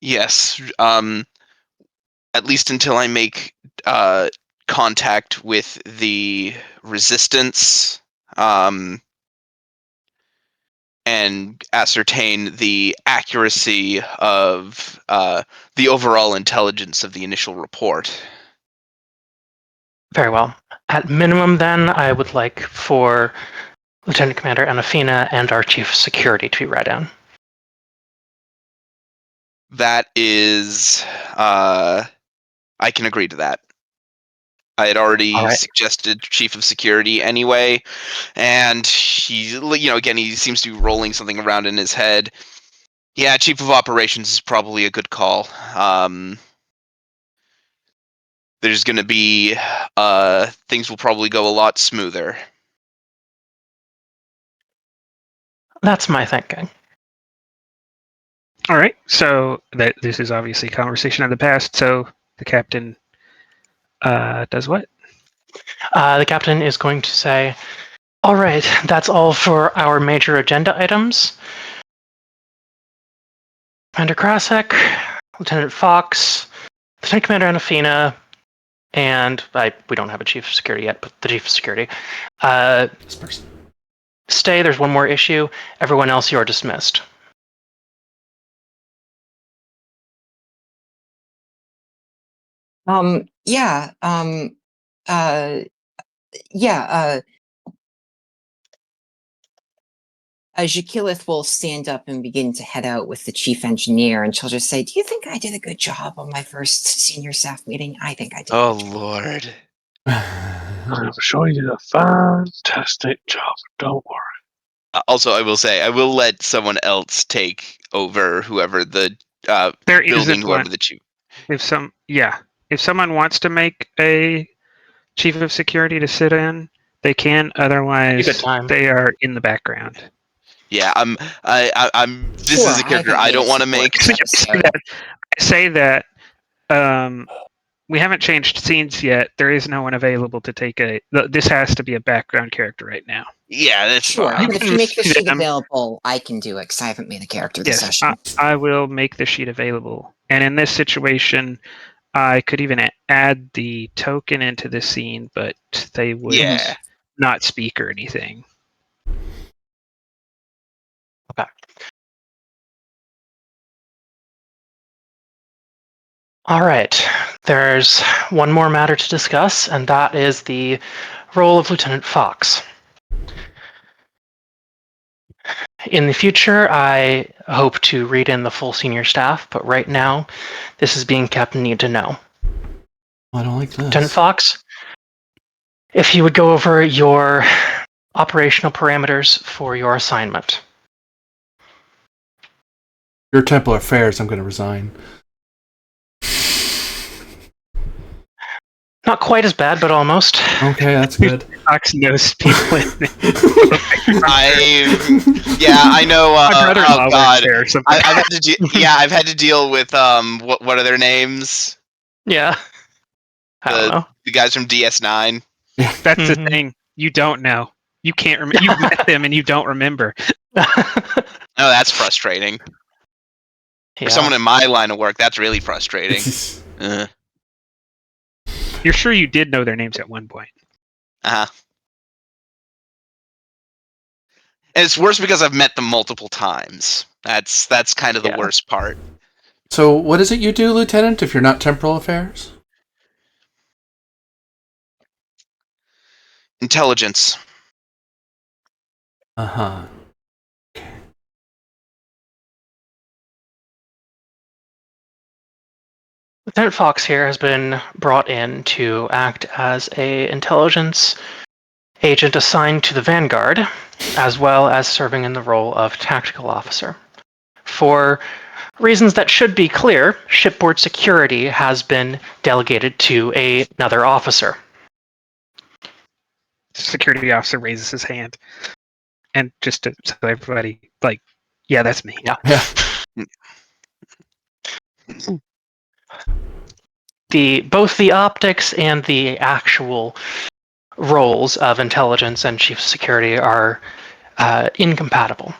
yes, at least until I make contact with the resistance, and ascertain the accuracy of the overall intelligence of the initial report. Very well. At minimum, then, I would like for Lieutenant Commander Anafina and our Chief of Security to be read in. That is, I can agree to that. I had already All right. suggested Chief of Security anyway, and he, again, he seems to be rolling something around in his head. Yeah, Chief of Operations is probably a good call. There's going to be, things will probably go a lot smoother. That's my thinking. All right. So this is obviously a conversation of the past. So the captain does what? The captain is going to say, all right, that's all for our major agenda items. Commander Krasek, Lieutenant Fox, Lieutenant Commander Anafina, and we don't have a Chief of Security yet, but the Chief of Security. This person. stay. There's one more issue. Everyone else, you're dismissed. Yeah. Yeah. Jakilith will stand up and begin to head out with the chief engineer, and she'll just say, "Do you think I did a good job on my first senior staff meeting? I think I did." Oh Lord. I'm sure you did a fantastic job. Don't worry. Also, I will say I will let someone else take over whoever the There building, isn't whoever one. the chief. If someone wants to make a chief of security to sit in, they can. Otherwise, Good time. they are in the background. Yeah, I'm. This Sure, is a character haven't I made don't a want to support make. this episode. I say that we haven't changed scenes yet. There is no one available to take this has to be a background character right now. Yeah, that's Sure, fine. but if you make the sheet them. available, I can do it because I haven't made a character this Yes, session. I will make the sheet available. And in this situation, I could even add the token into the scene, but they would Yeah. not speak or anything. Okay. All right. There's one more matter to discuss, and that is the role of Lieutenant Fox. In the future, I hope to read in the full senior staff, but right now, this is being kept need to know. I don't like this. Lieutenant Fox, if you would go over your operational parameters for your assignment. Your Templar Affairs, I'm going to resign. Not quite as bad, but almost. Okay, that's good. Fox knows people. I know. My brother-in-law Oh works God, there. So I've had to. I've had to deal with what are their names? Yeah. I don't know. The guys from DS9. that's the thing. You don't know. You can't remember. You've met them and you don't remember. Oh, that's frustrating. Yeah. For someone in my line of work, that's really frustrating. You're sure you did know their names at one point. And it's worse because I've met them multiple times. That's kind of the worst part. So, what is it you do, Lieutenant, if you're not Temporal Affairs? Intelligence. Uh-huh. Lieutenant Fox here has been brought in to act as an intelligence agent assigned to the Vanguard, as well as serving in the role of tactical officer. For reasons that should be clear, shipboard security has been delegated to another officer. Security officer raises his hand. And just to so everybody, yeah, that's me. Yeah. Both the optics and the actual roles of intelligence and chief of security are incompatible.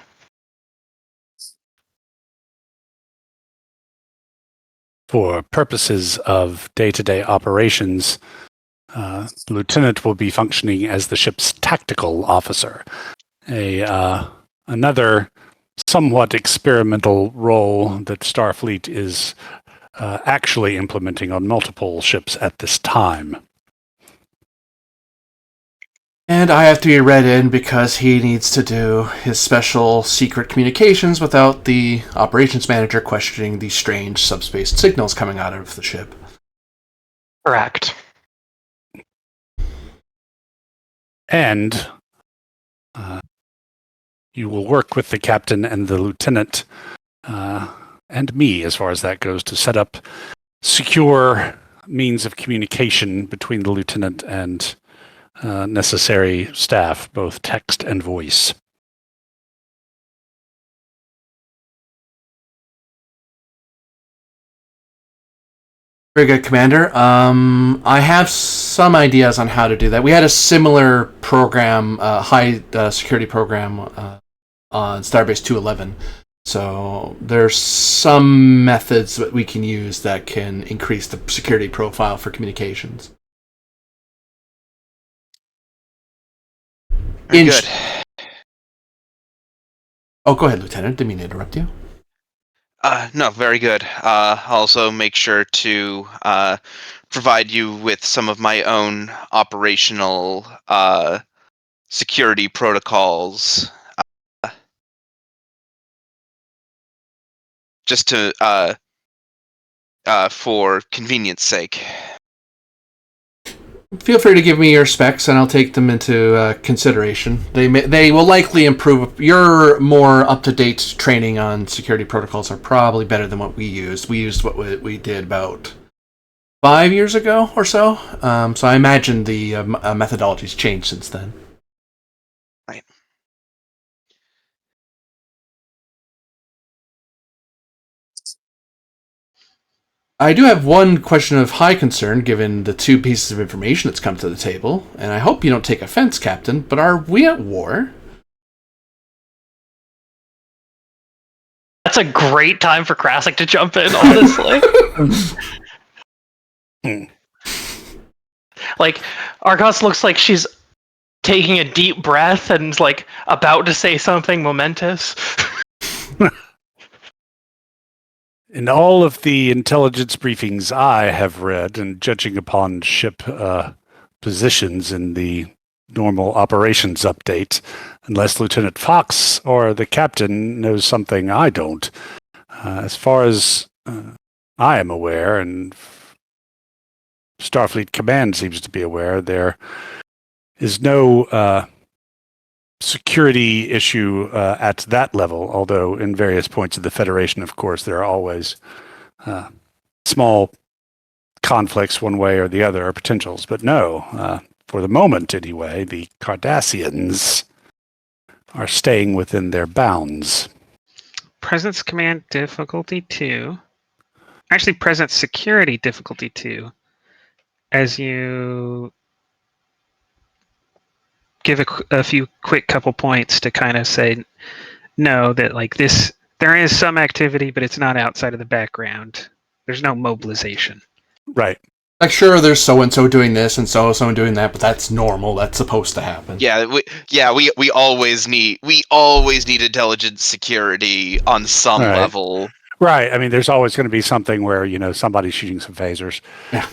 For purposes of day-to-day operations, the lieutenant will be functioning as the ship's tactical officer, another somewhat experimental role that Starfleet is actually implementing on multiple ships at this time. And I have to be read in because he needs to do his special secret communications without the operations manager questioning the strange subspace signals coming out of the ship. Correct. And you will work with the captain and the lieutenant and me, as far as that goes, to set up secure means of communication between the lieutenant and necessary staff, both text and voice. Very good, Commander. I have some ideas on how to do that. We had a similar program, high security program on Starbase 211. So there's some methods that we can use that can increase the security profile for communications. Very good. Oh, go ahead, Lieutenant. Didn't mean to interrupt you. No, very good. Also, make sure to provide you with some of my own operational security protocols, just to for convenience sake. Feel free to give me your specs, and I'll take them into consideration. They will likely improve. Your more up-to-date training on security protocols are probably better than what we used. We used what we did about 5 years ago or so. So I imagine the methodology's changed since then. Right. I do have one question of high concern, given the 2 pieces of information that's come to the table, and I hope you don't take offense, Captain, but are we at war? That's a great time for Krasik to jump in, honestly. Like, Argos looks like she's taking a deep breath and like about to say something momentous. In all of the intelligence briefings I have read, and judging upon ship positions in the normal operations update, unless Lieutenant Fox or the captain knows something I don't, as far as I am aware, and Starfleet Command seems to be aware, there is no security issue at that level, although in various points of the Federation, of course, there are always small conflicts one way or the other, or potentials. But no, for the moment anyway, the Cardassians are staying within their bounds. Presence command difficulty 2. Actually, presence security difficulty 2. As you give a few quick couple points to kind of say no, that like this, there is some activity, but it's not outside of the background. There's no mobilization. Right. Like, sure, there's so-and-so doing this and so-and-so doing that, but that's normal. That's supposed to happen. Yeah, we always need intelligence security on some Right. level. Right. I mean, there's always going to be something where, somebody's shooting some phasers. Yeah.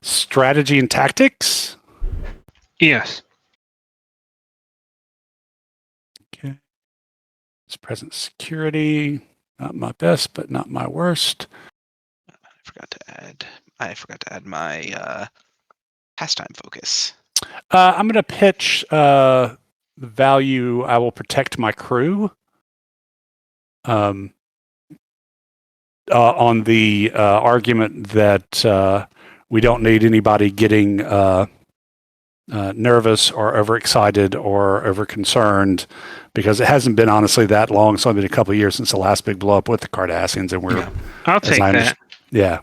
Strategy and tactics? Yes. Okay. It's present security. Not my best, but not my worst. I forgot to add my pastime focus. I'm going to pitch the value I will protect my crew. On the argument that we don't need anybody getting nervous or overexcited or overconcerned, because it hasn't been honestly that long. It's only been a couple of years since the last big blow up with the Cardassians, and we're I'll take that. Yeah.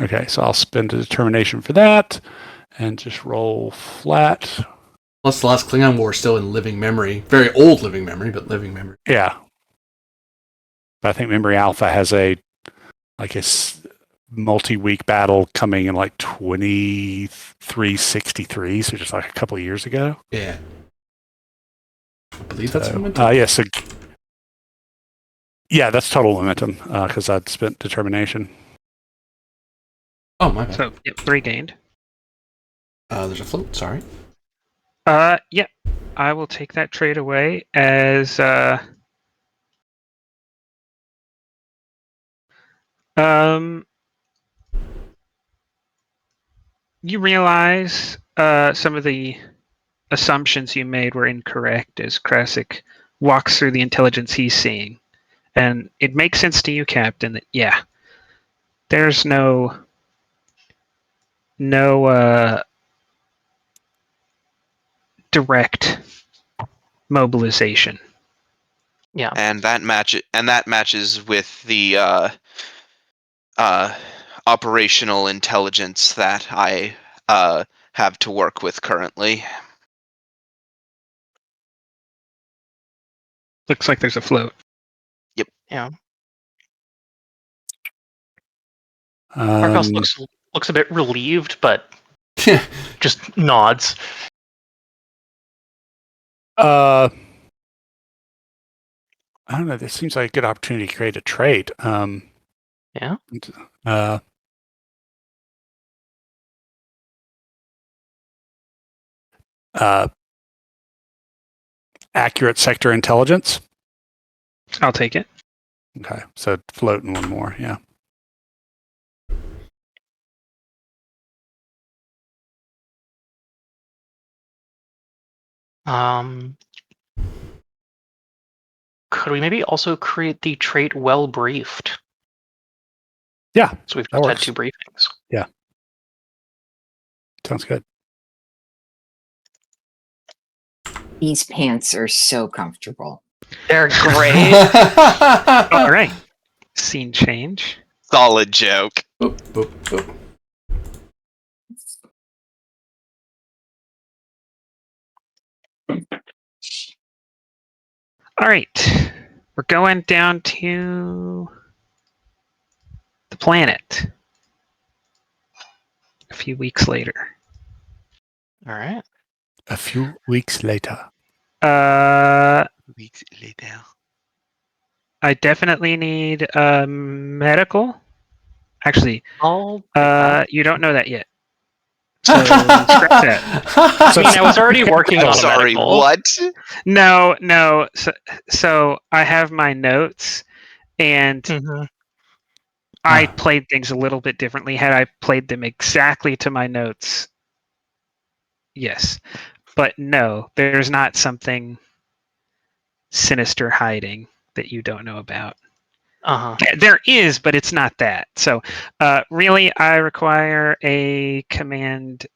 Okay, so I'll spend a determination for that, and just roll flat. Plus, the last Klingon War is still in living memory. Very old living memory, but living memory. Yeah. But I think Memory Alpha has a multi-week battle coming in like 2363, so just like a couple of years ago. Yeah. I believe that's momentum. Yeah, so yeah, that's total momentum, because I'd spent determination. Oh, my bad. So, yep, 3 gained. There's a float, sorry. Yeah, I will take that trade away as you realize some of the assumptions you made were incorrect as Krasik walks through the intelligence he's seeing. And it makes sense to you, Captain, that, yeah, there's no direct mobilization. Yeah. And that matches with the operational intelligence that I have to work with currently. Looks like there's a float. Yep. Yeah. Argos looks a bit relieved, but just nods. I don't know. This seems like a good opportunity to create a trait. Yeah. Accurate sector intelligence. I'll take it. Okay, so floating one more. Yeah. Could we maybe also create the trait well briefed? Yeah, So we've that just had works. 2 briefings. Sounds good. These pants are so comfortable. They're great. All right. Scene change. Solid joke. Boop, boop, boop. All right. We're going down to the planet. A few weeks later. All right. A few weeks later. Weeks later. I definitely need medical. Actually, I'll take that. you don't know that yet. So scrap that. I mean, I was already working on I'm a sorry, medical. what? No. So I have my notes, and Mhm. I played things a little bit differently. Had I played them exactly to my notes, yes. But no, there's not something sinister hiding that you don't know about. Uh-huh. There is, but it's not that. So really, I require a command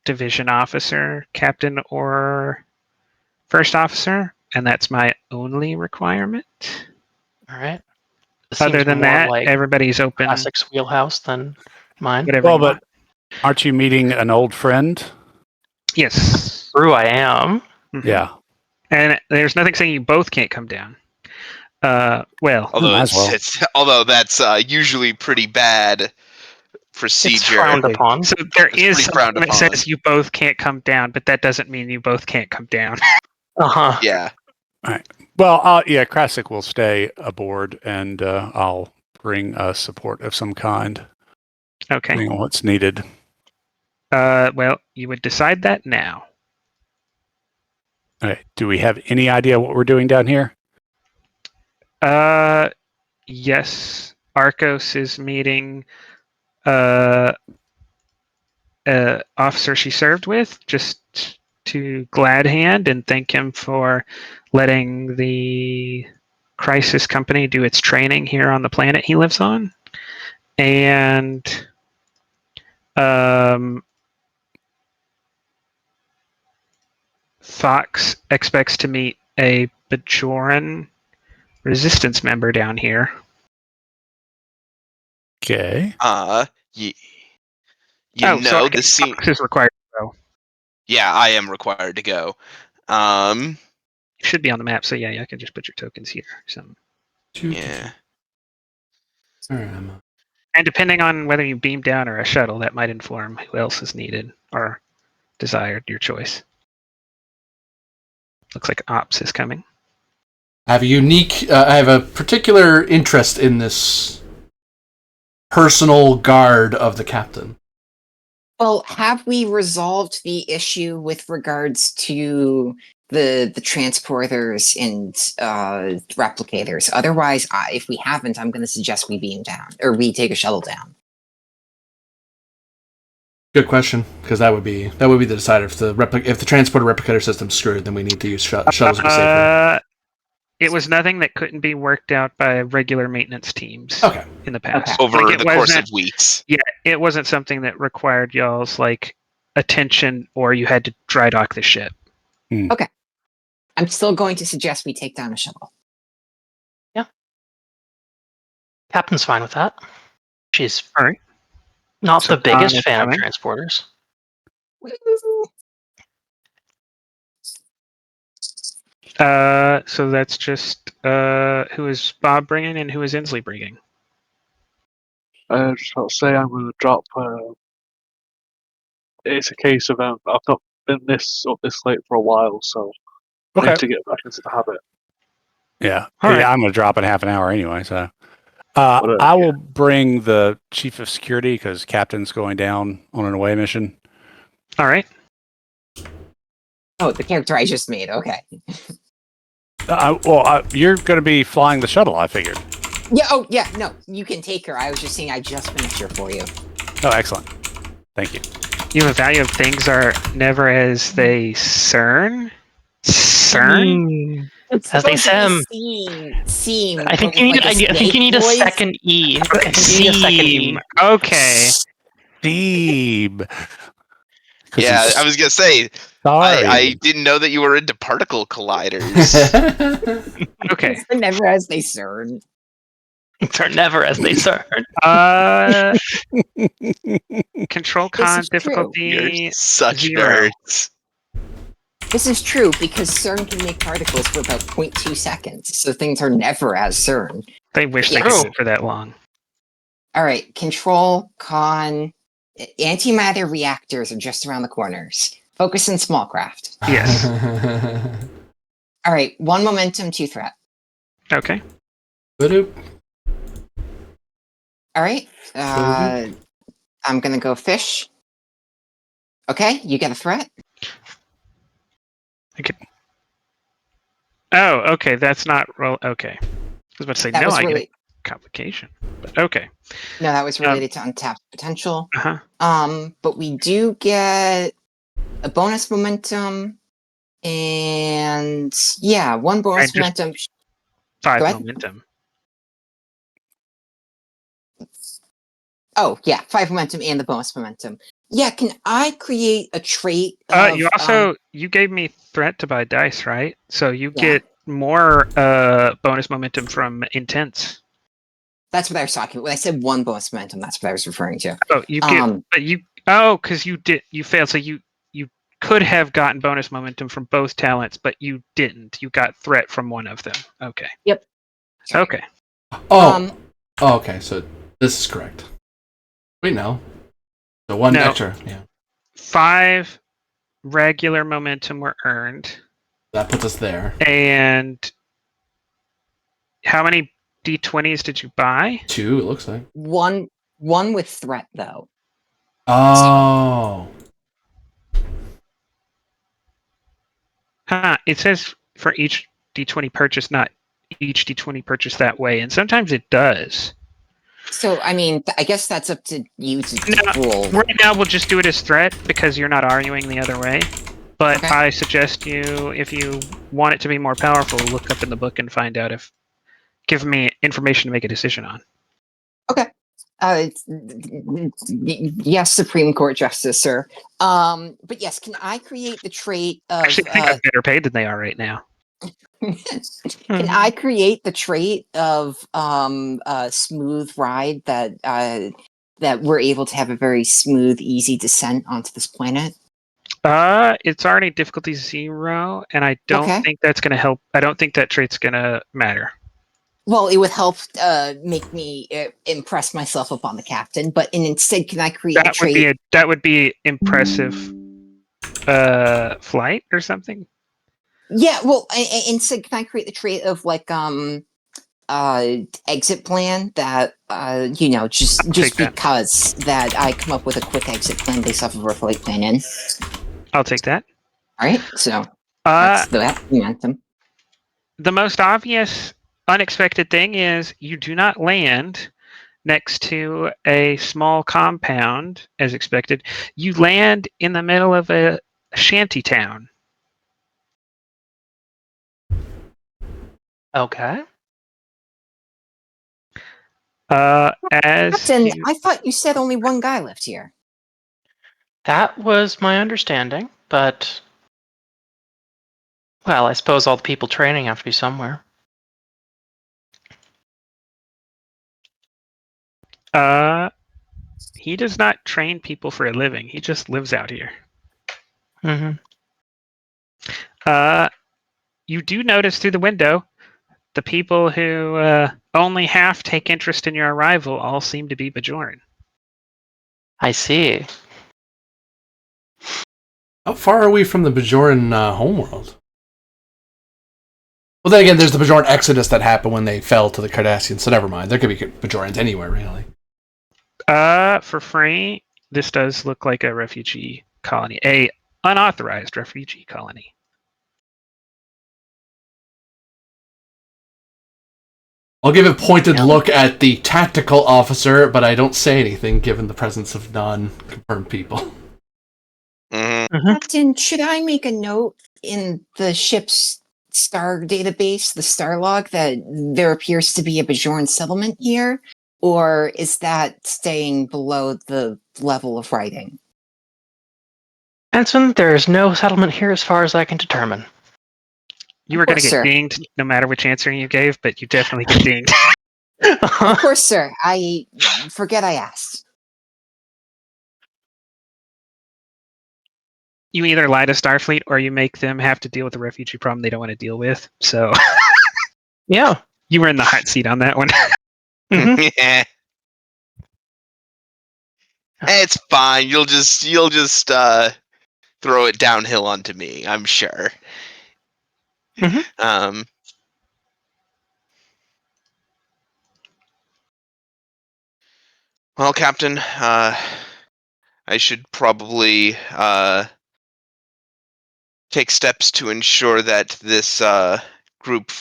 division officer, captain, or first officer, and that's my only requirement. All right. This Other seems than more that, like everybody's open. Classic's wheelhouse than mine. Whatever Well, you but want. aren't you meeting an old friend? Yes. True, I am. Mhm. Yeah. And there's nothing saying you both can't come down. Well, Although might as well. although that's usually pretty bad procedure. It's frowned upon. so there It's is pretty frowned something that upon. says you both can't come down, but that doesn't mean you both can't come down. Uh-huh. Yeah. Well, yeah, Classic will stay aboard, and I'll bring support of some kind, Okay. depending on what's needed. Well, you would decide that now. Okay. Do we have any idea what we're doing down here? Yes. Arcos is meeting officer she served with, just to glad hand and thank him for letting the Crisis Company do its training here on the planet he lives on. And Fox expects to meet a Bajoran resistance member down here. Okay. You So know I the guess scene. Fox is required to go. Yeah, I am required to go. It should be on the map, so yeah, I can just put your tokens here. Yeah. Where am I? And depending on whether you beam down or a shuttle, that might inform who else is needed or desired, your choice. Looks like Ops is coming. I have a particular interest in this personal guard of the captain. Well, have we resolved the issue with regards to the transporters and replicators? Otherwise, if we haven't, I'm going to suggest we beam down or we take a shuttle down. Good question, because that would be the decider. If the transporter replicator system's screwed, then we need to use shuttles to be safer. It was nothing that couldn't be worked out by regular maintenance teams Okay. in the past. Over Like, the course of weeks. Yeah, it wasn't something that required y'all's attention or you had to dry dock the ship. Okay. I'm still going to suggest we take down a shuttle. Yeah. Captain's fine with that. She's All right. not So the biggest Khan is fan coming. of transporters. So that's just who is Bob bringing and who is Inslee bringing? Just got to say, I'm going to drop. It's a case of I've not been this late for a while, so I Okay. need to get back into the habit. Yeah. All right. Yeah, I'm going to drop in half an hour anyway. So What I will bring the chief of security because captain's going down on an away mission. All right. Oh, the character I just made. Okay. You're going to be flying the shuttle, I figured. Yeah. Oh, yeah. No, you can take her. I was just saying I just finished her for you. Oh, excellent. Thank you. You have a value of things are never as they CERN. CERN. It's As they supposed to be seem. I think but you with, need. like, I think you need a snake voice. second E. I think you need a second E. Seem. Okay. Steve. Yeah, I was gonna say Sorry. I didn't know that you were into particle colliders. Okay. It's never as they CERN. They're never as they start. Control This con is true. difficulty. You're such 0. nerds. This is true because CERN can make particles for about 0.2 seconds, so things are never as CERN. They wish they Yes. could do it for that long. All right, control, con, antimatter reactors are just around the corners. Focus in small craft. Yes. All right, 1 momentum, 2 threat. Okay. Ba-doop. All right, I'm gonna go fish. Okay, you get a threat. Oh, okay. That's not roll. Okay. I was about to say That no. was I get really a complication. But okay. no, that was related to untapped potential. Uh huh. But we do get a bonus momentum, and yeah, 1 bonus just- momentum. 5 Go ahead. momentum. Oh yeah, 5 momentum and the bonus momentum. Yeah, can I create a trait? Of, You also you gave me threat to buy dice, right? So you Yeah. get more bonus momentum from intense. that's what I was talking about. When I said 1 bonus momentum, that's what I was referring to. Oh, you get. Um, But you. Because you failed. So you could have gotten bonus momentum from both talents, but you didn't. You got threat from one of them. Okay. Yep. Okay. Oh. Okay. So this is correct. Wait, no. The 1 No. extra. Yeah. 5 regular momentum were earned, That puts us there. and how many d20s did you buy? 2, it looks like. one with threat though. Oh. It says for each d20 purchase, not each d20 purchase that way, and sometimes it does. So I mean, I guess that's up to you to No, roll. Right now, we'll just do it as threat because you're not arguing the other way. But Okay. I suggest you, if you want it to be more powerful, look up in the book and find out if. Give me information to make a decision on. Yes, Supreme Court Justice, sir. But yes, can I create the trait of? Actually, I think I'm better paid than they are right now. Can I create the trait of smooth ride that we're able to have a very smooth, easy descent onto this planet? It's already difficulty 0, and I don't Okay. think that's going to help. I don't think that trait's going to matter. Well, it would help make me impress myself upon the captain. But instead, can I create a That would trait? be impressive. Flight or something. Yeah. Well, instead, can I create the trait of like exit plan that just take that. because that I come up with a quick exit plan based off of our flight plan in. I'll take that. All right. So that's the momentum. The most obvious unexpected thing is you do not land next to a small compound as expected. You land in the middle of a shanty town. Okay. As Captain, you- I thought you said only 1 guy lived here. That was my understanding, but well, I suppose all the people training have to be somewhere. he does not train people for a living. He just lives out here. Mm-hmm. You do notice through the window the people who only half take interest in your arrival all seem to be Bajoran. I see. How far are we from the Bajoran homeworld? Well, then again, there's the Bajoran exodus that happened when they fell to the Cardassians, so never mind. There could be Bajorans anywhere, really. For free, this does look like a refugee colony, a unauthorized refugee colony. I'll give a pointed look at the tactical officer, but I don't say anything given the presence of non-confirmed people. Captain, should I make a note in the ship's star database, the star log, that there appears to be a Bajoran settlement here? Or is that staying below the level of writing? Ensign, there is no settlement here as far as I can determine. You were going to course, get sir. dinged no matter which answer you gave, but you definitely get dinged. Of course, sir. I forget I asked. You either lie to Starfleet or you make them have to deal with a refugee problem they don't want to deal with. So Yeah. you were in the hot seat on that one. Yeah. It's fine. You'll just throw it downhill onto me, I'm sure. Well, Captain, I should probably take steps to ensure that this group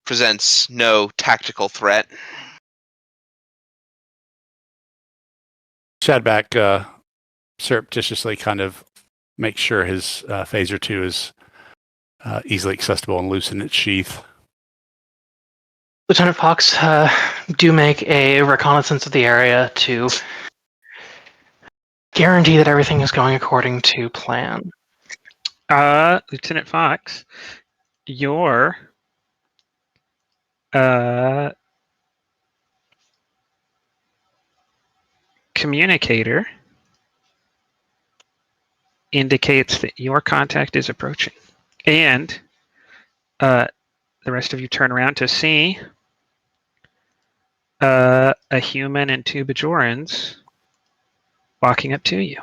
presents no tactical threat. Shadback surreptitiously kind of makes sure his phaser 2 is easily accessible and loose in its sheath. Lieutenant Fox, do make a reconnaissance of the area to guarantee that everything is going according to plan. Lieutenant Fox, your communicator indicates that your contact is approaching. And the rest of you turn around to see a human and 2 Bajorans walking up to you.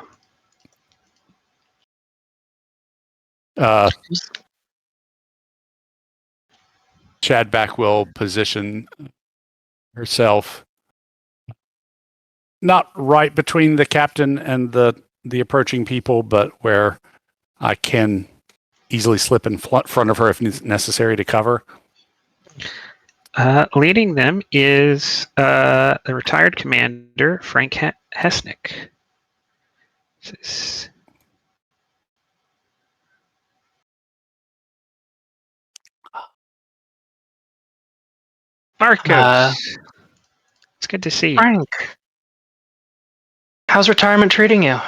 Shadback will position herself not right between the captain and the approaching people, but where I can easily slip in front of her if necessary to cover. Leading them is the retired commander, Frank Hesnick. Marcos, it's good to see you. Frank, how's retirement treating you?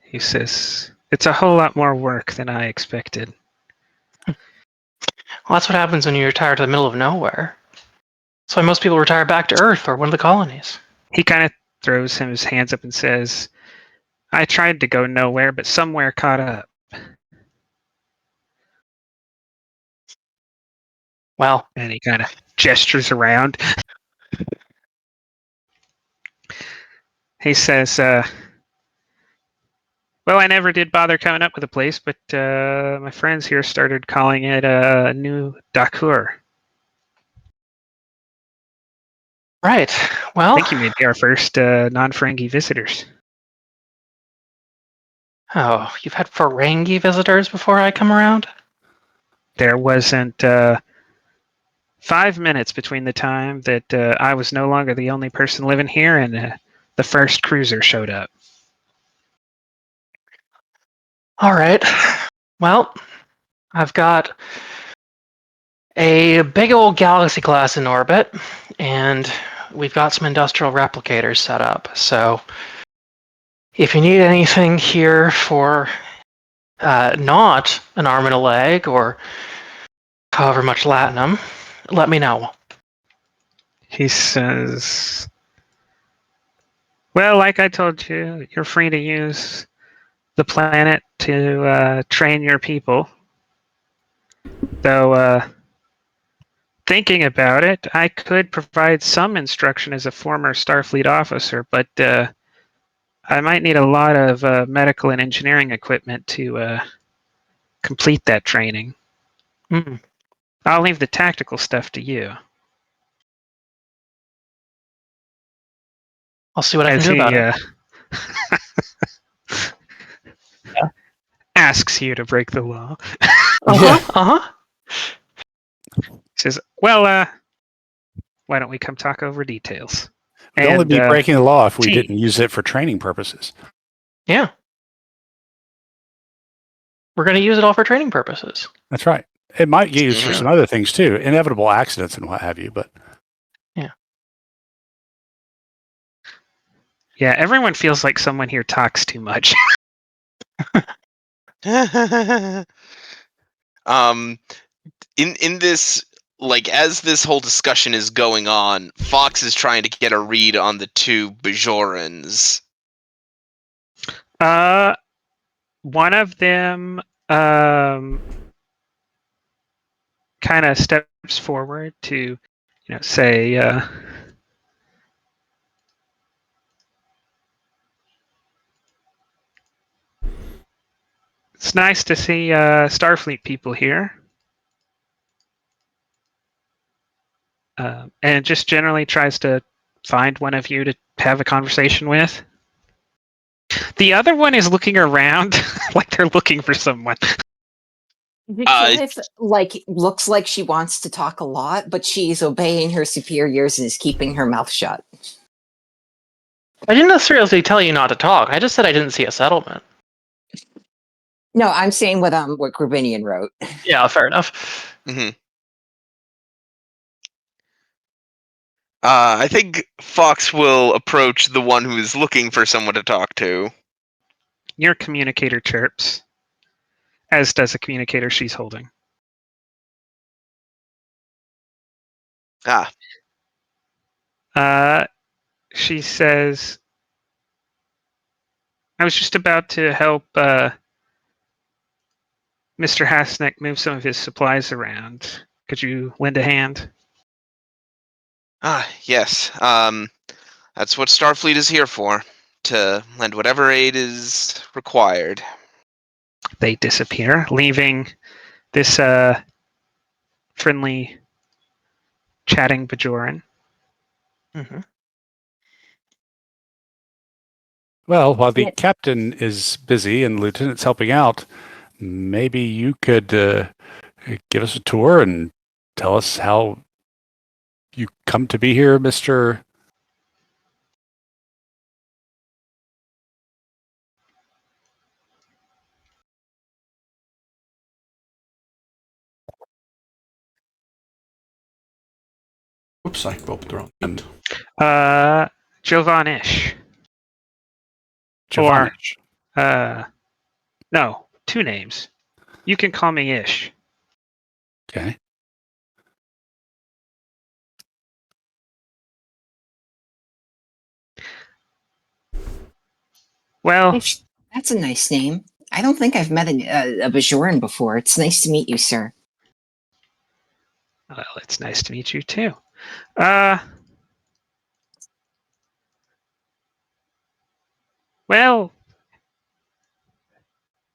He says, it's a whole lot more work than I expected. Well, that's what happens when you retire to the middle of nowhere. That's why most people retire back to Earth or one of the colonies. He kind of throws his hands up and says, I tried to go nowhere, but somewhere caught up. Well, and he kind of gestures around. He says, well, I never did bother coming up with a place, but my friends here started calling it New Dakur. Right. Well, I think you may be our first non-Ferengi visitors. Oh, you've had Ferengi visitors before I come around? There wasn't 5 minutes between the time that I was no longer the only person living here and the first cruiser showed up. All right. Well, I've got a big old galaxy class in orbit, and we've got some industrial replicators set up. So if you need anything here for not an arm and a leg or however much latinum, let me know. He says, well, like I told you, you're free to use the planet to train your people. Though, thinking about it, I could provide some instruction as a former Starfleet officer, but I might need a lot of medical and engineering equipment to complete that training. Hmm. I'll leave the tactical stuff to you. I'll see what I can As do he about it. asks you to break the law. Says, well, why don't we come talk over details? We'd only be breaking the law if we T. didn't use it for training purposes. Yeah. We're going to use it all for training purposes. That's right. It might get used for Mhm. some other things too, inevitable accidents and what have you. But Yeah, everyone feels like someone here talks too much. In this, like, as this whole discussion is going on, Fox is trying to get a read on the two Bajorans. One of them kind of steps forward to, say, it's nice to see Starfleet people here. And just generally tries to find one of you to have a conversation with. The other one is looking around like they're looking for someone. Judith, looks like she wants to talk a lot, but she's obeying her superiors and is keeping her mouth shut. I didn't necessarily tell you not to talk. I just said I didn't see a settlement. No, I'm saying what Grabinian wrote. Yeah, fair enough. Mm-hmm. I think Fox will approach the one who is looking for someone to talk to. Your communicator chirps, as does the communicator she's holding. She says, I was just about to help Mr. Hasnick move some of his supplies around. Could you lend a hand? Yes. That's what Starfleet is here for, to lend whatever aid is required. They disappear, leaving this friendly, chatting Bajoran. Mm-hmm. well, while the captain is busy and the lieutenant's helping out, maybe you could give us a tour and tell us how you come to be here, Mr. Oops, I opened the wrong end. Jovanish. Jovanish. No, two names. You can call me Ish. Okay. Well, That's a nice name. I don't think I've met a Bajoran before. It's nice to meet you, sir. well, it's nice to meet you too. Well,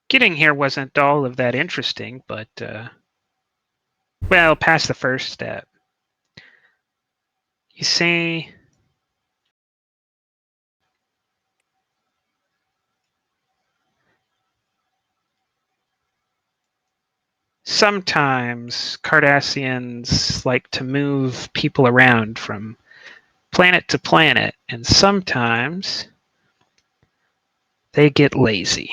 getting here wasn't all of that interesting, but well, past the first step. You see, sometimes Cardassians like to move people around from planet to planet, and sometimes they get lazy.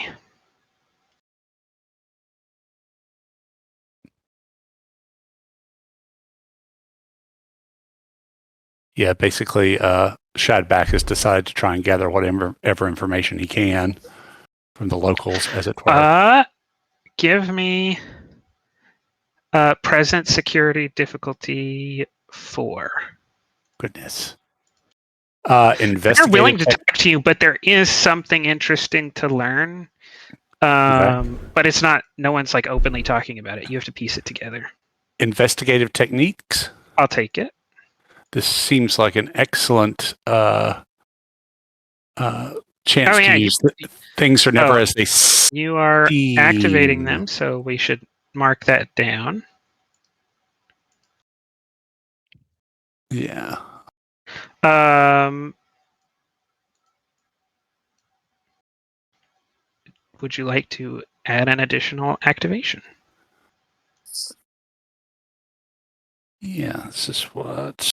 Yeah, basically, Shadback has decided to try and gather whatever information he can from the locals, as it were. Give me present security difficulty 4. Goodness. They're Investigative. willing to talk to you, but there is something interesting to learn. But it's not. No one's like openly talking about it. You have to piece it together. Investigative techniques. I'll take it. This seems like an excellent chance Oh, yeah, to use things are never oh. as they You are activating seem. them, so we should mark that down. Yeah. Would you like to add an additional activation? Yeah, this is what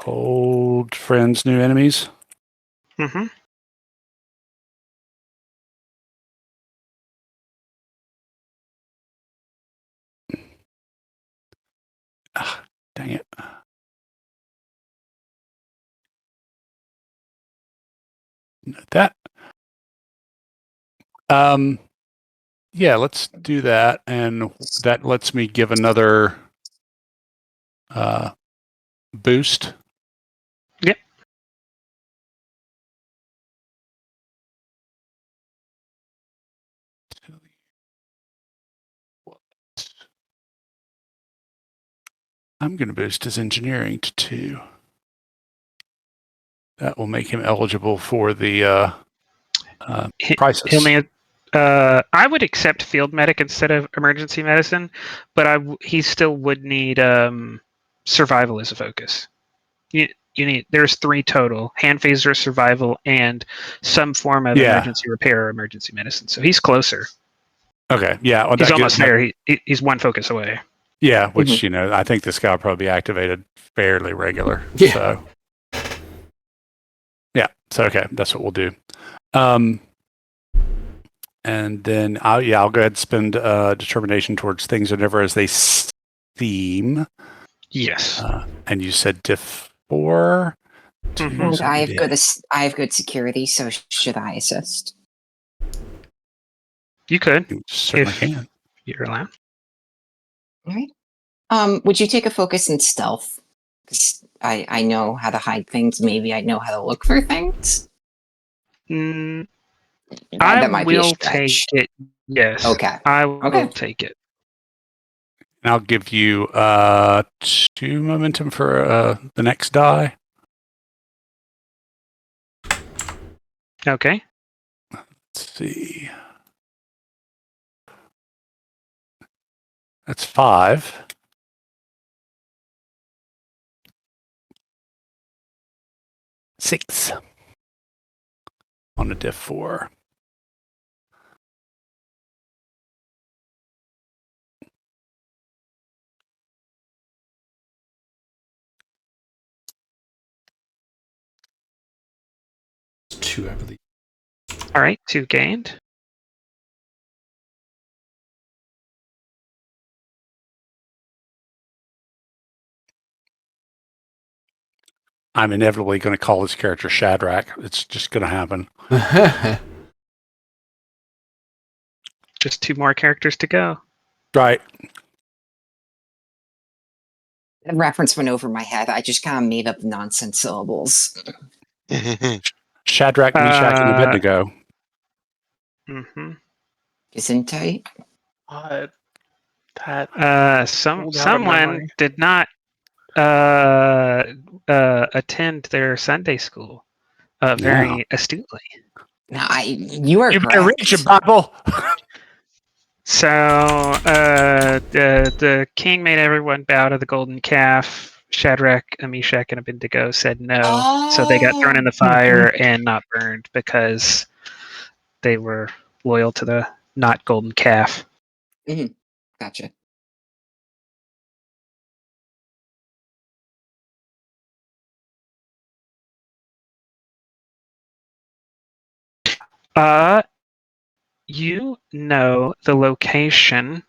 old friends, new enemies. Mm-hmm. Ah, dang it. Note that. Yeah, let's do that, and that lets me give another boost. Yep. I'm going to boost his engineering to 2. That will make him eligible for the prices. He'll need. I would accept field medic instead of emergency medicine, but he still would need survival as a focus. You need. There's 3 total: hand phaser, survival, and some form of emergency repair or emergency medicine. So he's closer. Okay, yeah, well, He's almost there. He's 1 focus away. Yeah, which I think this guy will probably be activated fairly regular. Yeah. So yeah, so okay, that's what we'll do. And then I'll go ahead and spend determination towards things are never as they seem. Yes. And you said diff 4. And I have good security, so should I assist? You could. You certainly can. You're allowed. All right. Would you take a focus in stealth? Because I know how to hide things. Maybe I know how to look for things. I might be a will take stretch. it. Yes. Okay. I will Okay. take it. And I'll give you 2 momentum for the next die. Okay. Let's see. That's 5. Six on a diff 4. It's 2, I believe. All right. 2 gained. I'm inevitably going to call this character Shadrach. It's just going to happen. Just 2 more characters to go. Right. The reference went over my head. I just kind of made up nonsense syllables. Shadrach, Meshach, and Abednego. Mm-hmm. Gesundheit. Someone did not attend their Sunday school very astutely. No, you are You correct. better read your Bible. So the king made everyone bow to the golden calf. Shadrach, Meshach, and Abednego said no, so they got thrown in the fire and not burned because they were loyal to the not golden calf. Mm-hmm. Gotcha. You know the location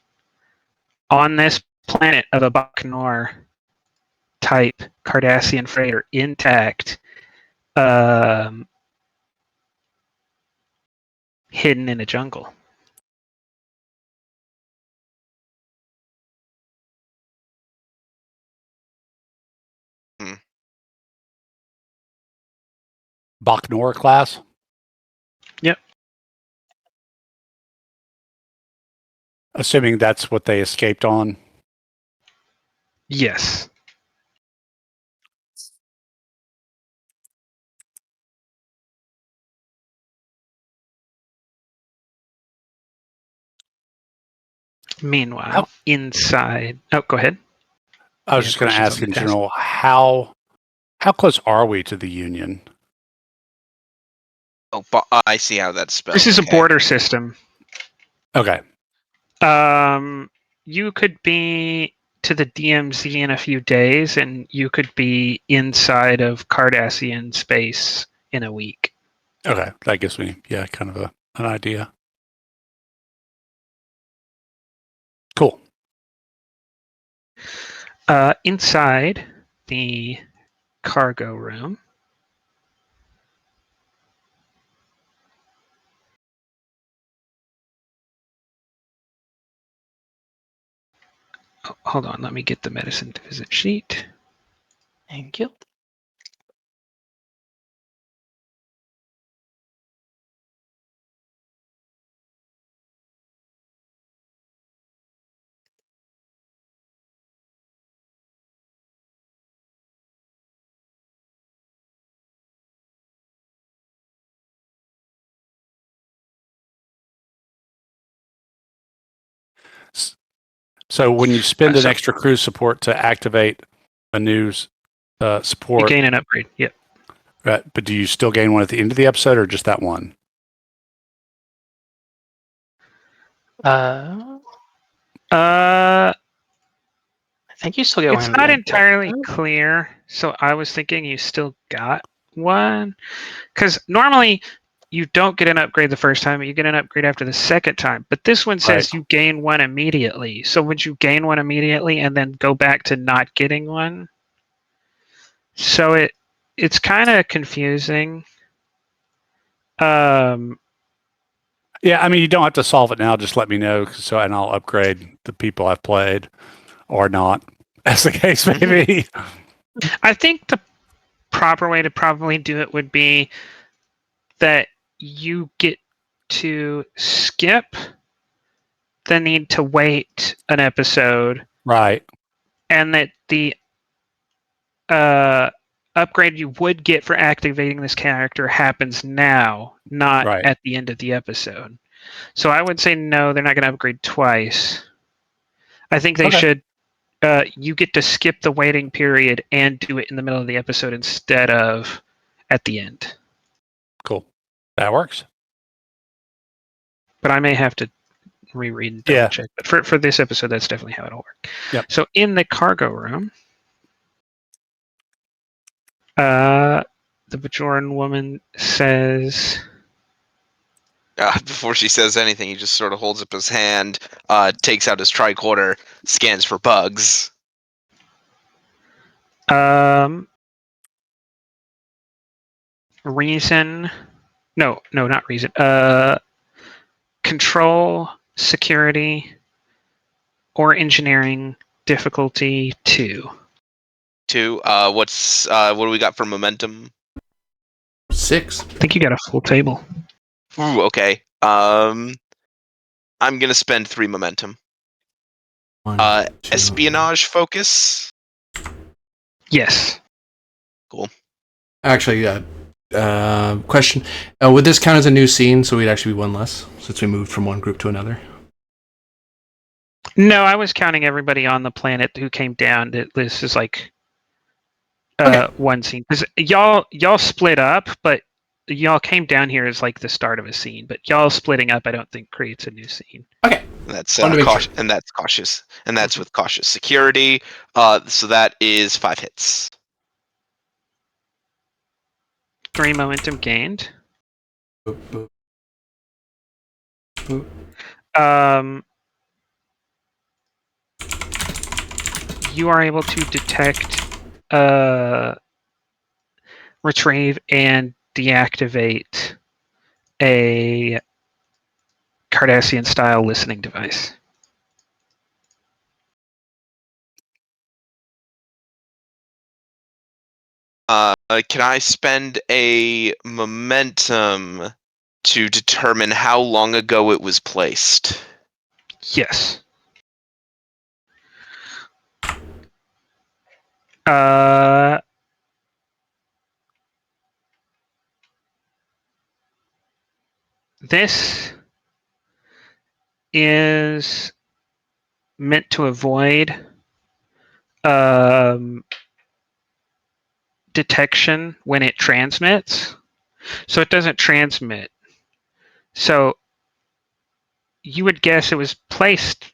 on this planet of a Bacanor type Cardassian freighter intact, hidden in a jungle. Bachnor class. Yep. Assuming that's what they escaped on. Yes. Meanwhile, inside. Oh, go ahead. I was You just had going to questions ask on in the task. general, how close are we to the Union? Oh, I see how that's spelled. This is a okay. border system. Okay. You could be to the DMZ in a few days, and you could be inside of Cardassian space in a week. Okay. That gives me, kind of an idea. Cool. Inside the cargo room, hold on, let me get the medicine to visit sheet. Thank you. So when you spend an So- extra crew support to activate a new You support, gain an upgrade. Yep. right, but do you still gain one at the end of the episode or just that one? I Uh, think you still get one. it's at the not end. entirely clear, so I was thinking you still got one. Because normally you don't get an upgrade the first time, you get an upgrade after the second time. But this one says Right. you gain one immediately. So would you gain one immediately and then go back to not getting one? So it's kind of confusing. Yeah, I mean, you don't have to solve it now. Just let me know, and I'll upgrade the people I've played, or not, as the case may be. I think the proper way to probably do it would be that you get to skip the need to wait an episode, Right. and that the upgrade you would get for activating this character happens now, not Right. at the end of the episode. So I would say no, they're not going to upgrade twice. I think they Okay. should. You get to skip the waiting period and do it in the middle of the episode instead of at the end. Cool. That works. But I may have to reread and double Yeah. check. But for this episode, that's definitely how it'll work. Yep. So in the cargo room, the Bajoran woman says, Before she says anything, he just sort of holds up his hand, takes out his tricorder, scans for bugs. reason. No, not reason. Control, security, or engineering difficulty 2. 2. What do we got for momentum? 6. I think you got a full table. Ooh, okay. I'm gonna spend 3 momentum. 1, 2. Espionage focus. Yes. Actually, question. Would this count as a new scene, so we'd actually be one less, since we moved from one group to another? No, I was counting everybody on the planet who came down. This is like one scene. Because y'all split up, but y'all came down here as like the start of a scene. But y'all splitting up, I don't think creates a new scene. Okay. That's Wanted to make sure. and that's cautious, and that's with cautious security. So that is 5 hits. 3 momentum gained. Boop, boop. Boop. You are able to detect, retrieve, and deactivate a Cardassian-style listening device. Can I spend a momentum to determine how long ago it was placed? Yes. This is meant to avoid detection when it transmits. So it doesn't transmit. So you would guess it was placed,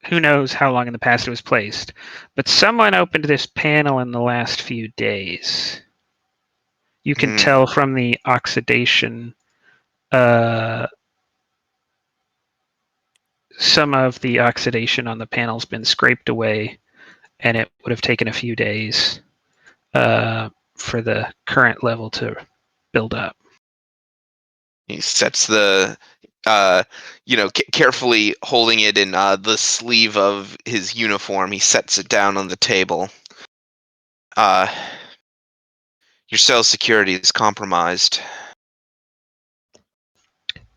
who knows how long in the past it was placed, but someone opened this panel in the last few days. You can tell from the oxidation, some of the oxidation on the panel's been scraped away, and it would have taken a few days for the current level to build up. He sets the, carefully holding it in the sleeve of his uniform. He sets it down on the table. Your cell security is compromised.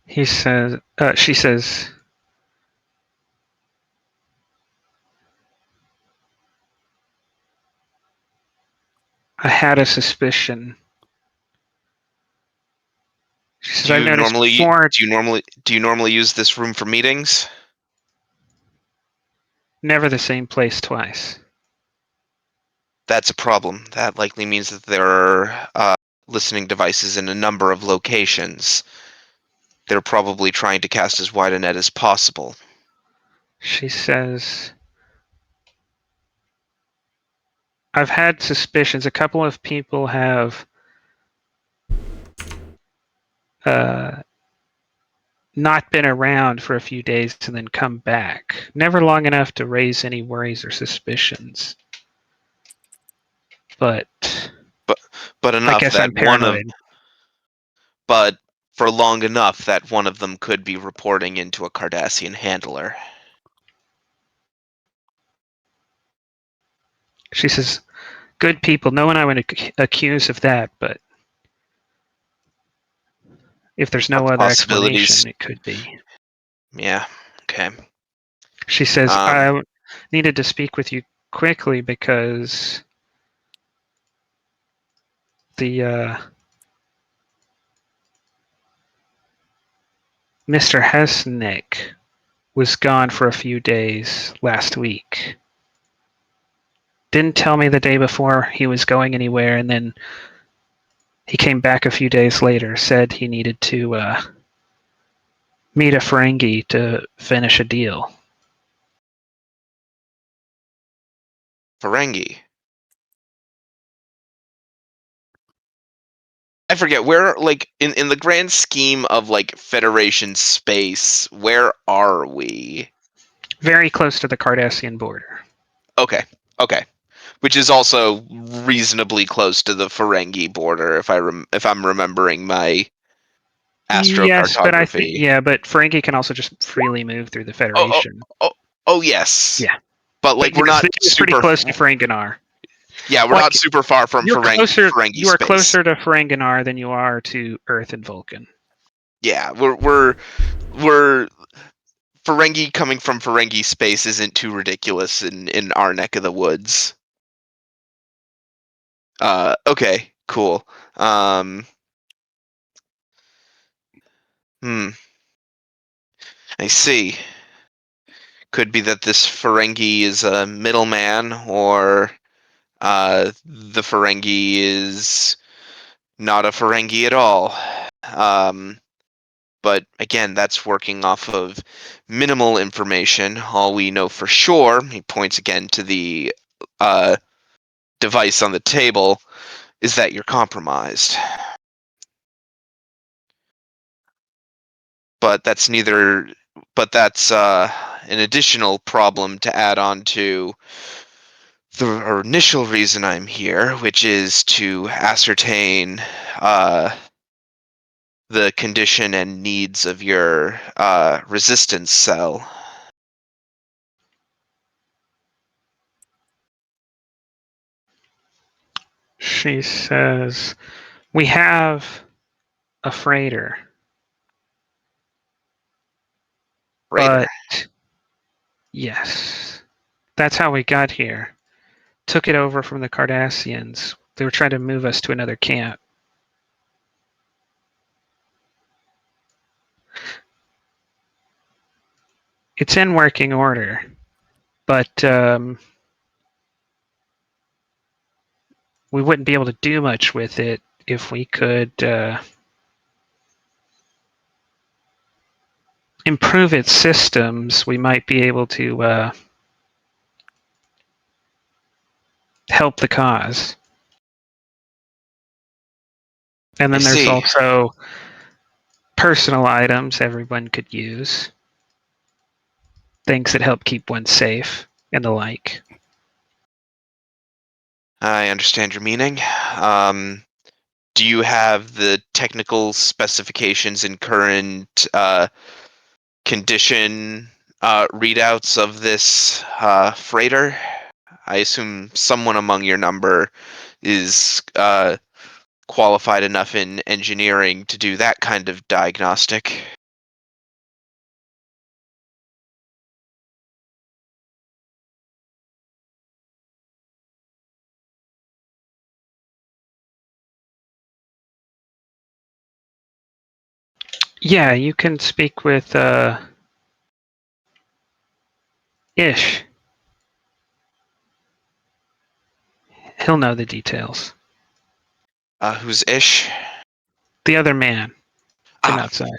She says, I had a suspicion. She says, I've noticed before. Do you normally use this room for meetings? Never the same place twice. That's a problem. That likely means that there are listening devices in a number of locations. They're probably trying to cast as wide a net as possible. She says, I've had suspicions. A couple of people have not been around for a few days and then come back. Never long enough to raise any worries or suspicions. But enough I guess that I'm paranoid. But for long enough that one of them could be reporting into a Cardassian handler. She says, good people. No one I would accuse of that, but if there's no other explanation, it could be. Yeah, okay. She says, I needed to speak with you quickly because the Mr. Hesnick was gone for a few days last week. Didn't tell me the day before he was going anywhere, and then he came back a few days later, said he needed to meet a Ferengi to finish a deal. Ferengi? I forget, where, like, in the grand scheme of, like, Federation space, where are we? Very close to the Cardassian border. Okay. Which is also reasonably close to the Ferengi border, if I'm remembering my astrocartography. Yes, but I think but Ferengi can also just freely move through the Federation. Oh yes. Yeah, but like we're not it's pretty close to Ferenginar. Yeah, we're not super far from Ferengi space. You are closer to Ferenginar than you are to Earth and Vulcan. Yeah, we're Ferengi coming from Ferengi space isn't too ridiculous in our neck of the woods. Okay, cool. I see. Could be that this Ferengi is a middleman, or the Ferengi is not a Ferengi at all. But again, that's working off of minimal information. All we know for sure, he points again to the device on the table, is that you're compromised. But that's an additional problem to add on to the initial reason I'm here, which is to ascertain the condition and needs of your resistance cell. She says, we have a freighter. Freighter? But yes, that's how we got here. Took it over from the Cardassians. They were trying to move us to another camp. It's in working order. but we wouldn't be able to do much with it if we could improve its systems. We might be able to help the cause. And then I there's see. also personal items everyone could use. Things that help keep one safe and the like. I understand your meaning. Do you have the technical specifications and current condition readouts of this freighter? I assume someone among your number is qualified enough in engineering to do that kind of diagnostic. Yeah, you can speak with Ish. He'll know the details. Who's Ish? The other man from Ah, outside.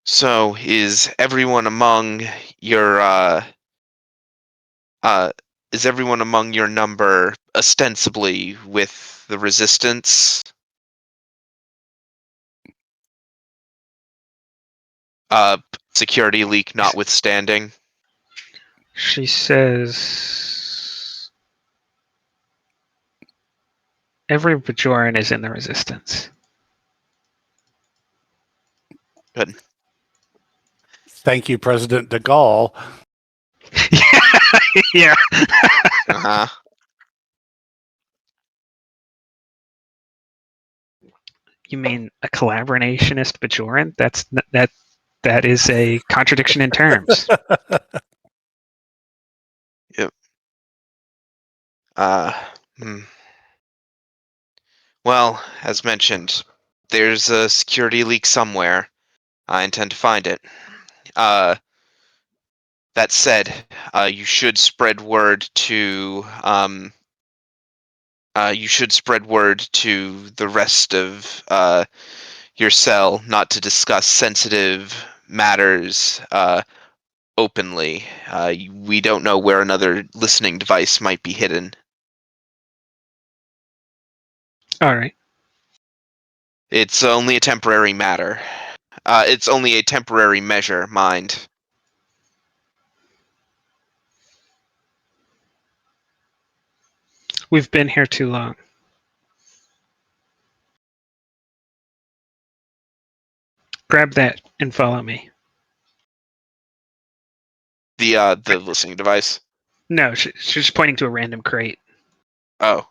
so is everyone among your is everyone among your number ostensibly with the resistance? Security leak notwithstanding. She says every Bajoran is in the resistance. Good. Thank you, President de Gaulle. Yeah. Uh-huh. You mean a collaborationist Bajoran? That is a contradiction in terms. Hmm. Well, as mentioned, there's a security leak somewhere. I intend to find it. That said, you should spread word to the rest of your cell not to discuss sensitive matters openly. We don't know where another listening device might be hidden. All right. It's only a temporary matter. It's only a temporary measure, mind. We've been here too long. Grab that and follow me. The listening device. No, she's pointing to a random crate. Oh.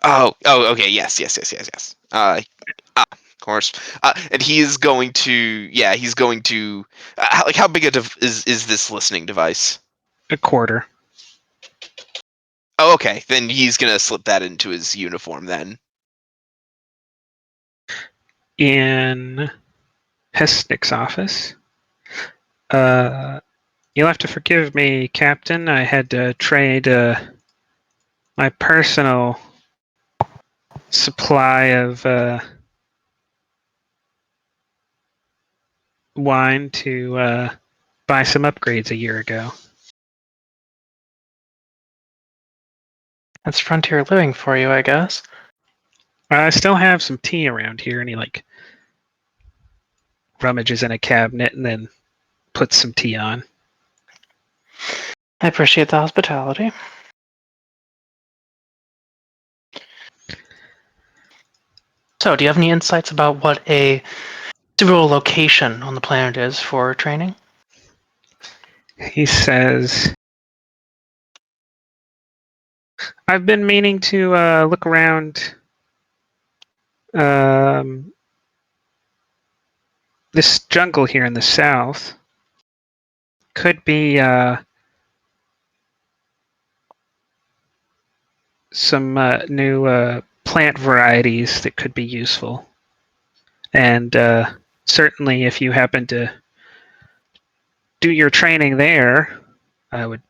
Okay. Yes. Of course. And he is going to. Yeah, he's going to. How big is this listening device? A quarter. Oh, okay. Then he's gonna slip that into his uniform then. In Hesnick's office. You'll have to forgive me, Captain. I had to trade my personal supply of wine to buy some upgrades a year ago. That's frontier living for you, I guess. I still have some tea around here, and he rummages in a cabinet and then puts some tea on. I appreciate the hospitality. So, do you have any insights about what a suitable location on the planet is for training? He says, I've been meaning to look around this jungle here in the south. Could be some new plant varieties that could be useful. And certainly, if you happen to do your training there, I would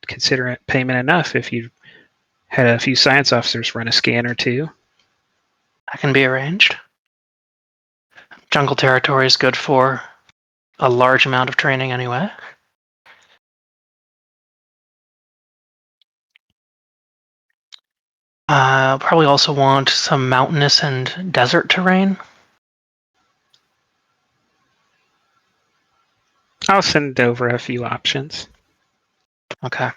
consider it payment enough if you had a few science officers run a scan or two. That can be arranged. Jungle territory is good for a large amount of training anyway. Probably also want some mountainous and desert terrain. I'll send over a few options. Okay.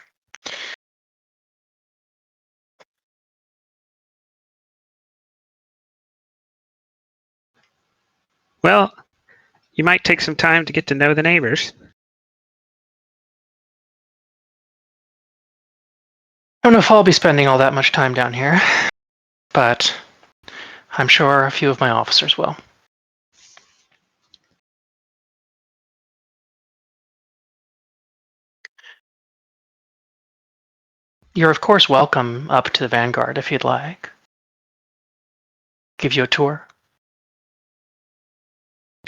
Well, you might take some time to get to know the neighbors. I don't know if I'll be spending all that much time down here, but I'm sure a few of my officers will. You're of course welcome up to the Vanguard if you'd like. Give you a tour.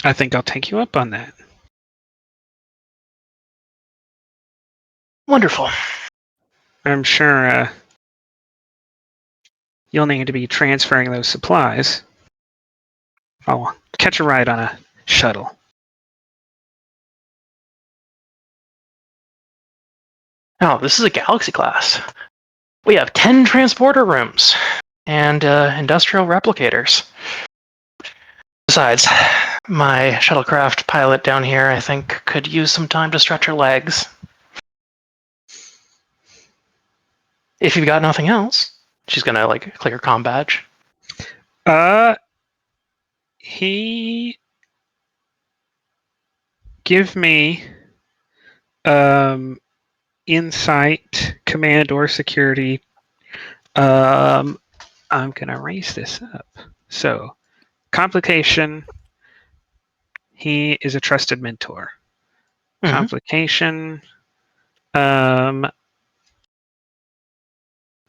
I think I'll take you up on that. Wonderful. I'm sure you'll need to be transferring those supplies. I'll catch a ride on a shuttle. Oh, this is a Galaxy class. We have 10 transporter rooms and industrial replicators. Besides, my shuttlecraft pilot down here, I think, could use some time to stretch her legs. If you've got nothing else, she's gonna click her comm badge. He give me insight, command, or security. I'm gonna raise this up. So, complication. He is a trusted mentor. Mm-hmm. Complication.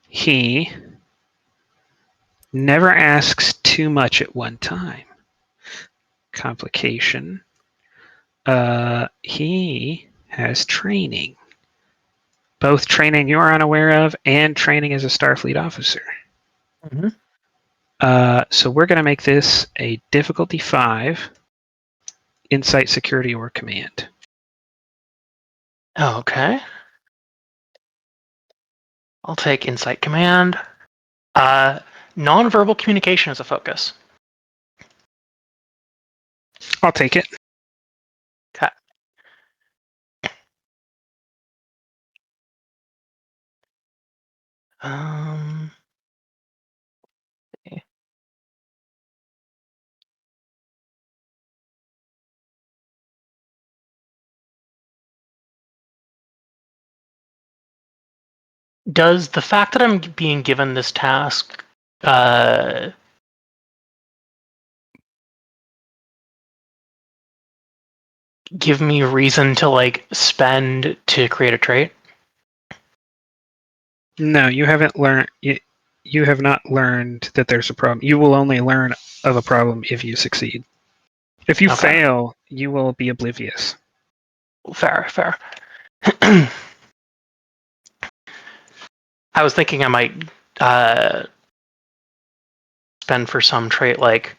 He never asks too much at one time. Complication. He has training. Both training you're unaware of and training as a Starfleet officer. Mm-hmm. So we're going to make this a difficulty 5, insight, security, or command. Okay. I'll take insight command. Non-verbal communication is a focus. I'll take it. Okay. Does the fact that I'm being given this task give me reason to spend to create a trait? No, you haven't learned. You have not learned that there's a problem. You will only learn of a problem if you succeed. If you fail, you will be oblivious. Fair. I was thinking I might spend for some trait like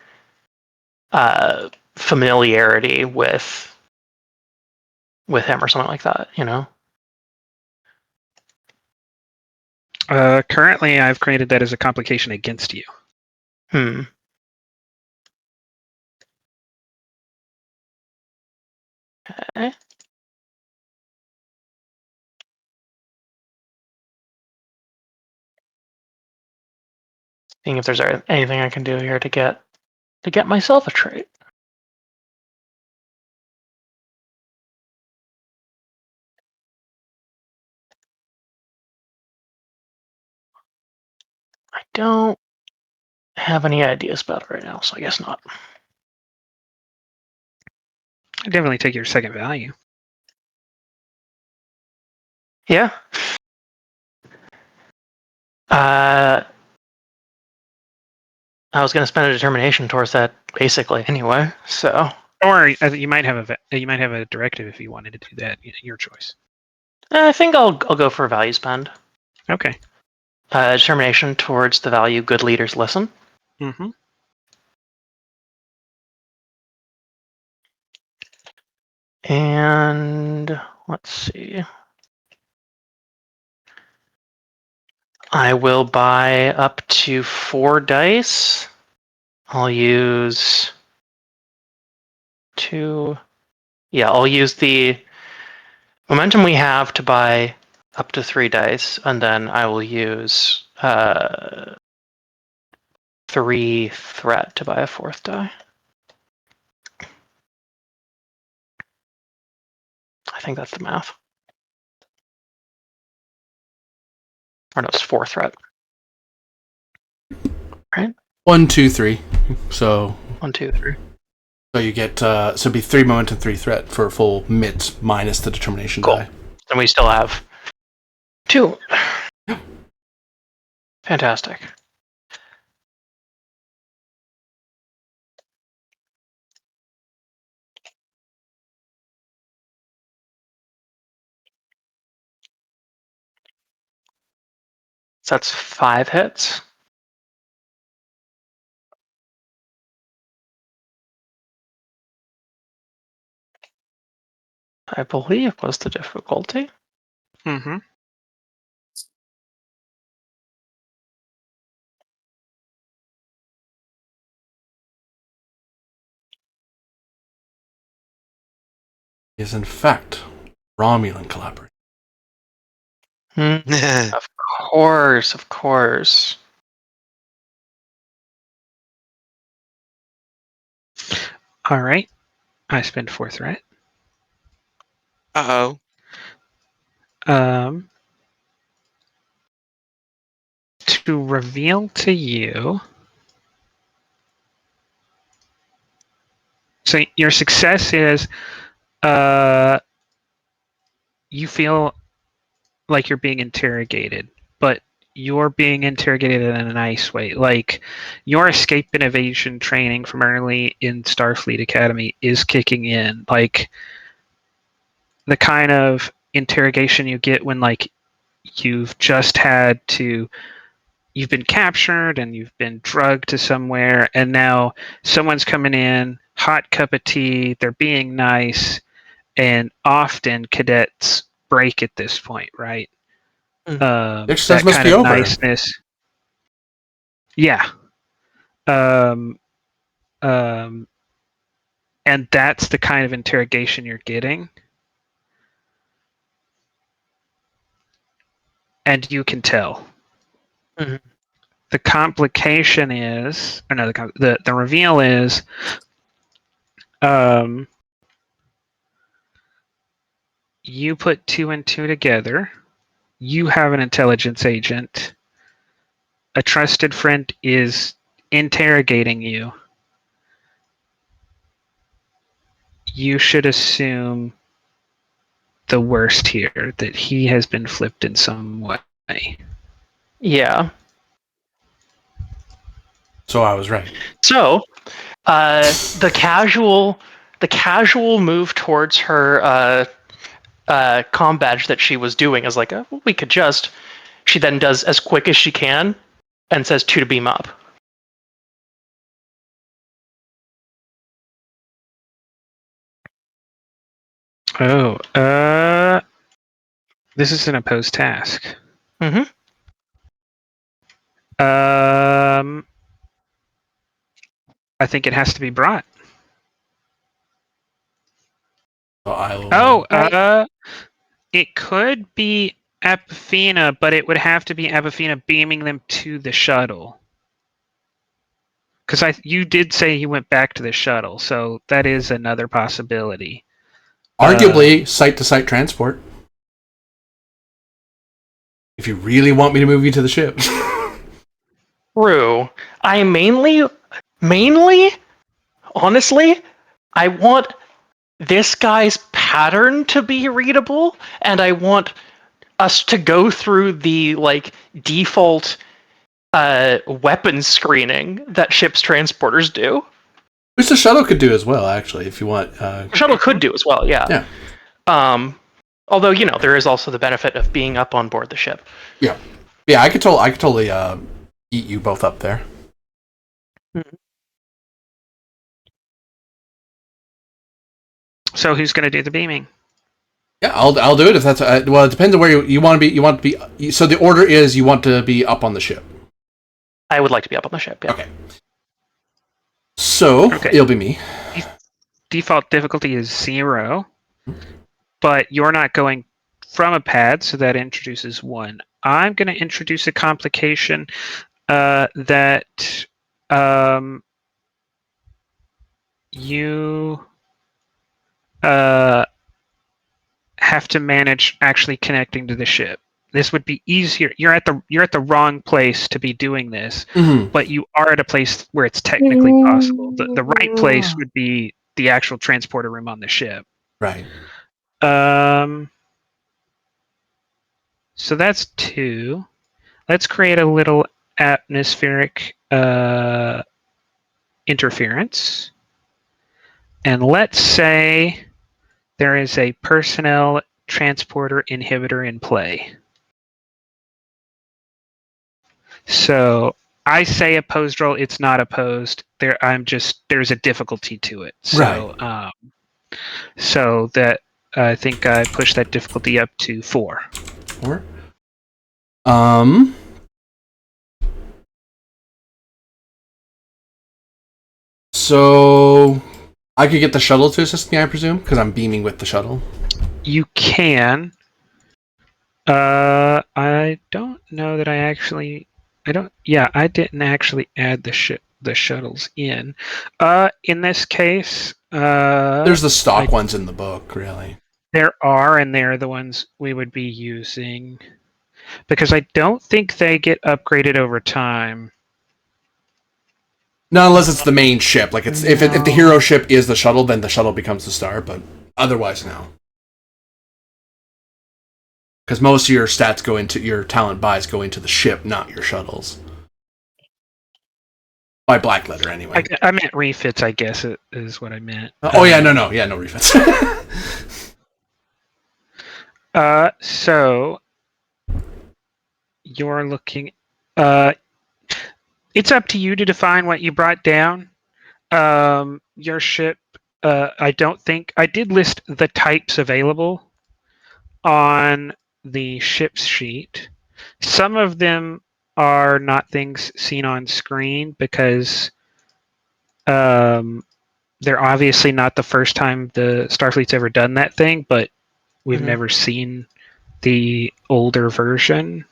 familiarity with him or something like that, you know? Currently, I've created that as a complication against you. Okay. Seeing if there's anything I can do here to get myself a trait. I don't have any ideas about it right now, so I guess not. I definitely take your second value. Yeah. I was going to spend a determination towards that basically anyway, so Or you might have a directive if you wanted to do that. Your choice. I think I'll go for a value spend. Okay. Determination towards the value good leaders listen. Mm-hmm. And let's see. I will buy up to 4 dice. I'll use 2. Yeah, I'll use the momentum we have to buy up to 3 dice, and then I will use 3 threat to buy a 4th die. I think that's the math. Or no, it's 4 threat. Right? 1, 2, 3. So 1, 2, 3. you get so it'd be 3 momentum, 3 threat for a full MIT minus the determination Cool. die. And we still have 2. Fantastic. So that's 5 hits. I believe was the difficulty. Mm-hmm. Is in fact Romulan collaboration. Of course, of course. All right. I spend 4 threat. Uh-oh. To reveal to you. So your success is you feel like you're being interrogated, but you're being interrogated in a nice way. Like your escape and evasion training from early in Starfleet Academy is kicking in. Like the kind of interrogation you get when like you've been captured and you've been drugged to somewhere, and now someone's coming in, hot cup of tea, they're being nice, and often cadets break at this point, right? The exercise must kind be of over. niceness. Yeah. And that's the kind of interrogation you're getting. And you can tell. Mhm. The complication is, or no, the reveal is, you put 2 and 2 together. You have an intelligence agent. A trusted friend is interrogating you. You should assume the worst here, that he has been flipped in some way. Yeah. So I was right. So, the casual move towards her comm badge that she was doing is like, well, we could just. She then does as quick as she can, and says 2 to beam up. Oh, this is an opposed task. Mm-hmm. I think it has to be brought. So It could be Epifina, but it would have to be Epifina beaming them to the shuttle. Because you did say you went back to the shuttle, so that is another possibility. arguably site-to-site transport. If you really want me to move you to the ship. True. I mainly, honestly, I want this guy's pattern to be readable, and I want us to go through the like default weapon screening that ship's transporters do. Which the shuttle could do as well, actually, if you want. The shuttle could do as well, yeah. Although, there is also the benefit of being up on board the ship. Yeah, I could totally eat you both up there. So who's going to do the beaming? Yeah, I'll do it if that's well. It depends on where you want to be. You want to be. So the order is you want to be up on the ship. I would like to be up on the ship. Yeah. Okay. So it'll be me. Default difficulty is 0, but you're not going from a pad, so that introduces 1. I'm going to introduce a complication that you have to manage actually connecting to the ship. This would be easier. You're at the wrong place to be doing this, but you are at a place where it's technically possible. The right place would be the actual transporter room on the ship. Right. So that's 2. Let's create a little atmospheric interference. And let's say there is a personnel transporter inhibitor in play. So I say opposed roll, it's not opposed. There's a difficulty to it. So right. So that I think I pushed that difficulty up to 4. 4. So I could get the shuttle to assist me, I presume, because I'm beaming with the shuttle. You can. I don't know that I didn't actually add the shuttles in. In this case, there's the stock ones in the book, really. There are, and they're the ones we would be using. Because I don't think they get upgraded over time. No, unless it's the main ship. Like if the hero ship is the shuttle, then the shuttle becomes the star. But otherwise, no. Because most of your stats go into your talent buys go into the ship, not your shuttles. By black letter, anyway. I meant refits, I guess, is what I meant. No refits. So you're looking. It's up to you to define what you brought down. Your ship. I don't think I did list the types available on the ship's sheet. Some of them are not things seen on screen because they're obviously not the first time the Starfleet's ever done that thing, but we've never seen the older version.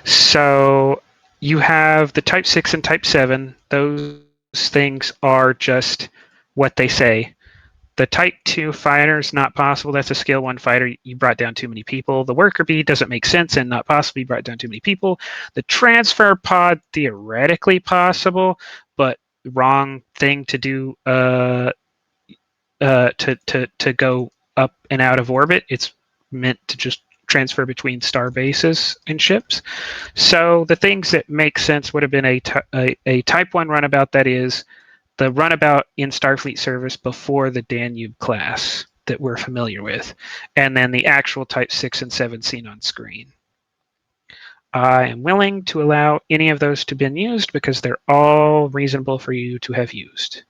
So you have the Type 6 and Type 7. Those things are just what they say. The Type 2 fighter is not possible. That's a Scale 1 fighter. You brought down too many people. The Worker Bee doesn't make sense and not possible. You brought down too many people. The Transfer Pod, theoretically possible, but wrong thing to do to go up and out of orbit. It's meant to just transfer between star bases and ships. So the things that make sense would have been a Type 1 runabout, that is, the runabout in Starfleet service before the Danube class that we're familiar with, and then the actual Type 6 and 7 seen on screen. I am willing to allow any of those to have been used because they're all reasonable for you to have used.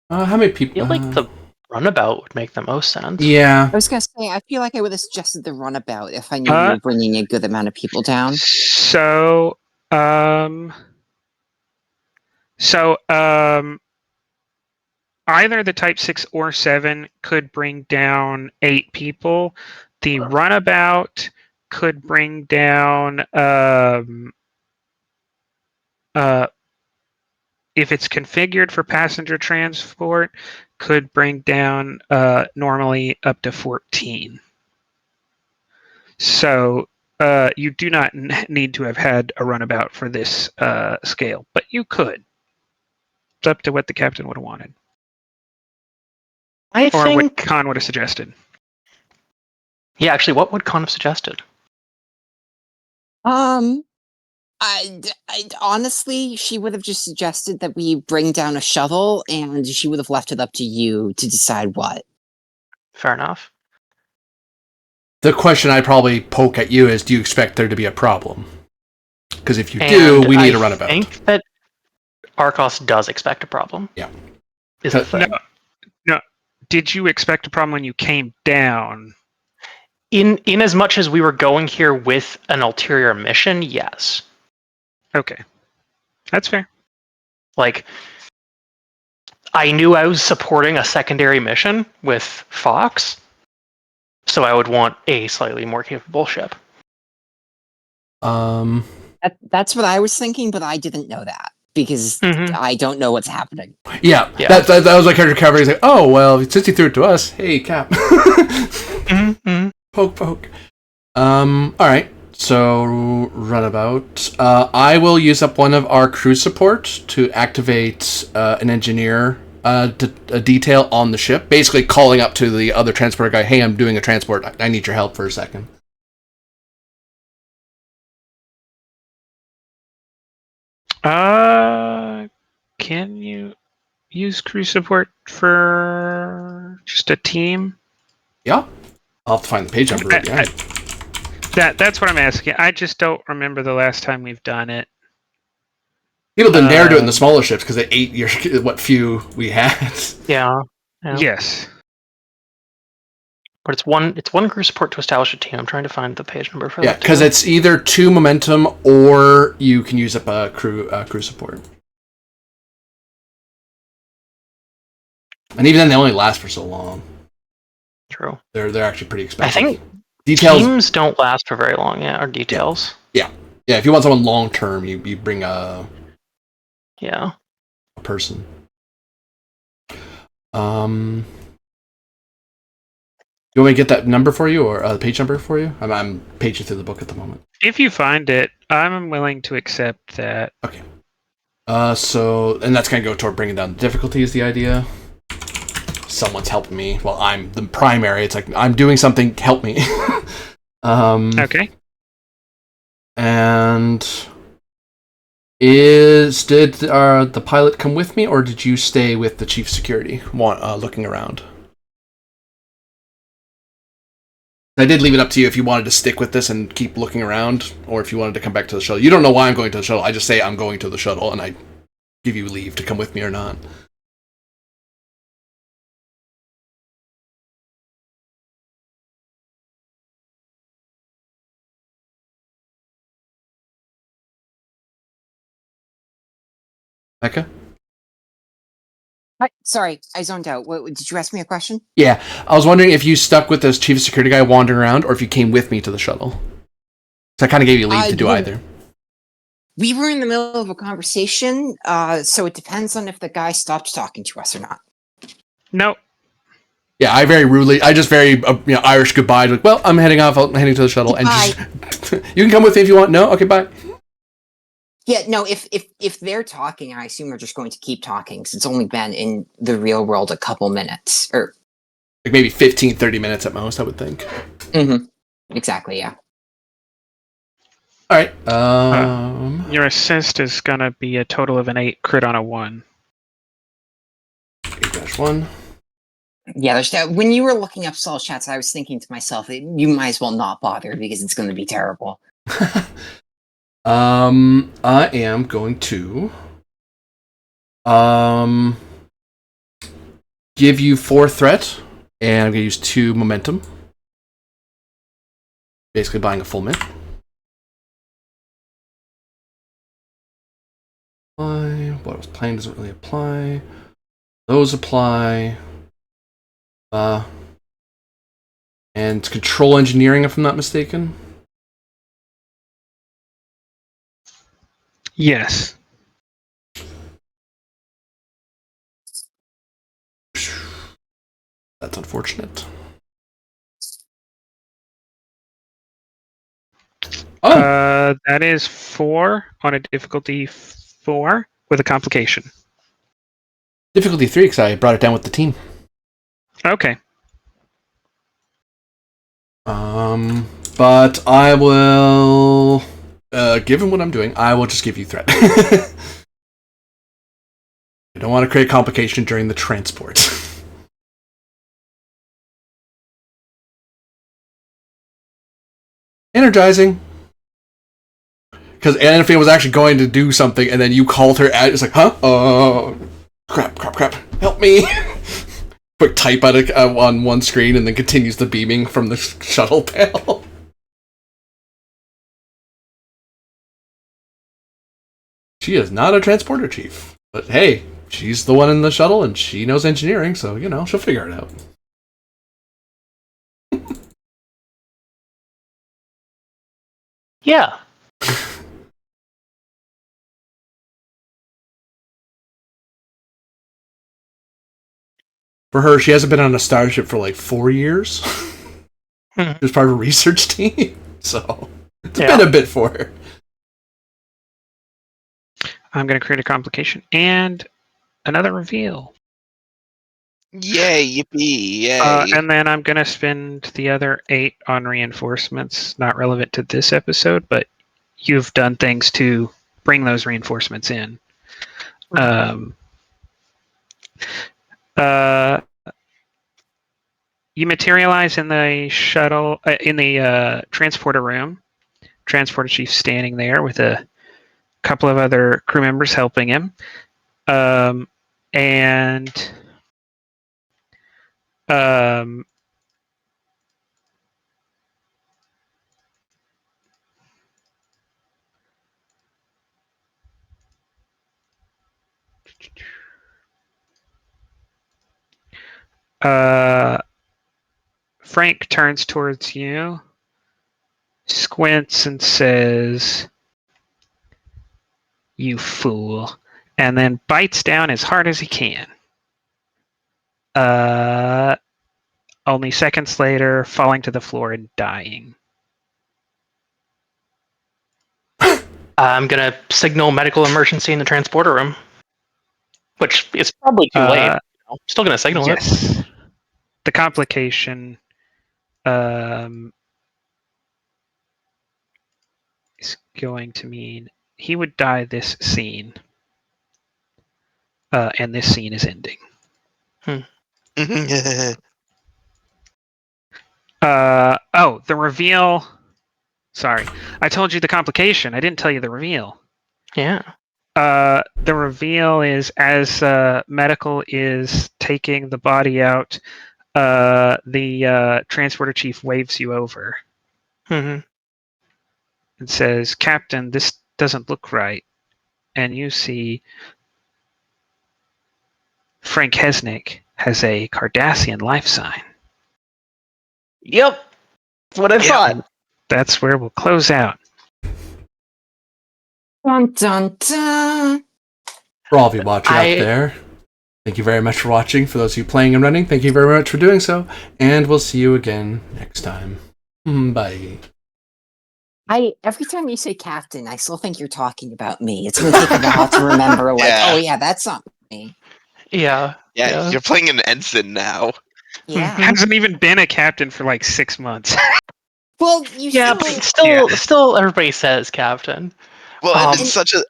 How many people? I feel like the runabout would make the most sense. Yeah. I was going to say, I feel like I would have suggested the runabout if I knew we were bringing a good amount of people down. So, either the Type 6 or 7 could bring down 8 people. The runabout could bring down, if it's configured for passenger transport, could bring down normally up to 14. So you do not need to have had a runabout for this scale, but you could. It's up to what the captain would have wanted. Or what Khan would have suggested. Yeah, actually, what would Con have suggested? I honestly, she would have just suggested that we bring down a shuttle, and she would have left it up to you to decide what. Fair enough. The question I probably poke at you is, do you expect there to be a problem? Because if you do, And we need I a runabout. I think that Arcos does expect a problem. Yeah. Is the thing. No. Did you expect a problem when you came down? In as much as we were going here with an ulterior mission, yes. Okay. That's fair. Like, I knew I was supporting a secondary mission with Fox, so I would want a slightly more capable ship. That's what I was thinking, but I didn't know that because I don't know what's happening. Yeah. Yeah. That was my character cover. He's like, oh, well, since he threw it to us, hey, Cap. Poke. All right. So, runabout. I will use up one of our crew support to activate an engineer a detail on the ship. Basically calling up to the other transporter guy, hey, I'm doing a transport. I need your help for a second. Can you use crew support for just a team? Yeah. I'll have to find the page number again. That's what I'm asking. I just don't remember the last time we've done it. People didn't dare do it in the smaller ships because they ate what few we had. Yeah. Yes. But it's one crew support to establish a team. I'm trying to find the page number for that. Yeah, because it's either 2 momentum or you can use up a crew support. And even then, they only last for so long. True. They're actually pretty expensive. I think details teams don't last for very long. Yeah, or details. Yeah. If you want someone long term, you bring a person. You want me to get that number for you, or the page number for you? I'm paging through the book at the moment. If you find it, I'm willing to accept that. Okay. And that's going to go toward bringing down the difficulty is the idea. Someone's helping me. Well, I'm the primary. It's like, I'm doing something, help me. Okay. And did the pilot come with me, or did you stay with the chief security, looking around? I did leave it up to you if you wanted to stick with this and keep looking around, or if you wanted to come back to the shuttle. You don't know why I'm going to the shuttle. I just say I'm going to the shuttle, and I give you leave to come with me or not. Becca? Hi, sorry, I zoned out. What did you ask me a question? Yeah, I was wondering if you stuck with this chief security guy wandering around, or if you came with me to the shuttle. So I kind of gave you leave to do either. We were in the middle of a conversation, so it depends on if the guy stopped talking to us or not. No. Yeah, I just very Irish goodbye. Like, well, I'm heading off. I'm heading to the shuttle, and just, you can come with me if you want. No, okay, bye. Yeah, no. If they're talking, I assume they're just going to keep talking, because it's only been in the real world a couple minutes, or like maybe 15, 30 minutes at most, I would think. Mm-hmm. Exactly. Yeah. All right. Your assist is gonna be a total of an 8, crit on a 1. 8-1. Yeah, there's that. When you were looking up Saul chats, I was thinking to myself, you might as well not bother because it's going to be terrible. I am going to give you 4 threat, and I'm going to use 2 momentum. Basically buying a full min. What I was playing doesn't really apply. Those apply. And control engineering, if I'm not mistaken. Yes. That's unfortunate. Oh! That is 4 on a difficulty 4 with a complication. Difficulty 3, because I brought it down with the team. Okay. But I will, given what I'm doing, I will just give you threat. I don't want to create complication during the transport. Energizing. Because Anafia was actually going to do something, and then you called her out. It's like, huh? Crap. Help me. Quick type at it on one screen, and then continues the beaming from the shuttle panel. She is not a transporter chief. But hey, she's the one in the shuttle, and she knows engineering, so, she'll figure it out. Yeah. For her, she hasn't been on a starship for like 4 years. She was part of a research team, so it's been a bit for her. I'm going to create a complication and another reveal. Yay, yippee, yay. And then I'm going to spend the other 8 on reinforcements, not relevant to this episode, but you've done things to bring those reinforcements in. You materialize in the shuttle, in the transporter room. Transporter chief standing there with a couple of other crew members helping him. Frank turns towards you, squints and says, "You fool," and then bites down as hard as he can. Only seconds later, falling to the floor and dying. I'm going to signal medical emergency in the transporter room, which is probably too late. I'm still going to signal it. Yes. The complication is going to mean he would die this scene. And this scene is ending. The reveal. Sorry. I told you the complication. I didn't tell you the reveal. Yeah. The reveal is as medical is taking the body out, the transporter chief waves you over and says, "Captain, this doesn't look right." And you see Frank Hesnick has a Cardassian life sign. Yep. That's what I thought. That's where we'll close out. Dun, dun, dun. For all of you watching out there, thank you very much for watching. For those of you playing and running, thank you very much for doing so. And we'll see you again next time. Bye. Every time you say captain, I still think you're talking about me. It's going to take a while to remember, oh yeah, that's not me. Yeah. You're playing an ensign now. Yeah. Hasn't even been a captain for like 6 months. Well, still everybody says captain. Well, and it's such a...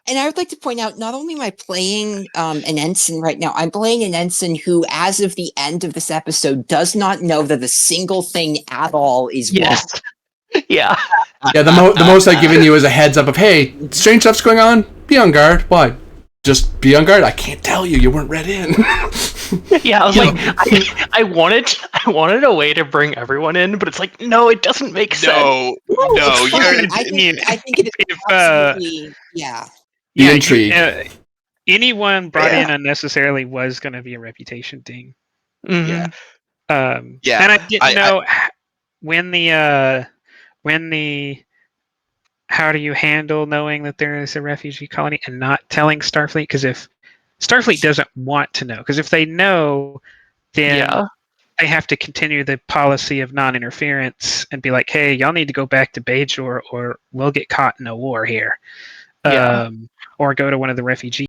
And I would like to point out, not only am I playing an ensign right now, I'm playing an ensign who, as of the end of this episode, does not know that the single thing at all is wrong. Yeah. Yeah, the most I've given you is a heads up of, hey, strange stuff's going on, be on guard. Why? Just be on guard? I can't tell you, you weren't read in. Yeah, I was I wanted a way to bring everyone in, but it's like, no, it doesn't make sense. No, I think it is absolutely, The intrigue. Anyone brought in unnecessarily was going to be a reputation ding. Mm-hmm. And I didn't know when the how do you handle knowing that there is a refugee colony and not telling Starfleet? Because if Starfleet doesn't want to know, because if they know, then they have to continue the policy of non-interference and be like, hey, y'all need to go back to Bajor or we'll get caught in a war here. Or go to one of the refugee